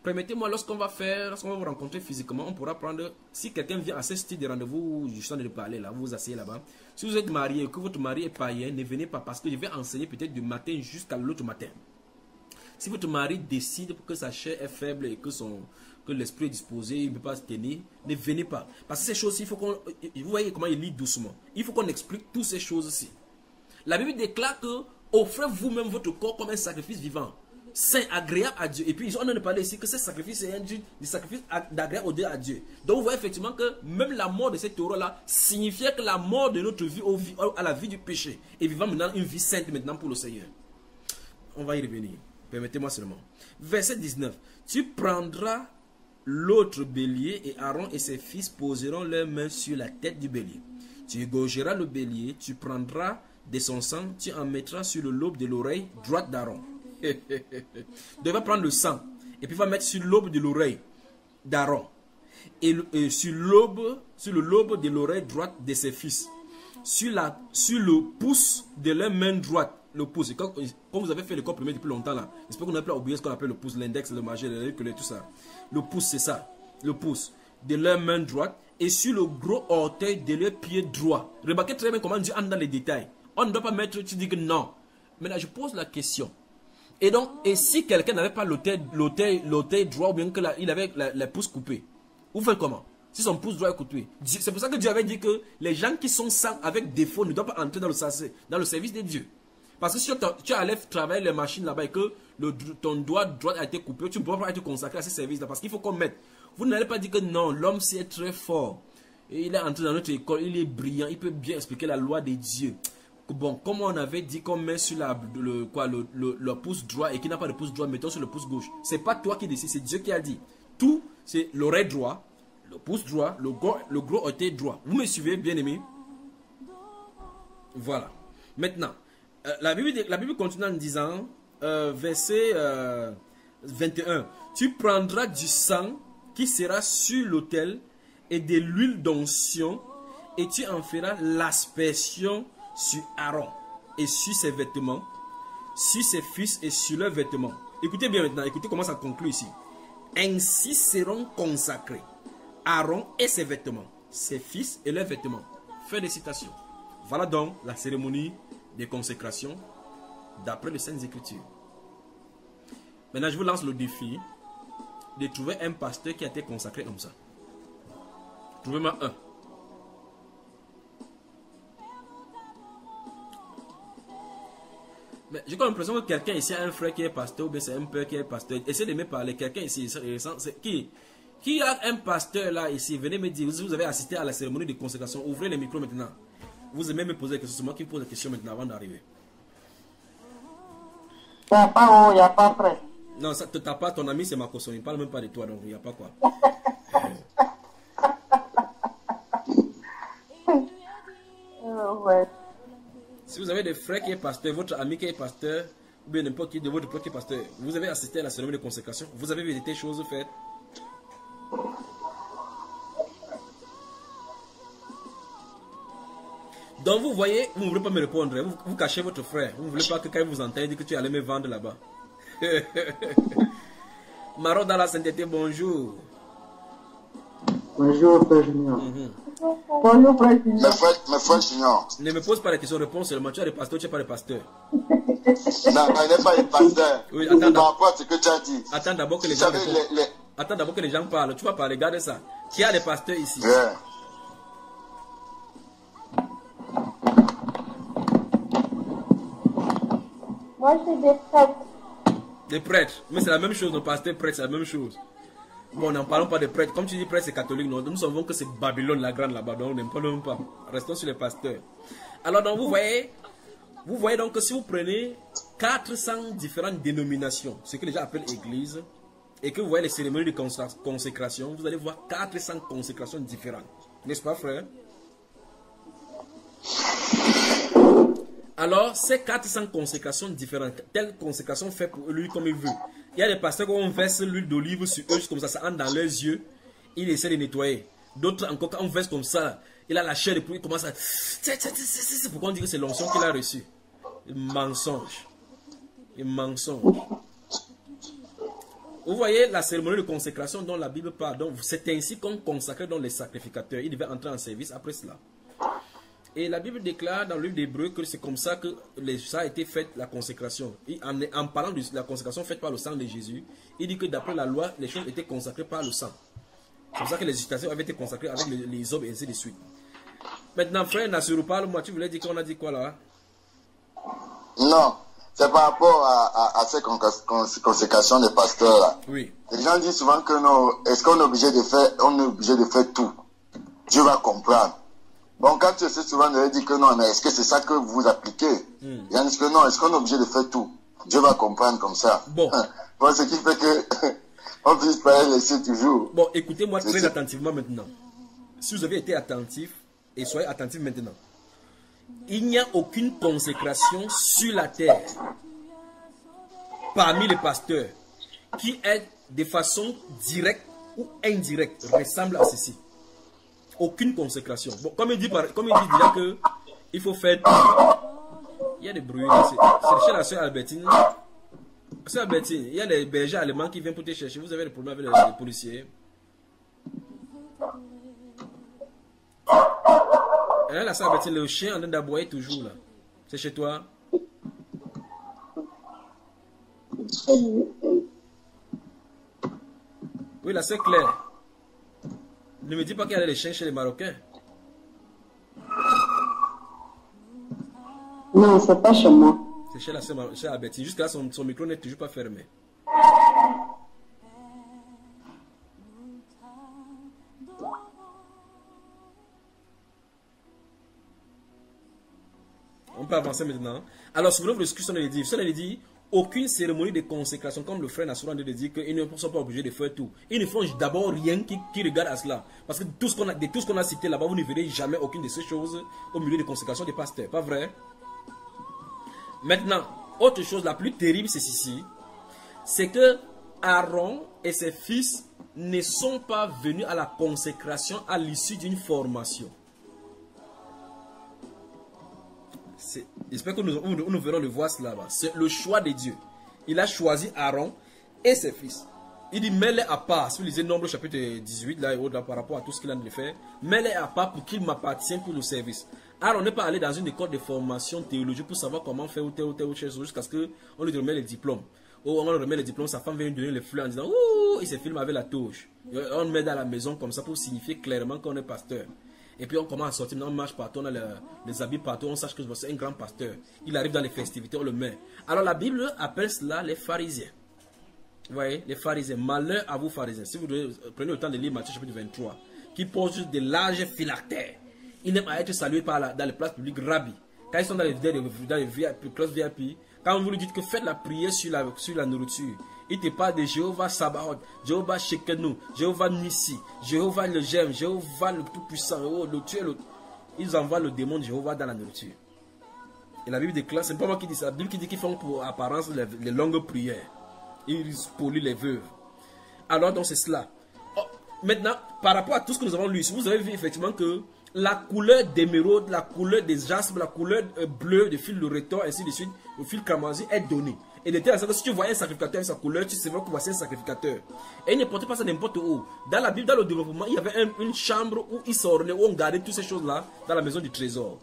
Permettez-moi, lorsqu'on va vous rencontrer physiquement, on pourra prendre, si quelqu'un vient à ce style de rendez-vous, je suis en train de parler là, vous vous asseyez là-bas. Si vous êtes marié et que votre mari est païen, ne venez pas parce que je vais enseigner peut-être du matin jusqu'à l'autre matin. Si votre mari décide que sa chair est faible et que l'esprit est disposé, il ne peut pas se tenir, ne venez pas. Parce que ces choses-ci, il faut qu'on... Vous voyez comment il lit doucement. Il faut qu'on explique toutes ces choses-ci. La Bible déclare que offrez vous-même votre corps comme un sacrifice vivant, saint, agréable à Dieu. Et puis, on en a parlé ici que ce sacrifice est un sacrifice d'agréable à Dieu. Donc, vous voyez effectivement que même la mort de ce taureau-là signifiait que la mort de notre vie à la vie du péché. Et vivant maintenant une vie sainte maintenant pour le Seigneur. On va y revenir. Permettez-moi seulement. Verset 19. Tu prendras l'autre bélier et Aaron et ses fils poseront leurs mains sur la tête du bélier. Tu égorgeras le bélier, tu prendras de son sang, tu en mettras sur le lobe de l'oreille droite d'Aaron. Tu vas prendre le sang et puis va mettre sur le lobe de l'oreille d'Aaron et sur le lobe de l'oreille droite de ses fils, sur le pouce de leur main droite le pouce. Quand vous avez fait l'école primaire depuis longtemps là, j'espère qu'on n'a pas oublié ce qu'on appelle le pouce, l'index, le majeur, tout ça. Le pouce, c'est ça. Le pouce de leur main droite et sur le gros orteil de leur pied droit. Remarquez très bien comment Dieu entre dans les détails. On ne doit pas mettre, tu dis que non. Maintenant, je pose la question. Et donc, et si quelqu'un n'avait pas l'orteil droit ou bien qu'il avait la pouce coupée, vous faites comment? Si son pouce droit est coupé. C'est pour ça que Dieu avait dit que les gens qui sont sains avec défaut ne doivent pas entrer dans le service de Dieu. Parce que si tu allais travailler les machines là-bas et que ton doigt droit a été coupé, tu ne pourras pas être consacré à ces services-là. Parce qu'il faut qu'on mette. Vous n'allez pas dire que non, l'homme c'est très fort. Et il est entré dans notre école, il est brillant, il peut bien expliquer la loi de Dieu. Bon, comme on avait dit qu'on met sur le pouce droit et qu'il n'a pas de pouce droit, mettons sur le pouce gauche. C'est pas toi qui décides, c'est Dieu qui a dit. Tout, c'est l'oreille droit, le pouce droit, le gros orteil droit. Vous me suivez, bien aimé? Voilà. Maintenant, la Bible continue en disant, verset 21, tu prendras du sang qui sera sur l'autel et de l'huile d'onction et tu en feras l'aspersion sur Aaron et sur ses vêtements, sur ses fils et sur leurs vêtements. Écoutez bien maintenant, écoutez comment ça conclut ici. Ainsi seront consacrés Aaron et ses vêtements, ses fils et leurs vêtements. Fin de citation. Voilà donc la cérémonie de consécration d'après les Saintes Écritures. Maintenant, je vous lance le défi de trouver un pasteur qui a été consacré comme ça. Trouvez-moi un. Mais j'ai comme l'impression que quelqu'un ici a un frère qui est pasteur ou bien c'est un père qui est pasteur. Essayez de me parler. Quelqu'un ici, c'est qui a un pasteur là ici? Venez me dire, vous avez assisté à la cérémonie de consécration. Ouvrez les micros maintenant. Vous aimez me poser des questions. C'est moi qui pose des questions maintenant avant d'arriver. Il n'y a pas haut, il n'y a pas près. Non, ça te tape pas. Ton ami c'est Makoso. Il ne parle même pas de toi, donc il n'y a pas quoi. Ouais. Si vous avez des frères qui est pasteur, votre ami qui est pasteur, ou bien n'importe qui de votre pote qui est pasteur, vous avez assisté à la cérémonie de consécration, vous avez vu des choses faites. Donc vous voyez, vous ne voulez pas me répondre, vous cachez votre frère, vous ne voulez pas que quand il vous entende, il dit que tu allais me vendre là-bas. Maro dans la sainteté, bonjour. Bonjour, Frère Junior. Bonjour, Frère Junior. Mais Frère Junior. Ne me pose pas la question, réponse seulement. Tu as des pasteurs, tu n'es pas des pasteurs. Non, il n'est pas des pasteurs. Oui, attends, par rapport à ce que tu as dit. Attends d'abord que les gens Attends d'abord que les gens parlent. Tu vas parler, regarde ça. Qui a des pasteurs ici? Yeah. Moi, je suis des prêtres. Des prêtres. Mais c'est la même chose, nos pasteurs prêtres, c'est la même chose. Bon, n'en parlons pas de prêtres. Comme tu dis prêtres, c'est catholique. Non, nous savons que c'est Babylone la grande là-bas. Donc, n'en parlons pas. Restons sur les pasteurs. Alors, donc, vous voyez donc que si vous prenez 400 différentes dénominations, ce que les gens appellent église, et que vous voyez les cérémonies de consécration, vous allez voir 400 consécrations différentes. N'est-ce pas, frère? Alors, ces 400 consécrations différentes, telle consécration fait pour lui comme il veut. Il y a des pasteurs qui on verse l'huile d'olive sur eux, comme ça entre dans leurs yeux, il essaie de nettoyer. D'autres encore, quand on verse comme ça, il a la chair et puis il commence à... C'est pourquoi on dit que c'est l'onction qu'il a reçue. Mensonge. Mensonge. Vous voyez la cérémonie de consécration dont la Bible parle. Donc, c'est ainsi qu'on consacrait donc les sacrificateurs. Ils devaient entrer en service après cela. Et la Bible déclare dans le livre d'Hébreux que c'est comme ça que ça a été fait la consécration. Et en parlant de la consécration faite par le sang de Jésus, il dit que d'après la loi, les choses étaient consacrées par le sang. C'est pour ça que les institutions avaient été consacrées avec les hommes et ainsi de suite. Maintenant, frère Nassirou, parle-moi, tu voulais dire qu'on a dit quoi là? Non, c'est par rapport à ces consécrations des pasteurs là. Oui. Les gens disent souvent que non, est-ce qu'on est obligé de faire tout? Dieu va comprendre. Bon, quand tu sais souvent, on avait dit que non, mais est-ce que c'est ça que vous appliquez? Il y en a que non, est-ce qu'on est obligé de faire tout? Dieu va comprendre comme ça. Bon. Bon, ce qui fait que on puisse pas laisser toujours. Bon, écoutez-moi très attentivement maintenant. Si vous avez été attentif, et soyez attentifs maintenant. Il n'y a aucune consécration sur la terre parmi les pasteurs qui est de façon directe ou indirecte ressemble à ceci. Aucune consécration. Bon, comme il dit déjà que il faut faire tout. Il y a des bruits. C'est chez la soeur Albertine. Soeur Albertine, il y a des bergers allemands qui viennent pour te chercher. Vous avez des problèmes avec les policiers. Et là, la soeur Albertine, le chien en train d'aboyer toujours là. C'est chez toi? Oui, la soeur Claire. Ne me dis pas qu'il y a des chiens chez les Marocains. Non, c'est pas chez moi. C'est chez la soeur Albertine. Jusqu'à là, son micro n'est toujours pas fermé. On peut avancer maintenant. Alors, souvenez-vous de ce que son dit. Son dit, aucune cérémonie de consécration, comme le frère Nassoura nous dit qu'ils ne sont pas obligés de faire tout. Ils ne font d'abord rien qui regarde à cela. Parce que tout ce qu'on a cité là-bas, vous ne verrez jamais aucune de ces choses au milieu de consécration des pasteurs. Pas vrai? Maintenant, autre chose la plus terrible, c'est ceci. C'est que Aaron et ses fils ne sont pas venus à la consécration à l'issue d'une formation. J'espère que nous verrons le voir cela là-bas. C'est le choix de Dieu. Il a choisi Aaron et ses fils. Il dit, mets-les à part. Si vous lisez Nombre chapitre 18, là, par rapport à tout ce qu'il a de faire, mets-les à part pour qu'ils m'appartiennent pour le service. Aaron n'est pas allé dans une école de formation théologique pour savoir comment faire ou telle chose jusqu'à ce qu'on lui remet les diplômes. Ou on lui remet les diplômes, sa femme vient lui donner les fleurs en disant, ouh, il se filme avec la touche. On le met dans la maison comme ça pour signifier clairement qu'on est pasteur. Et puis on commence à sortir, on marche partout, on a les habits partout, on sache que c'est un grand pasteur. Il arrive dans les festivités, on le met. Alors la Bible appelle cela les pharisiens. Vous voyez, les pharisiens. Malheur à vous pharisiens. Si vous prenez le temps de lire Matthieu chapitre 23, qui pose juste des larges phylactères. Ils n'aiment pas être salués dans les places publiques rabbi. Quand ils sont dans les classes VIP, quand vous lui dites que faites la prière sur la nourriture, il te parle de Jéhovah Sabaoth, Jéhovah Shekenu, Jéhovah Nissi, Jéhovah le Gem, Jéhovah le Tout-Puissant, le Dieu. Ils envoient le démon de Jéhovah dans la nourriture. Et la Bible déclare, c'est pas moi qui dis ça, la Bible qui dit qu'ils font pour apparence les longues prières. Ils polluent les veuves. Alors donc c'est cela. Oh, maintenant, par rapport à tout ce que nous avons lu, vous avez vu effectivement que la couleur d'émeraude, la couleur des jaspes, la couleur bleue de fil de rétor, ainsi de suite, le fil cramoisi est donnée. Et de telle sorte que si tu voyais un sacrificateur avec sa couleur, tu sais que voici un sacrificateur. Et il ne portait pas ça n'importe où. Dans la Bible, dans le développement, il y avait une chambre où ils s'ornaient, où on gardait toutes ces choses-là dans la maison du trésor.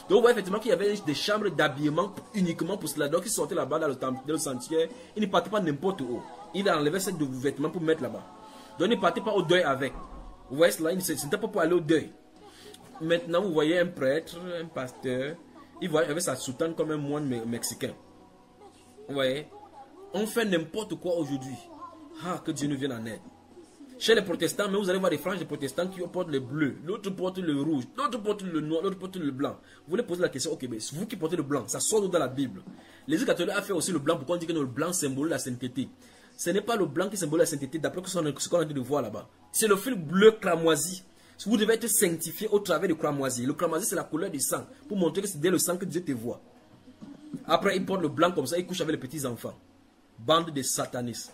Donc vous voyez effectivement qu'il y avait des chambres d'habillement uniquement pour cela. Donc ils sortaient là-bas dans le sentier. Ils ne partaient pas n'importe où. Ils enlevaient ces vêtements pour mettre là-bas. Donc ils ne partaient pas au deuil avec. Vous voyez cela, ce n'était pas pour aller au deuil. Maintenant, vous voyez un prêtre, un pasteur, il avait sa soutane comme un moine mexicain. Vous voyez, on fait n'importe quoi aujourd'hui. Ah, que Dieu nous vienne en aide. Chez les protestants, mais vous allez voir des franges de protestants qui portent le bleu, l'autre porte le rouge, l'autre porte le noir, l'autre porte le blanc. Vous voulez poser la question, ok, mais vous qui portez le blanc, ça sort dans la Bible. Les catholiques ont fait aussi le blanc, pourquoi on dit que le blanc symbolise la sainteté. Ce n'est pas le blanc qui symbolise la sainteté, d'après ce qu'on a dit de voir là-bas. C'est le fil bleu cramoisi. Vous devez être sanctifié au travers du cramoisi. Le cramoisi, c'est la couleur du sang, pour montrer que c'est dès le sang que Dieu te voit. Après, il porte le blanc comme ça, il couche avec les petits enfants. Bande de satanistes.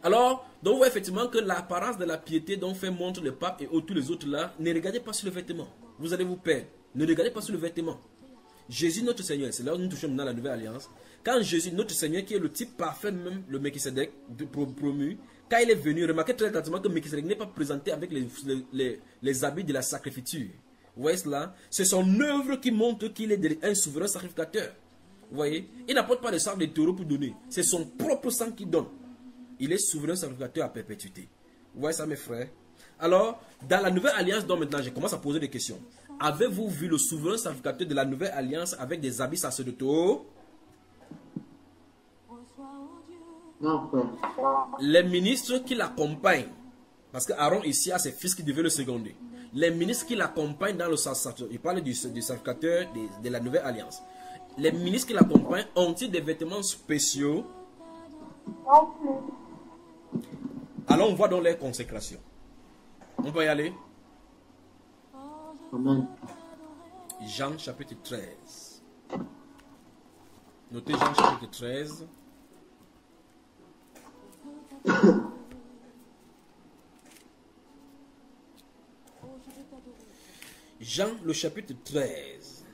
Alors, donc, vous voyez effectivement que l'apparence de la piété dont fait montre le pape et tous les autres là, ne regardez pas sur le vêtement. Vous allez vous perdre. Ne regardez pas sur le vêtement. Jésus, notre Seigneur, c'est là où nous touchons maintenant la nouvelle alliance. Quand Jésus, notre Seigneur, qui est le type parfait, même le Melchisedec promu, quand il est venu, remarquez très attentivement que Melchisedec n'est pas présenté avec les habits de la sacrifiture. Vous voyez cela? C'est son œuvre qui montre qu'il est un souverain sacrificateur. Vous voyez? Il n'apporte pas le sang de taureau pour donner. C'est son propre sang qui donne. Il est souverain sacrificateur à perpétuité. Vous voyez ça, mes frères? Alors, dans la nouvelle alliance, donc maintenant, je commence à poser des questions. Avez-vous vu le souverain sacrificateur de la nouvelle alliance avec des habits sacerdotaux? Non, frère. Les ministres qui l'accompagnent, parce que Aaron ici a ses fils qui devaient le seconder. Les ministres qui l'accompagnent dans le sacerdoce, il parle du sacrificateur de la nouvelle alliance. Les ministres qui l'accompagnent ont-ils des vêtements spéciaux? Non plus. Alors on voit dans les consécrations. On peut y aller? Amen. Jean chapitre 13. Notez Jean chapitre 13. Jean le chapitre 13.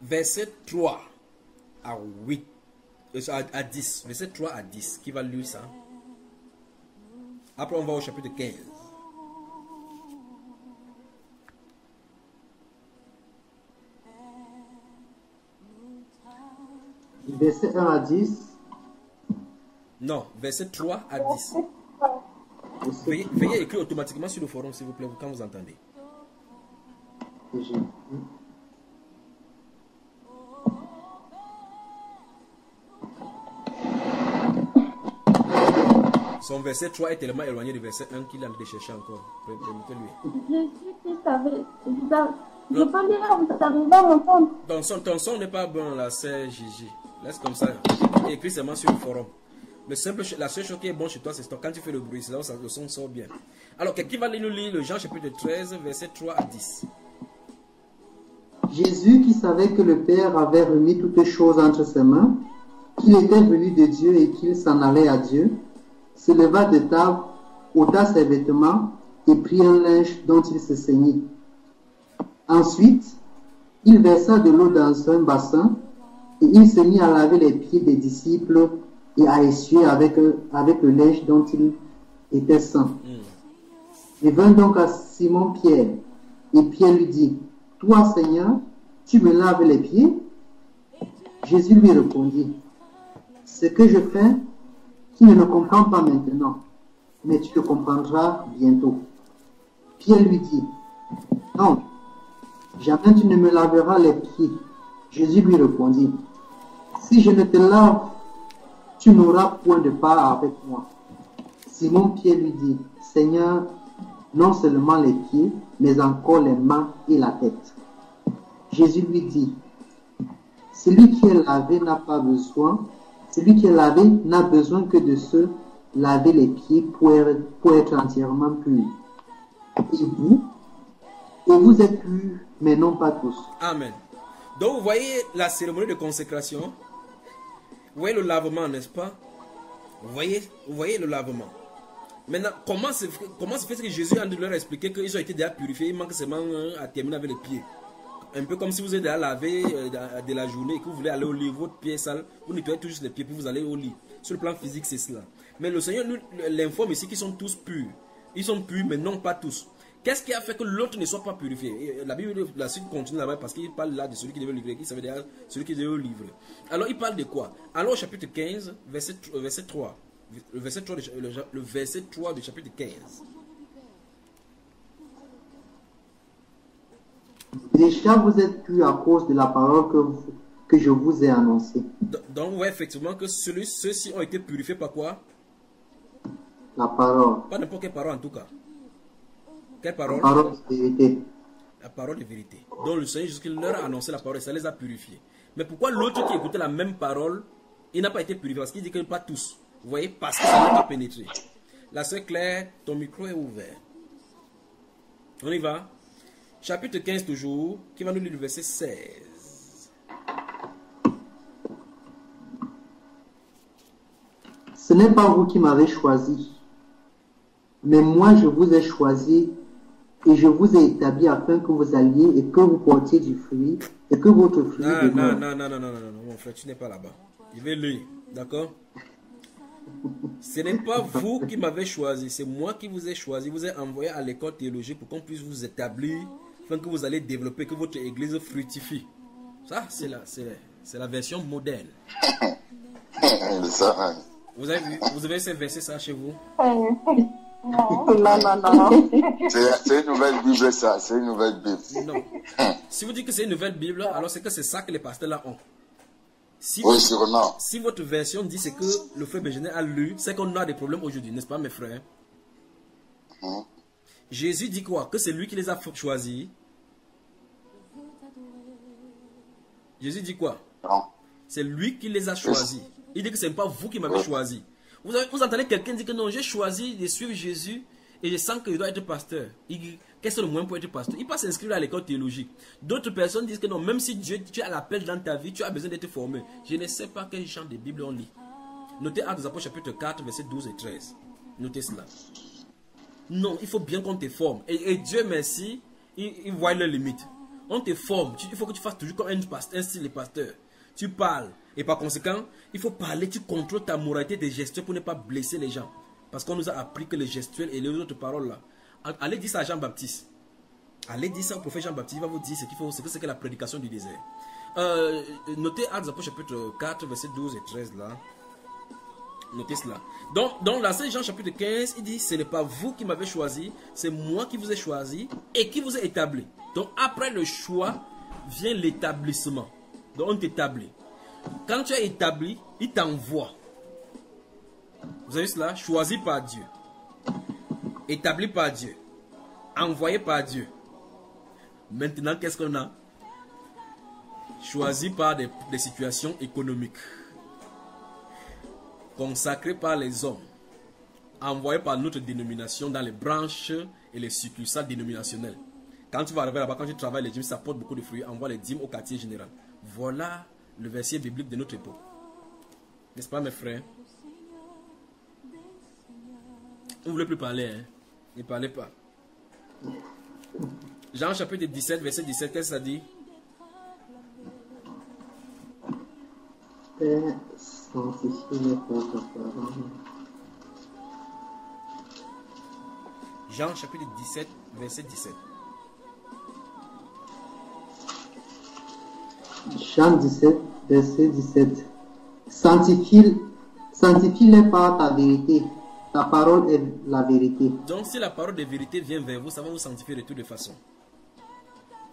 verset 3 à 8, à 10, verset 3 à 10, qui va lire ça? Après, on va au chapitre 15. Verset 1 à 10. Non, verset 3 à 10. Veuillez écrire automatiquement sur le forum, s'il vous plaît, quand vous entendez. Son verset 3 est tellement éloigné du verset 1 qu'il a de chercher encore. Permettez-lui. Je peux lire, vous n'arrivez pas à m'entendre. Ton son n'est pas bon là, c'est Gigi. Laisse comme ça. Écris seulement sur le forum. La seule chose qui est bon chez toi, c'est quand tu fais le bruit. C'est là où le son sort bien. Alors, qui va nous lire le Jean chapitre 13, verset 3 à 10. Jésus, qui savait que le Père avait remis toutes choses entre ses mains, qu'il était venu de Dieu et qu'il s'en allait à Dieu, se leva de table, ôta ses vêtements et prit un linge dont il se ceignit. Ensuite, il versa de l'eau dans un bassin et il se mit à laver les pieds des disciples et à essuyer avec le linge dont il était saint. Il vint donc à Simon-Pierre et Pierre lui dit, « Toi, Seigneur, tu me laves les pieds ?» Jésus lui répondit, « Ce que je fais, tu ne le comprends pas maintenant, mais tu le comprendras bientôt. » Pierre lui dit, « Non, jamais tu ne me laveras les pieds. » Jésus lui répondit, « Si je ne te lave, tu n'auras point de part avec moi. » Simon Pierre lui dit, « Seigneur, non seulement les pieds, mais encore les mains et la tête. » Jésus lui dit, « Celui qui est lavé n'a pas besoin, celui qui est lavé n'a besoin que de se laver les pieds pour être entièrement pur. Et vous êtes purs, mais non pas tous. » Amen. Donc vous voyez la cérémonie de consécration. Vous voyez le lavement, n'est-ce pas? Vous voyez le lavement. Maintenant, comment se fait que Jésus a dû leur expliquer qu'ils ont été déjà purifiés? Il manque seulement à terminer avec les pieds. Un peu comme si vous êtes déjà lavé de la journée et que vous voulez aller au lit, votre pied est sale, vous nettoyez tout juste les pieds pour vous aller au lit. Sur le plan physique, c'est cela. Mais le Seigneur nous l'informe ici qu'ils sont tous purs. Ils sont purs, mais non pas tous. Qu'est-ce qui a fait que l'autre ne soit pas purifié? Et la Bible, la suite continue là-bas parce qu'il parle là de celui qui devait livrer, qui savait déjà celui qui devait livrer. Alors il parle de quoi? Alors au chapitre 15, verset 3. Le verset 3 du chapitre 15. Déjà vous êtes purs à cause de la parole que je vous ai annoncée. Donc vous voyez effectivement que ceux-ci ont été purifiés par quoi? La parole. Pas n'importe quelle parole en tout cas. Quelle parole? La parole de vérité. La parole de vérité. Donc le Seigneur Jésus leur a annoncé la parole et ça les a purifiés. Mais pourquoi l'autre qui écoutait la même parole, il n'a pas été purifié? Parce qu'il dit que pas tous. Vous voyez, parce que ça n'a pas pénétré. La sœur Claire, ton micro est ouvert. On y va. Chapitre 15 toujours, qui va nous lire le verset 16. Ce n'est pas vous qui m'avez choisi, mais moi je vous ai choisi et je vous ai établi afin que vous alliez et que vous portiez du fruit et que votre fruit demeure. Non, mon frère, tu n'es pas là-bas. Je vais lire, d'accord? Ce n'est pas vous qui m'avez choisi, c'est moi qui vous ai choisi, vous ai envoyé à l'école théologique pour qu'on puisse vous établir, afin que vous allez développer, que votre église fructifie. Ça, c'est la version moderne. Vous avez ces versets ça chez vous? Non. C'est une nouvelle Bible ça, c'est une nouvelle Bible. Non. Si vous dites que c'est une nouvelle Bible, alors c'est que c'est ça que les pasteurs là ont. Si votre version dit c'est que le frère Benjamin a lu, c'est qu'on a des problèmes aujourd'hui, n'est-ce pas mes frères? Jésus dit quoi? Que c'est lui qui les a choisis. Jésus dit quoi? C'est lui qui les a choisis. Il dit que ce n'est pas vous qui m'avez choisi. Vous entendez quelqu'un dire que non, j'ai choisi de suivre Jésus et je sens que je dois être pasteur. Qu'est-ce que le moyen pour être pasteur? Il passe s'inscrire à l'école théologique. D'autres personnes disent que non, même si Dieu, tu as l'appel dans ta vie, tu as besoin d'être formé. Je ne sais pas quel genre de Bible on lit. Notez Actes des Apôtres chapitre 4, versets 12 et 13. Notez cela. Non, il faut bien qu'on te forme. Et Dieu merci, il voit leurs limites. On te forme. Il faut que tu fasses toujours comme un style de pasteur. Tu parles. Et par conséquent, il faut parler. Tu contrôles ta moralité de gestuelle pour ne pas blesser les gens. Parce qu'on nous a appris que le gestuel et les autres paroles là. Allez dire ça à Jean-Baptiste. Allez dire ça au prophète Jean-Baptiste. Il va vous dire ce qu'il faut, ce que la prédication du désert. Notez Actes des Apôtres chapitre 4, versets 12 et 13 là. Notez cela. Donc dans la Jean chapitre 15, il dit, ce n'est pas vous qui m'avez choisi, c'est moi qui vous ai choisi et qui vous ai établi. Donc après le choix, vient l'établissement. Donc on t'établit. Quand tu es établi, il t'envoie. Vous avez cela? Choisi par Dieu. Établi par Dieu. Envoyé par Dieu. Maintenant, qu'est-ce qu'on a? Choisi par des situations économiques. Consacré par les hommes. Envoyé par notre dénomination dans les branches et les succursales dénominationnelles. Quand tu vas arriver là-bas, quand tu travailles les dîmes, ça porte beaucoup de fruits. Envoie les dîmes au quartier général. Voilà le verset biblique de notre époque. N'est-ce pas mes frères? Vous ne voulez plus parler, hein? Ne parlez pas. Jean chapitre 17, verset 17, qu'est-ce que ça dit? Jean chapitre 17, verset 17. Jean 17, verset 17. Sanctifie-les par ta vérité. Ta parole est la vérité. Donc si la parole de vérité vient vers vous, ça va vous sanctifier de toutes les façons.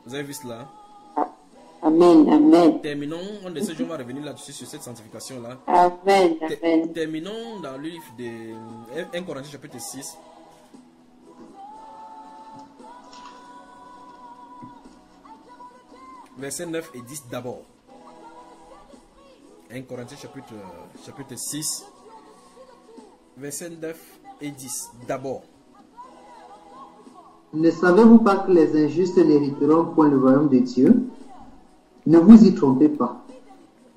Vous avez vu cela? Amen, amen. Terminons, on de ce jour, on va revenir là-dessus sur cette sanctification-là. Amen, amen. Terminons dans le livre de 1 Corinthiens chapitre 6. Versets 9 et 10 d'abord. 1 Corinthiens chapitre 6. Versets 9 et 10 d'abord. Ne savez-vous pas que les injustes n'hériteront point le royaume de Dieu? Ne vous y trompez pas.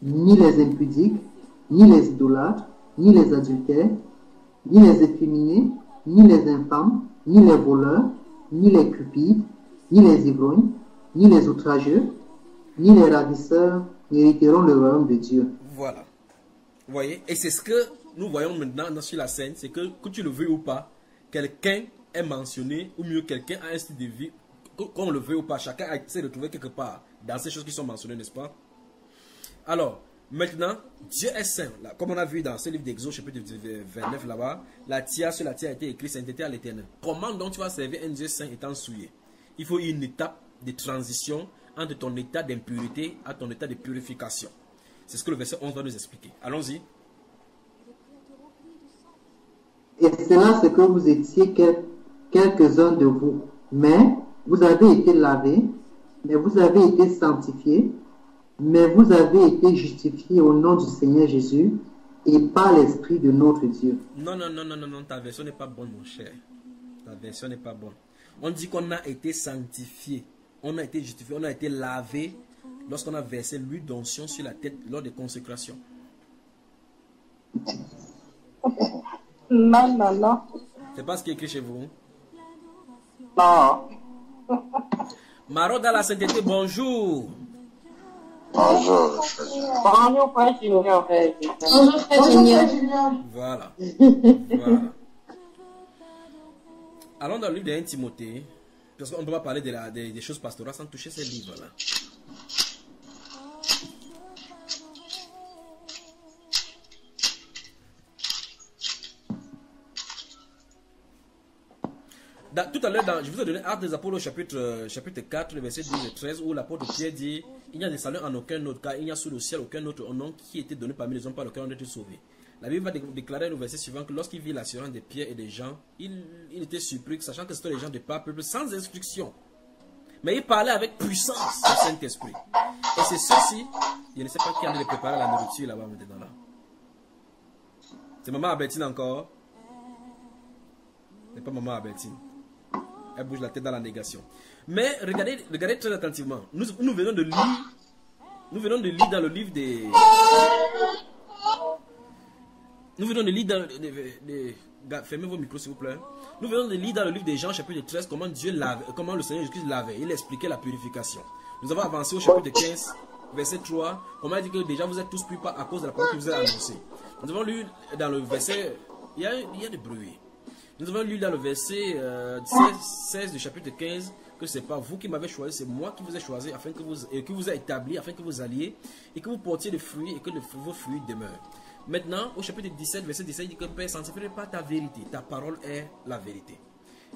Ni les impudiques, ni les idolâtres, ni les adultères, ni les efféminés, ni les infâmes, ni les voleurs, ni les cupides, ni les ivrognes, ni les outrageux, ni les ravisseurs n'hériteront le royaume de Dieu. Voilà. Vous voyez? Et c'est ce que nous voyons maintenant sur la scène, c'est que tu le veux ou pas, quelqu'un est mentionné, ou mieux quelqu'un a un style de vie, qu'on le veut ou pas, chacun a essayé de trouver quelque part dans ces choses qui sont mentionnées, n'est-ce pas? Alors, maintenant, Dieu est saint. Là, comme on a vu dans ce livre d'Exode, chapitre 29 là-bas, sur la terre a été écrit sainteté à l'éternel. Comment donc tu vas servir un Dieu saint étant souillé? Il faut une étape de transition entre ton état d'impureté à ton état de purification. C'est ce que le verset 11 va nous expliquer. Allons-y. Et c'est là ce que vous étiez quelques-uns de vous. Mais vous avez été lavés, mais vous avez été sanctifiés, mais vous avez été justifiés au nom du Seigneur Jésus et par l'Esprit de notre Dieu. Non, ta version n'est pas bonne, mon cher. Ta version n'est pas bonne. On dit qu'on a été sanctifié, on a été justifié, on a été lavé lorsqu'on a versé l'huile d'onction sur la tête lors des consécrations. Non. C'est pas ce qui est écrit chez vous? Non. Maro dans la sainteté, bonjour. Bonjour. Bonjour, Frère Junior. Bonjour, Frère Junior. Voilà. Allons dans le livre de 1 Timothée, parce qu'on ne peut pas parler des choses pastorales sans toucher ces livres-là. Tout à l'heure, je vous ai donné Actes des Apôtres chapitre 4, le verset 12 et 13, où l'apôtre Pierre dit, il n'y a de salut en aucun autre, car il n'y a sous le ciel aucun autre nom qui était donné parmi les hommes par lequel on a été sauvé. La Bible va déclarer au verset suivant que lorsqu'il vit l'assurance de Pierre et des gens, il était surpris, sachant que c'était les gens de par peuple sans instruction. Mais il parlait avec puissance du Saint-Esprit. Et c'est ceci, je ne sais pas qui a de préparer la nourriture là-bas maintenant là. C'est maman Albertine encore? C'est pas maman Albertine. Elle bouge la tête dans la négation. Mais regardez très attentivement. Nous venons de lire dans le livre des... Nous venons de lire dans... Fermez vos micros s'il vous plaît. Nous venons de lire dans le livre de Jean chapitre 13 comment le Seigneur Jésus-Christ lavait. Il expliquait la purification. Nous avons avancé au chapitre 15, verset 3. On m'a dit que déjà vous êtes tous pris à cause de la parole que vous avez annoncée. Nous avons lu dans le verset, il y a des bruits. Nous avons lu dans le verset 16 du chapitre 15 que ce n'est pas vous qui m'avez choisi, c'est moi qui vous ai choisi afin que vous, et que vous ai établi afin que vous alliez et que vous portiez des fruits et que vos fruits demeurent. Maintenant, au chapitre 17, verset 17, il dit que Père, sanctifie pas ta vérité, ta parole est la vérité.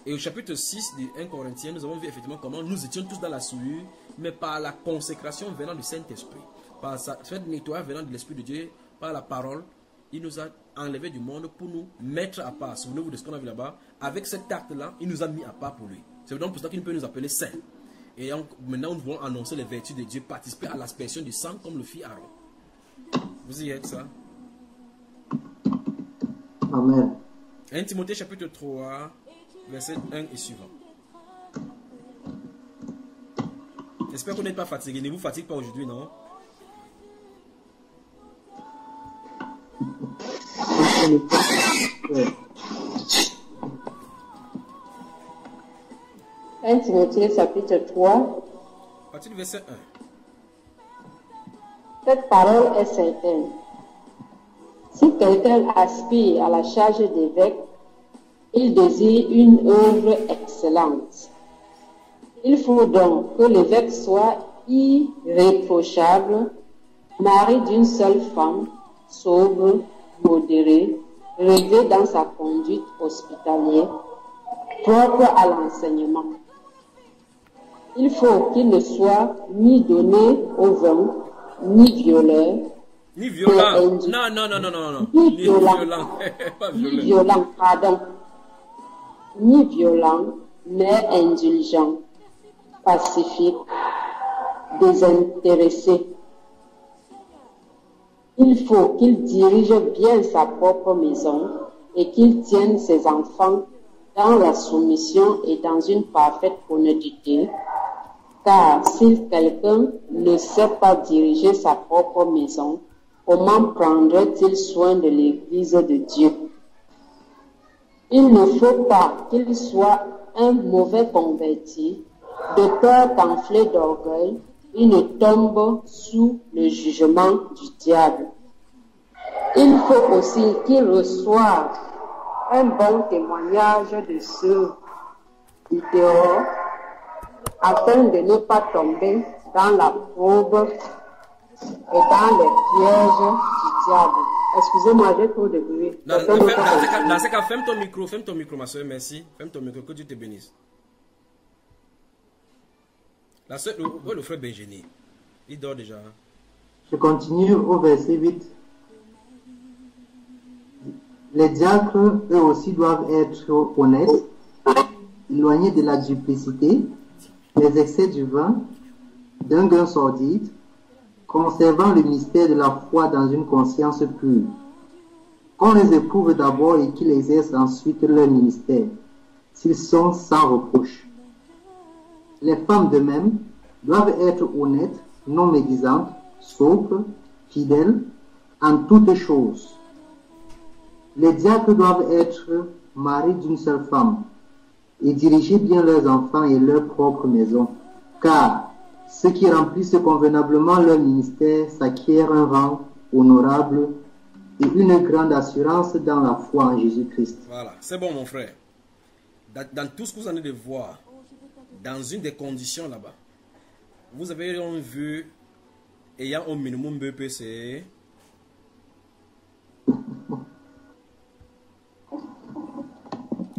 Et au chapitre 6 du 1 Corinthiens, nous avons vu effectivement comment nous étions tous dans la souillure, mais par la consécration venant du Saint-Esprit, par sa fait nettoyage venant de l'Esprit de Dieu, par la parole, il nous a enlevés du monde pour nous mettre à part. Souvenez-vous de ce qu'on a vu là-bas. Avec cet acte-là, il nous a mis à part pour lui. C'est donc pour ça qu'il peut nous appeler saints. Et maintenant, nous voulons annoncer les vertus de Dieu, participer à l'aspersion du sang comme le fit Aaron. Vous y êtes, ça? Amen. 1 Timothée chapitre 3, verset 1 et suivant. J'espère que vous n'êtes pas fatigué. Ne vous fatiguez pas aujourd'hui, non? Un Timothée chapitre 3. À partir du verset 1. Cette parole est certaine. Si quelqu'un aspire à la charge d'évêque, il désire une œuvre excellente. Il faut donc que l'évêque soit irréprochable, mari d'une seule femme, sobre, modéré, réglé dans sa conduite hospitalière, propre à l'enseignement. Il faut qu'il ne soit ni donné au vin, ni violeur, ni violent. Non. Ni violent. Pas ni violent, pardon. Ni violent, mais indulgent, pacifique, désintéressé. Il faut qu'il dirige bien sa propre maison et qu'il tienne ses enfants dans la soumission et dans une parfaite honnêteté, car si quelqu'un ne sait pas diriger sa propre maison, comment prendrait-il soin de l'Église de Dieu? Il ne faut pas qu'il soit un mauvais converti, de peur qu'enflé d'orgueil, il ne tombe sous le jugement du diable. Il faut aussi qu'il reçoive un bon témoignage de ceux du dehors, afin de ne pas tomber dans la probe et dans les pièges du diable. Excusez-moi, j'ai trop de bruit. Dans ce cas, ferme ton micro, ma soeur, merci. Ferme ton micro, que Dieu te bénisse. La soeur, le frère Benjini, il dort déjà. Je continue au verset 8. Les diacres, eux aussi, doivent être honnêtes, éloignés de la duplicité, des excès du vin, d'un gain sordide, conservant le mystère de la foi dans une conscience pure. Qu'on les éprouve d'abord et qu'ils exercent ensuite leur ministère, s'ils sont sans reproche. Les femmes de même doivent être honnêtes, non médisantes, sobres, fidèles, en toutes choses. Les diacres doivent être maris d'une seule femme et diriger bien leurs enfants et leur propre maison, car ceux qui remplissent convenablement leur ministère s'acquièrent un rang honorable et une grande assurance dans la foi en Jésus-Christ. Voilà, c'est bon mon frère. Dans tout ce que vous en avez de voir, dans une des conditions là-bas, vous avez vu, ayant au minimum BPC,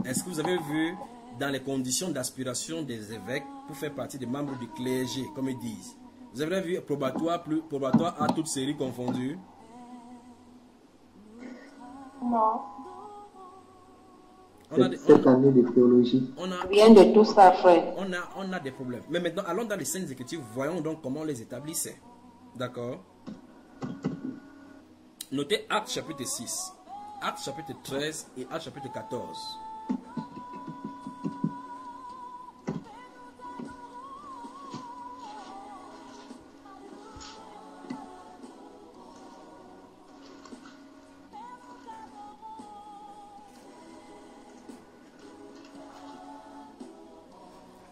est-ce que vous avez vu dans les conditions d'aspiration des évêques pour faire partie des membres du clergé, comme ils disent? Vous avez vu probatoire à toute série confondue? Non. Cette année de théologie. Rien de tout ça, frère. On a des problèmes. Mais maintenant, allons dans les Saintes Écritures, voyons donc comment on les établissait. D'accord? Notez Actes chapitre 6, Actes chapitre 13 et Actes chapitre 14.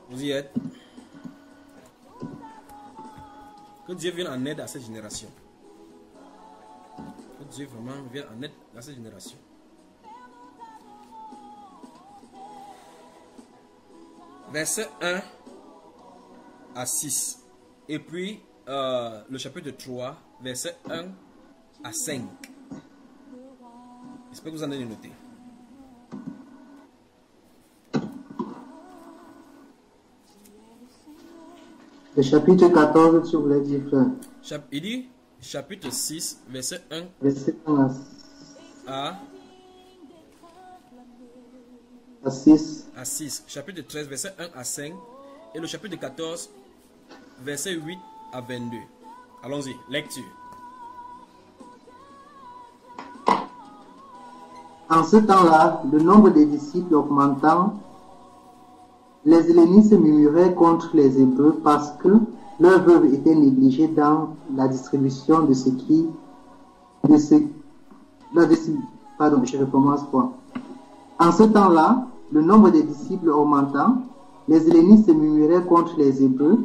Vous y êtes? Que Dieu vienne en aide à cette génération. Que Dieu vraiment vienne en aide à cette génération. Verset 1 à 6. Et puis le chapitre 3, verset 1 à 5. J'espère que vous en avez noté. Le chapitre 14, tu voulais dire, frère. Il dit chapitre 6, verset 1 Verset 1 à 6. à 6. Chapitre 13, verset 1 à 5. Et le chapitre 14, verset 8 à 22. Allons-y, lecture. En ce temps-là, le nombre des disciples augmentant, les hellénistes murmuraient contre les Hébreux parce que leurs veuves étaient négligées dans la distribution de ce qui... Pardon, je recommence quoi. En ce temps-là, le nombre des disciples augmentant, les hellénistes murmuraient contre les Hébreux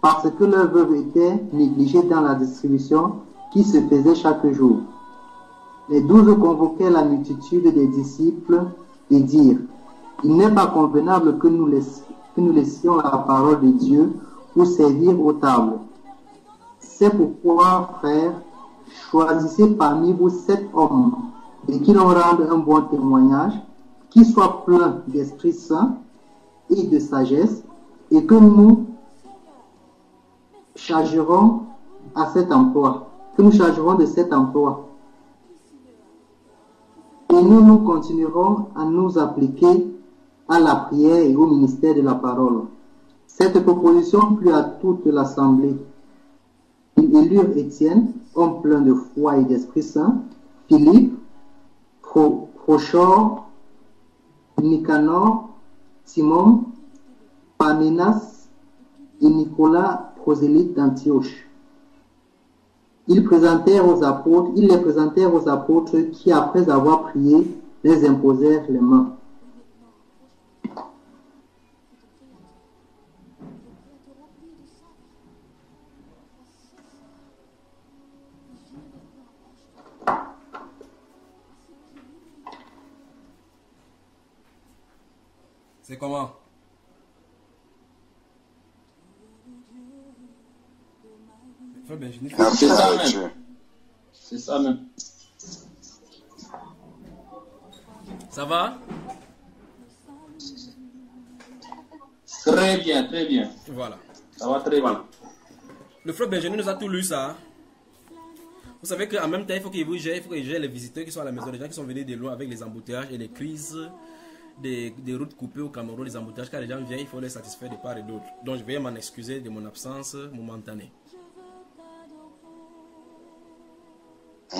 parce que leurs veuves étaient négligées dans la distribution qui se faisait chaque jour. Les 12 convoquaient la multitude des disciples et dirent: il n'est pas convenable que nous laissions la parole de Dieu pour servir aux tables. C'est pourquoi, frères, choisissez parmi vous 7 hommes et qui nous rendent un bon témoignage, qui soient pleins d'Esprit Saint et de sagesse, et que nous chargerons à cet emploi, que nous chargerons de cet emploi. Et nous continuerons à nous appliquer à la prière et au ministère de la parole. Cette proposition plut à toute l'assemblée. Ils élurent Étienne, homme plein de foi et d'Esprit Saint, Philippe, Prochor, Nicanor, Simon, Parménas et Nicolas, prosélyte d'Antioche. Ils les présentèrent aux apôtres qui, après avoir prié, les imposèrent les mains. C'est comment? Merci à Dieu. C'est ça même. Ça va? Très bien, très bien. Voilà. Ça va très bien. Le frère Benjamin nous a tout lu ça. Vous savez qu'en même temps, il faut qu'il gère les visiteurs qui sont à la maison, les gens qui sont venus de loin avec les embouteillages et les crises des routes coupées au Cameroun, les embouteillages. Quand les gens viennent, il faut les satisfaire de part et d'autre. Donc je vais m'en excuser de mon absence momentanée.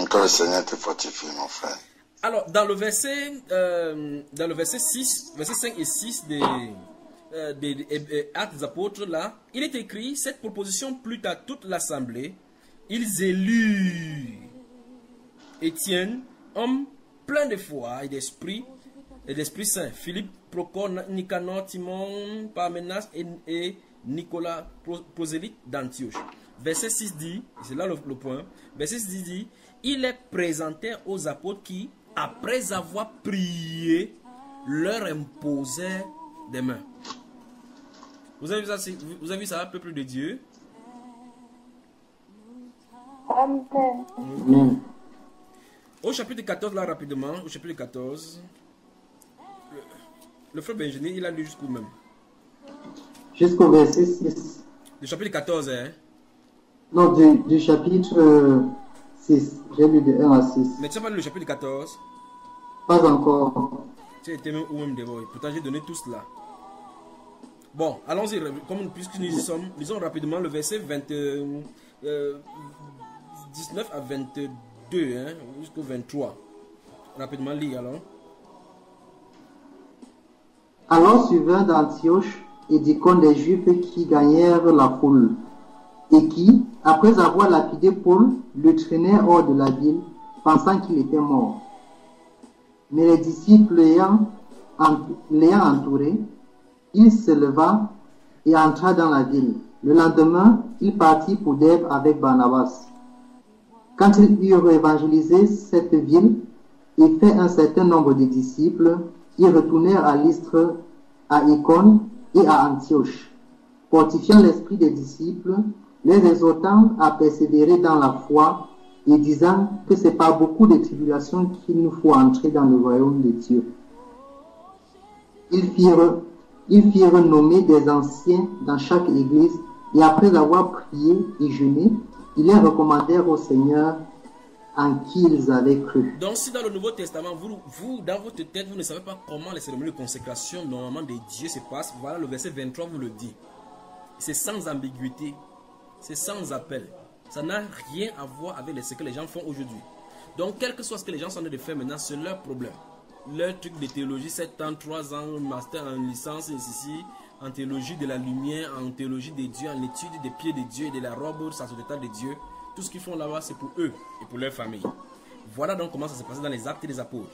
Que le Seigneur te fortifie, mon frère. Alors, dans le verset 6, verset 5 et 6 des Actes des Apôtres, là, il est écrit: cette proposition plut à toute l'assemblée. Ils élurent Étienne, homme plein de foi et d'esprit saint, Philippe, Procor, Nicanor, Timon, Parménas et Nicolas, prosélyte d'Antioche. Verset 6 dit, et c'est là le point, verset 6 dit: ils les présentèrent aux apôtres qui, après avoir prié, leur imposèrent des mains. Vous avez vu ça, peuple de Dieu? Amen. Au chapitre 14, là, rapidement, au chapitre 14, le frère Benjamin, il a lu jusqu'où même? Jusqu'au verset 6. Le chapitre 14, hein? Non, du chapitre 6. J'ai lu de 1 à 6. Mais tu n'as pas lu le chapitre 14? Pas encore. Tu étais même où même devant. Pourtant, j'ai donné tout cela. Bon, allons-y. Puisque nous y sommes, lisons rapidement le verset 19 à 22, hein, jusqu'au 23. Rapidement, lis alors. Alors survint d'Antioche et d'Icône des Juifs qui gagnèrent la foule, et qui, après avoir lapidé Paul, le traînaient hors de la ville, pensant qu'il était mort. Mais les disciples l'ayant entouré, il se leva et entra dans la ville. Le lendemain, il partit pour Derbe avec Barnabas. Quand ils eurent évangélisé cette ville et fait un certain nombre de disciples, ils retournèrent à Lystre, à Icône et à Antioche, fortifiant l'esprit des disciples, les exhortant à persévérer dans la foi et disant que c'est par beaucoup de tribulations qu'il nous faut entrer dans le royaume de Dieu. Ils firent nommer des anciens dans chaque église et après avoir prié et jeûné, ils les recommandèrent au Seigneur en qui ils avaient cru. Donc si dans le Nouveau Testament, vous dans votre tête, vous ne savez pas comment les cérémonies de consécration normalement des dieux se passent, voilà le verset 23 vous le dit. C'est sans ambiguïté, c'est sans appel. Ça n'a rien à voir avec ce que les gens font aujourd'hui. Donc quel que soit ce que les gens sont en train de faire maintenant, c'est leur problème. Leur truc de théologie, 7 ans, 3 ans, master en licence, ici, en théologie de la lumière, en théologie des dieux, en étude des pieds de Dieu et de la robe sacerdotale de Dieu. Tout ce qu'ils font là-bas, c'est pour eux et pour leur famille. Voilà donc comment ça se passe dans les actes des apôtres.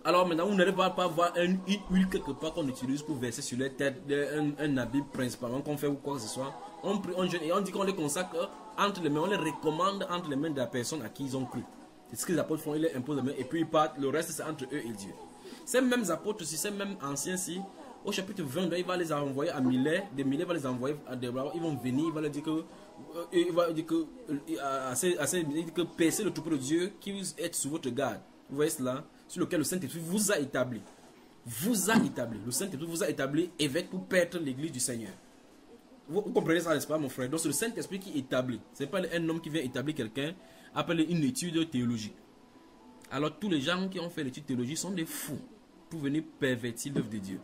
Alors maintenant, vous n'allez pas voir une huile quelque part qu'on utilise pour verser sur leur tête, un habit principalement qu'on fait ou quoi que ce soit. On prie, on jeûne et on dit qu'on les consacre entre les mains, on les recommande entre les mains de la personne à qui ils ont cru. C'est ce que les apôtres font, ils les imposent les mains et puis ils partent. Le reste, c'est entre eux et Dieu. Ces mêmes apôtres, ces mêmes anciens-ci, au chapitre 22, il va les envoyer à Milet. Des Milet va les envoyer à Déborah. Ils vont venir, il va leur dire que percez le troupeau de Dieu qui vous êtes sous votre garde. Vous voyez cela? Sur lequel le Saint-Esprit vous a établi. Vous a établi. Le Saint-Esprit vous a établi évêque pour perdre l'église du Seigneur. Vous comprenez ça, n'est-ce pas, mon frère? Donc c'est le Saint-Esprit qui établit. Ce n'est pas un homme qui vient établir quelqu'un après une étude théologique. Alors tous les gens qui ont fait l'étude théologique sont des fous pour venir pervertir l'œuvre de Dieu.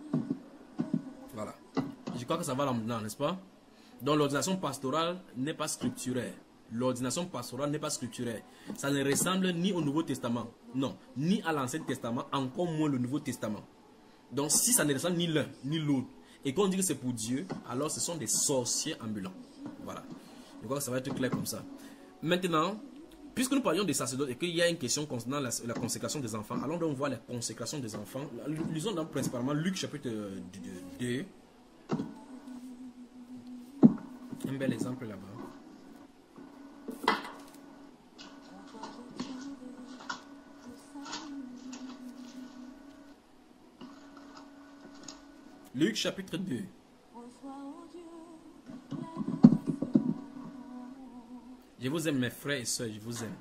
Voilà. Je crois que ça va là maintenant, n'est-ce pas? Donc l'ordination pastorale n'est pas scripturaire. L'ordination pastorale n'est pas scripturaire. Ça ne ressemble ni au Nouveau Testament, non, ni à l'Ancien Testament, encore moins le Nouveau Testament. Donc si ça ne ressemble ni l'un ni l'autre, et qu'on dit que c'est pour Dieu, alors ce sont des sorciers ambulants. Voilà. Je crois que ça va être clair comme ça. Maintenant, puisque nous parlions des sacerdotes et qu'il y a une question concernant la consécration des enfants, allons donc voir la consécration des enfants. Lisons donc principalement Luc chapitre 2. Un bel exemple là-bas. Luc chapitre 2. Je vous aime mes frères et sœurs, je vous aime.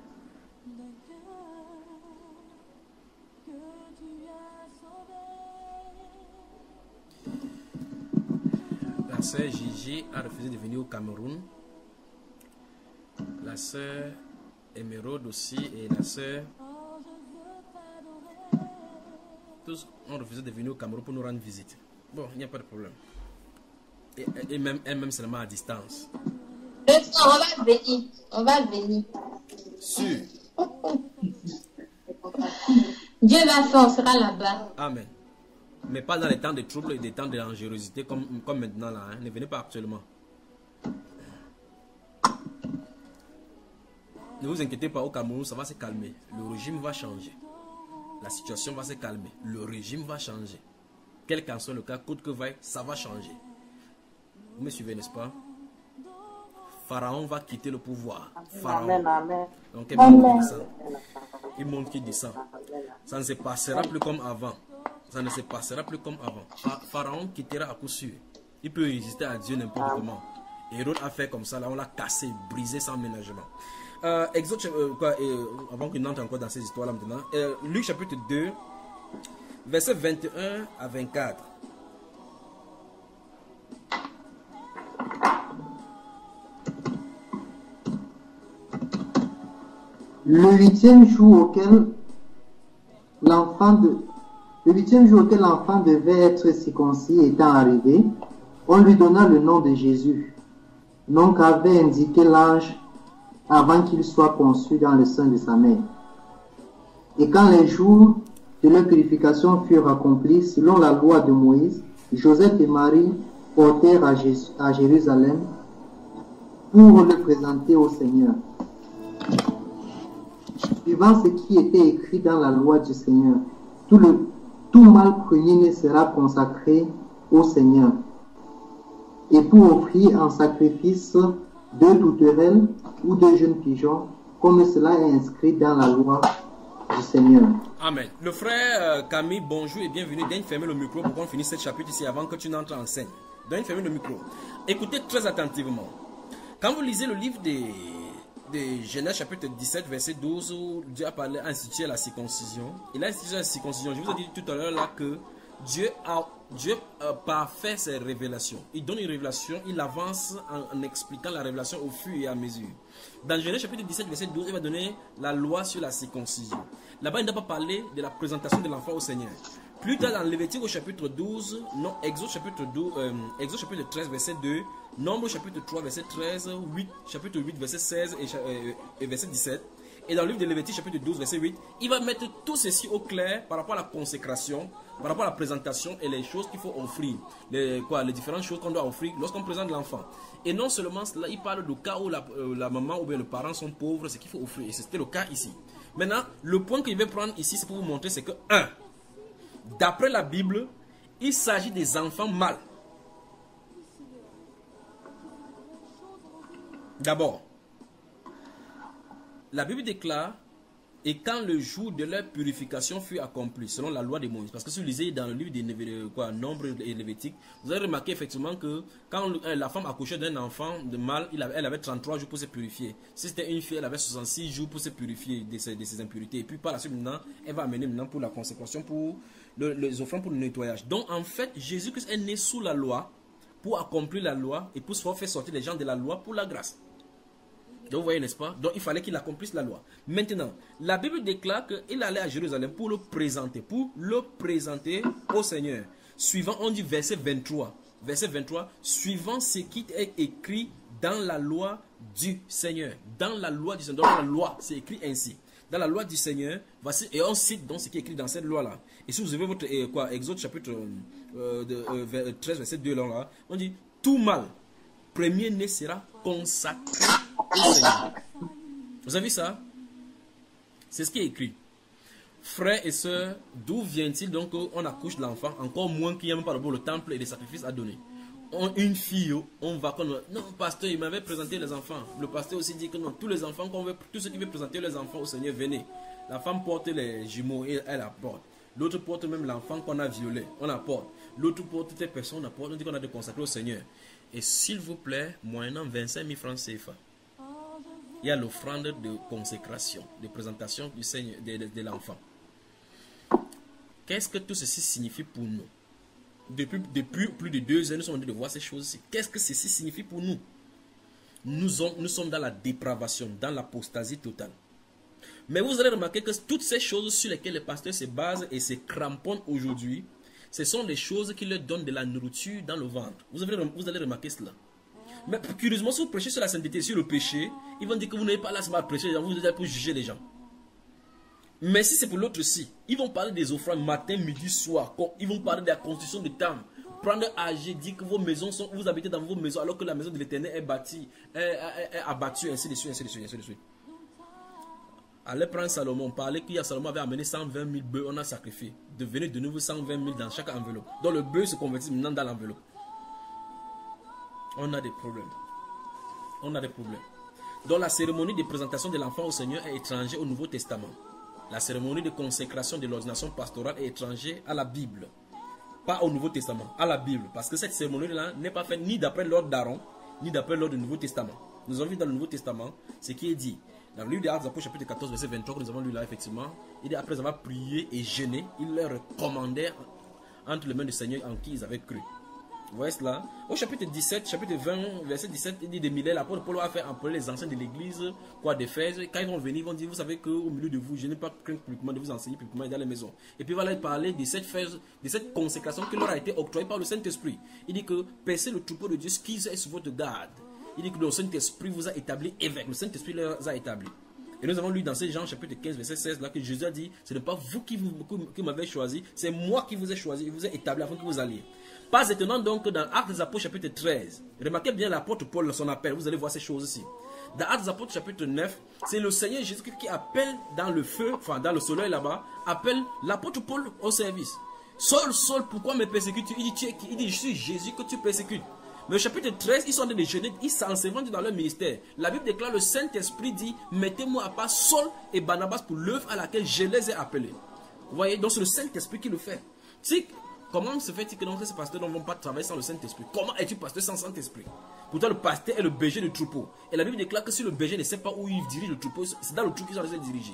La sœur Gigi a refusé de venir au Cameroun. La sœur Émeraude aussi et la sœur... Tous ont refusé de venir au Cameroun pour nous rendre visite. Bon, il n'y a pas de problème. Et même elle-même seulement à distance. On va venir. On va venir. Sûr. Dieu va faire, on sera là-bas. Amen. Mais pas dans les temps de troubles et des temps de dangerosité comme maintenant là. Hein. Ne venez pas actuellement. Ne vous inquiétez pas, au Cameroun, ça va se calmer. Le régime va changer. La situation va se calmer. Le régime va changer. Quel qu'en soit le cas, coûte que vaille, ça va changer. Vous me suivez, n'est-ce pas? Pharaon va quitter le pouvoir. Pharaon. Donc, il monte qui descend. Ça ne se passera plus comme avant. Ça ne se passera plus comme avant. Pharaon quittera à coup sûr. Il peut résister à Dieu n'importe comment. Hérode a fait comme ça, là on l'a cassé, brisé sans ménagement. Exode, avant qu'il n'entre encore dans ces histoires là maintenant. Luc chapitre 2, verset 21 à 24. Le huitième jour auquel l'enfant devait être circoncis étant arrivé, on lui donna le nom de Jésus, nom qu'avait indiqué l'ange avant qu'il soit conçu dans le sein de sa mère. Et quand les jours de leur purification furent accomplis, selon la loi de Moïse, Joseph et Marie portèrent à Jérusalem pour le présenter au Seigneur. Suivant ce qui était écrit dans la loi du Seigneur, tout mâle premier-né sera consacré au Seigneur. et pour offrir en sacrifice 2 tourterelles ou 2 jeunes pigeons, comme cela est inscrit dans la loi du Seigneur. Amen. Le frère Camille, bonjour et bienvenue. Donne fermer le micro pour qu'on finisse ce chapitre ici avant que tu n'entres en scène. Donne fermer le micro. Écoutez très attentivement. Quand vous lisez le livre de Genèse chapitre 17 verset 12 où Dieu a parlé, institué la circoncision. Il a institué la circoncision. Je vous ai dit tout à l'heure là que Dieu parfait ses révélations. Il donne une révélation, il avance en expliquant la révélation au fur et à mesure. Dans Genèse chapitre 17 verset 12, il va donner la loi sur la circoncision. Là-bas, il n'a pas parlé de la présentation de l'enfant au Seigneur. Plus tard dans Lévitique au chapitre 12, non, Exode chapitre 13 verset 2, Nombre chapitre 3 verset 13, chapitre 8 verset 16 et verset 17. Et dans le livre de Lévitique chapitre 12 verset 8, il va mettre tout ceci au clair par rapport à la consécration, par rapport à la présentation et les choses qu'il faut offrir. Les différentes choses qu'on doit offrir lorsqu'on présente l'enfant. Et non seulement cela, il parle du cas où la maman ou bien le parent sont pauvres, c'est qu'il faut offrir. Et c'était le cas ici. Maintenant, le point que je vais prendre ici, c'est pour vous montrer, c'est que 1. D'après la Bible, il s'agit des enfants mâles. D'abord, la Bible déclare, et quand le jour de leur purification fut accompli, selon la loi de Moïse. Parce que si vous lisez dans le livre des Nombre et Lévitique, vous allez remarquer effectivement que quand la femme accouchait d'un enfant de mâle, elle avait 33 jours pour se purifier. Si c'était une fille, elle avait 66 jours pour se purifier de ses impurités. Et puis par la suite, maintenant, elle va amener maintenant pour la consécration, pour les offrandes pour le nettoyage. Donc en fait, Jésus-Christ est né sous la loi pour accomplir la loi et pour faire sortir les gens de la loi pour la grâce. Donc vous voyez, n'est-ce pas? Donc il fallait qu'il accomplisse la loi. Maintenant, la Bible déclare qu'il allait à Jérusalem pour le présenter au Seigneur. Suivant, on dit verset 23. Verset 23, suivant ce qui est écrit dans la loi du Seigneur. Dans la loi du Seigneur. Dans la loi, c'est écrit ainsi. Dans la loi du Seigneur, voici, et on cite donc ce qui est écrit dans cette loi-là. Et si vous avez votre Exode chapitre 13, verset 2, là, on dit, tout mâle premier-né sera consacré au Seigneur. Vous avez vu ça? C'est ce qui est écrit. Frères et sœurs, d'où vient-il donc qu'on accouche l'enfant, encore moins qu'il n'y a même pas le temple et les sacrifices à donner? Une fille, on va comme... Non, pasteur, il m'avait présenté les enfants. Le pasteur aussi dit que non, tous les enfants, tous ceux qui veulent présenter les enfants au Seigneur, venez. La femme porte les jumeaux et elle apporte. L'autre porte même l'enfant qu'on a violé, on apporte. L'autre porte toutes les personnes, on apporte. On dit qu'on a de consacrer au Seigneur. Et s'il vous plaît, moyennant 25 000 francs CFA, il y a l'offrande de consécration, de présentation du Seigneur, de l'enfant. Qu'est-ce que tout ceci signifie pour nous? Depuis plus de 2 ans, nous sommes en train de voir ces choses-ci. Qu'est-ce que ceci signifie pour nous? Nous sommes dans la dépravation, dans l'apostasie totale. Mais vous allez remarquer que toutes ces choses sur lesquelles les pasteurs se basent et se cramponnent aujourd'hui, ce sont les choses qui leur donnent de la nourriture dans le ventre. Vous allez remarquer cela. Mais curieusement, si vous prêchez sur la sainteté, sur le péché, ils vont dire que vous n'avez pas là à prêcher les gens, vous êtes là pour juger les gens. Mais si c'est pour l'autre-ci, ils vont parler des offrandes matin, midi, soir. Ils vont parler de la construction de temple. Prendre âgé, dire que vos maisons sont, vous habitez dans vos maisons alors que la maison de l'Éternel est bâtie, est abattue, ainsi de suite, ainsi de suite, ainsi de suite. Allez prendre Salomon, parler qu'il y a Salomon avait amené 120 000 bœufs, on a sacrifié. Devenez de nouveau 120 000 dans chaque enveloppe. Donc le bœuf se convertit maintenant dans l'enveloppe. On a des problèmes. On a des problèmes. Donc la cérémonie de présentation de l'enfant au Seigneur est étrangère au Nouveau Testament. La cérémonie de consécration de l'ordination pastorale est étrangère à la Bible. Pas au Nouveau Testament, à la Bible. Parce que cette cérémonie-là n'est pas faite ni d'après l'ordre d'Aaron, ni d'après l'ordre du Nouveau Testament. Nous avons vu dans le Nouveau Testament ce qui est dit. Dans le livre des Actes des Apôtres, chapitre 14, verset 23, que nous avons lu là, effectivement, il dit après avoir prié et jeûné, il leur recommandait entre les mains du Seigneur en qui ils avaient cru. Vous voyez cela? Au chapitre 17, chapitre 20, verset 17, il dit de Milet, l'apôtre Paul va faire appeler les anciens de l'église, d'Éphèse. Quand ils vont venir, ils vont dire, vous savez qu'au milieu de vous, je n'ai pas craint publiquement de vous enseigner publiquement dans les maisons. Et puis il va leur parler de cette consécration qui leur a été octroyée par le Saint-Esprit. Il dit que percez le troupeau de Dieu, ce qui est sous votre garde. Il dit que le Saint-Esprit vous a établi évêque. Le Saint-Esprit les a établis. Et nous avons lu dans Jean chapitre 15, verset 16, là que Jésus a dit, ce n'est pas vous qui m'avez choisi, c'est moi qui vous ai choisi, je vous ai établi afin que vous alliez. Pas étonnant donc que dans Actes des Apôtres chapitre 13, remarquez bien l'apôtre Paul, son appel, vous allez voir ces choses ici. Dans Actes des Apôtres chapitre 9, c'est le Seigneur Jésus qui appelle dans le feu, enfin dans le soleil là-bas, appelle l'apôtre Paul au service. Saul, Saul, pourquoi me persécutes-tu? Il dit, je suis Jésus que tu persécutes. Mais au chapitre 13, ils sont en train de jeûner, ils s'ensevelent dans leur ministère. La Bible déclare, le Saint-Esprit dit, mettez-moi à part Saul et Barnabas pour l'œuvre à laquelle je les ai appelés. Vous voyez, donc c'est le Saint-Esprit qui le fait. Comment se fait-il que ces pasteurs ne vont pas travailler sans le Saint-Esprit? Comment es-tu pasteur sans Saint-Esprit? Pourtant, le pasteur est le berger du troupeau. Et la Bible déclare que si le berger ne sait pas où il dirige le troupeau, c'est dans le troupeau qu'ils ont laissé diriger.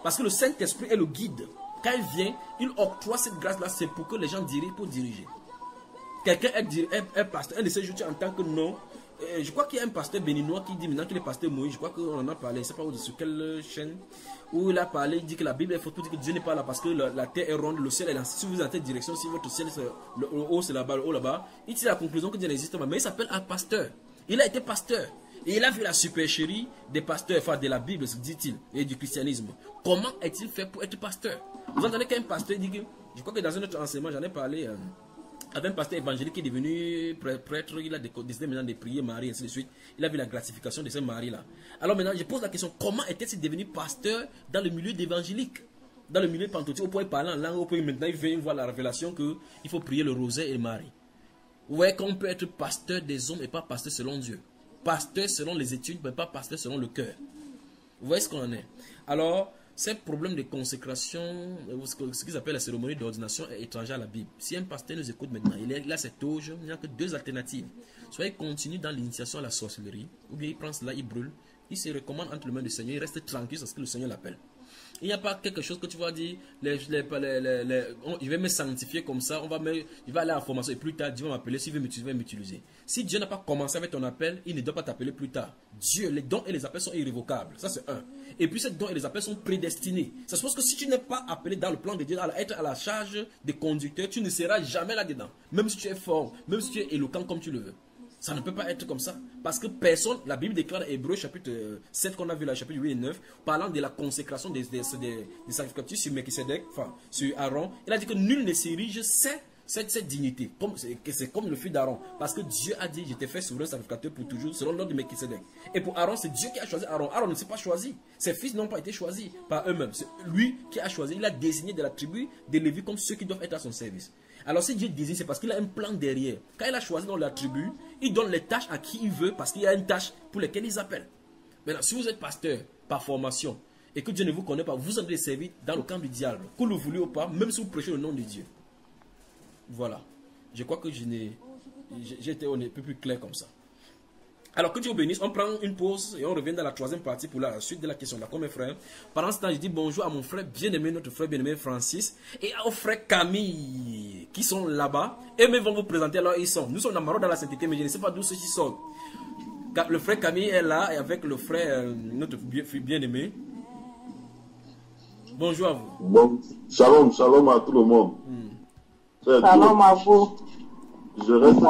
Parce que le Saint-Esprit est le guide. Quand il vient, il octroie cette grâce-là, c'est pour que les gens dirigent pour diriger. Quelqu'un est pasteur, un de ces jours, tu entends que non. Je crois qu'il y a un pasteur béninois qui dit maintenant qu'il est pasteur Moïse. Je crois qu'on en a parlé, je ne sais pas sur quelle chaîne. Où il a parlé, il dit que la Bible est fausse pour dire que Dieu n'est pas là parce que la terre est ronde, le ciel est là. Si vous êtes dans cette direction, si votre ciel, le haut c'est là-bas, le haut là-bas, il tire la conclusion que Dieu n'existe pas. Mais il s'appelle un pasteur. Il a été pasteur. Et il a vu la supercherie des pasteurs, enfin de la Bible, dit-il, et du christianisme. Comment est-il fait pour être pasteur? Vous entendez qu'un pasteur dit que, je crois que dans un autre enseignement, j'en ai parlé, avec un pasteur évangélique qui est devenu prêtre, il a décidé maintenant de prier Marie, ainsi de suite. Il a vu la gratification de ces maris-là. Alors maintenant, je pose la question, comment était-il devenu pasteur dans le milieu d'évangélique? Dans le milieu pentecôtiste, au point de parler en langue, au point maintenant il vient voir la révélation qu'il faut prier le rosaire et Marie. Vous voyez qu'on peut être pasteur des hommes et pas pasteur selon Dieu. Pasteur selon les études, mais pas pasteur selon le cœur. Vous voyez ce qu'on en est. Alors, ces problèmes de consécration, ce qu'ils appellent la cérémonie d'ordination est étranger à la Bible. Si un pasteur nous écoute maintenant, il a cette auge, il n'y a que deux alternatives. Soit il continue dans l'initiation à la sorcellerie, ou bien il prend cela, il brûle, il se recommande entre les mains du Seigneur, il reste tranquille parce que le Seigneur l'appelle. Il n'y a pas quelque chose que tu vas dire, je vais me sanctifier comme ça, il va aller en formation et plus tard, Dieu va m'appeler, s'il veut m'utiliser. Si Dieu n'a pas commencé avec ton appel, il ne doit pas t'appeler plus tard. Dieu, les dons et les appels sont irrévocables. Ça c'est un. Et puis ces dons et les appels sont prédestinés. Ça suppose que si tu n'es pas appelé dans le plan de Dieu, à être à la charge des conducteurs, tu ne seras jamais là-dedans. Même si tu es fort, même si tu es éloquent comme tu le veux. Ça ne peut pas être comme ça. Parce que personne, la Bible déclare, Hébreux chapitre 7 qu'on a vu là, chapitre 8 et 9, parlant de la consécration des sacrificatures sur Melchisedec, enfin sur Aaron, il a dit que nul ne s'érige cette dignité. C'est comme le fils d'Aaron. Parce que Dieu a dit, je t'ai fait souverain sacrificateur pour toujours, selon l'ordre de Melchisedec. Et pour Aaron, c'est Dieu qui a choisi Aaron. Aaron ne s'est pas choisi. Ses fils n'ont pas été choisis par eux-mêmes. C'est lui qui a choisi. Il a désigné de la tribu de Lévi comme ceux qui doivent être à son service. Alors si Dieu désigne, c'est parce qu'il a un plan derrière. Quand il a choisi dans la tribu, il donne les tâches à qui il veut parce qu'il y a une tâche pour laquelle il appelle. Maintenant, si vous êtes pasteur par formation et que Dieu ne vous connaît pas, vous allez servir dans le camp du diable. Que le voulez ou pas, même si vous prêchez le nom de Dieu. Voilà. Je crois que j'ai été un peu plus clair comme ça. Alors que Dieu vous bénisse, on prend une pause et on revient dans la troisième partie pour la suite de la question. D'accord mes frères? Pendant ce temps, je dis bonjour à mon frère bien-aimé, notre frère bien-aimé Francis, et au frère Camille qui sont là-bas. Et ils vont vous présenter alors ils sont. Nous sommes dans la sainteté, mais je ne sais pas d'où ceux-ci sont. Le frère Camille est là et avec le frère, notre bien-aimé. Bonjour à vous. Bon, shalom à tout le monde. Shalom à vous. Je reste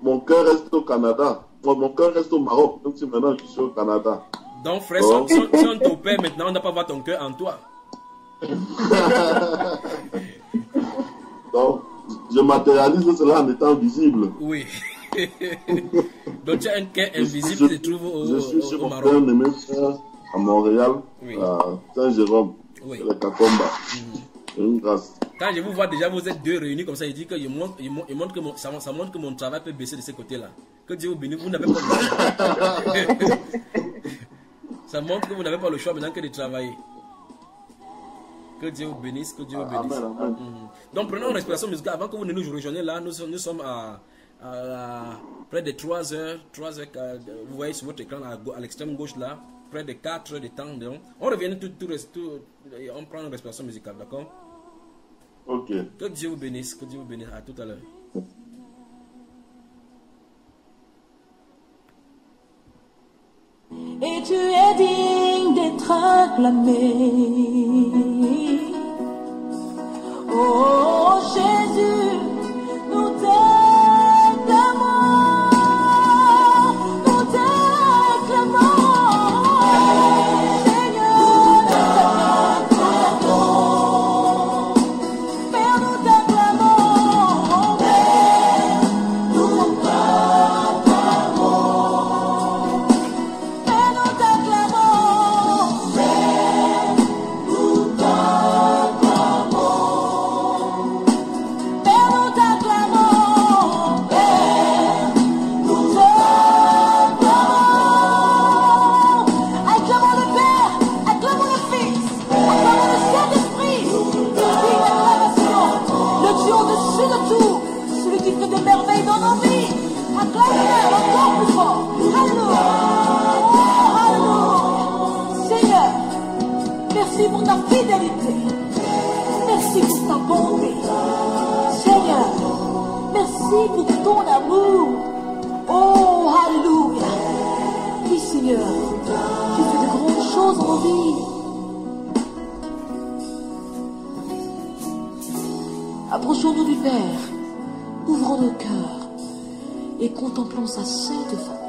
Mon cœur reste au Canada. Mon cœur reste au Maroc. Donc si maintenant je suis au Canada. Donc frère, si on te perd maintenant, on n'a pas voir ton cœur en toi. Donc je matérialise cela en étant visible. Oui. Donc tu as un cœur invisible qui se trouve au Maroc. Je suis mon frère à Montréal, oui. À Saint-Jérôme, oui. Le Kakomba. Une grâce. Quand je vous vois déjà, vous êtes deux réunis comme ça, il dit que ça montre que mon travail peut baisser de ce côté-là. Que Dieu vous bénisse, vous n'avez pas le choix. Ça montre que vous n'avez pas le choix maintenant que de travailler. Que Dieu vous bénisse, que Dieu vous bénisse. Amen, amen. Donc prenons une respiration musicale. Avant que vous ne nous rejoigniez là, nous sommes à près de 3 heures. Vous voyez sur votre écran à l'extrême gauche là, près de 4 heures de temps. Donc, on revient on prend une respiration musicale, d'accord? Ok. Que Dieu vous bénisse, que Dieu vous bénisse. À tout à l'heure. Et tu es digne d'être acclamé. Oh Jésus, nous t'acclamons, nous t'acclamons. Seigneur, encore plus fort. Alléluia. Oh, alléluia. Seigneur, merci pour ta fidélité. Merci pour ta bonté. Seigneur, merci pour ton amour. Oh, alléluia. Oui, Seigneur, tu fais de grandes choses en nos vies. Approchons-nous du Père, ouvrons nos cœurs et contemplons sa sainte face.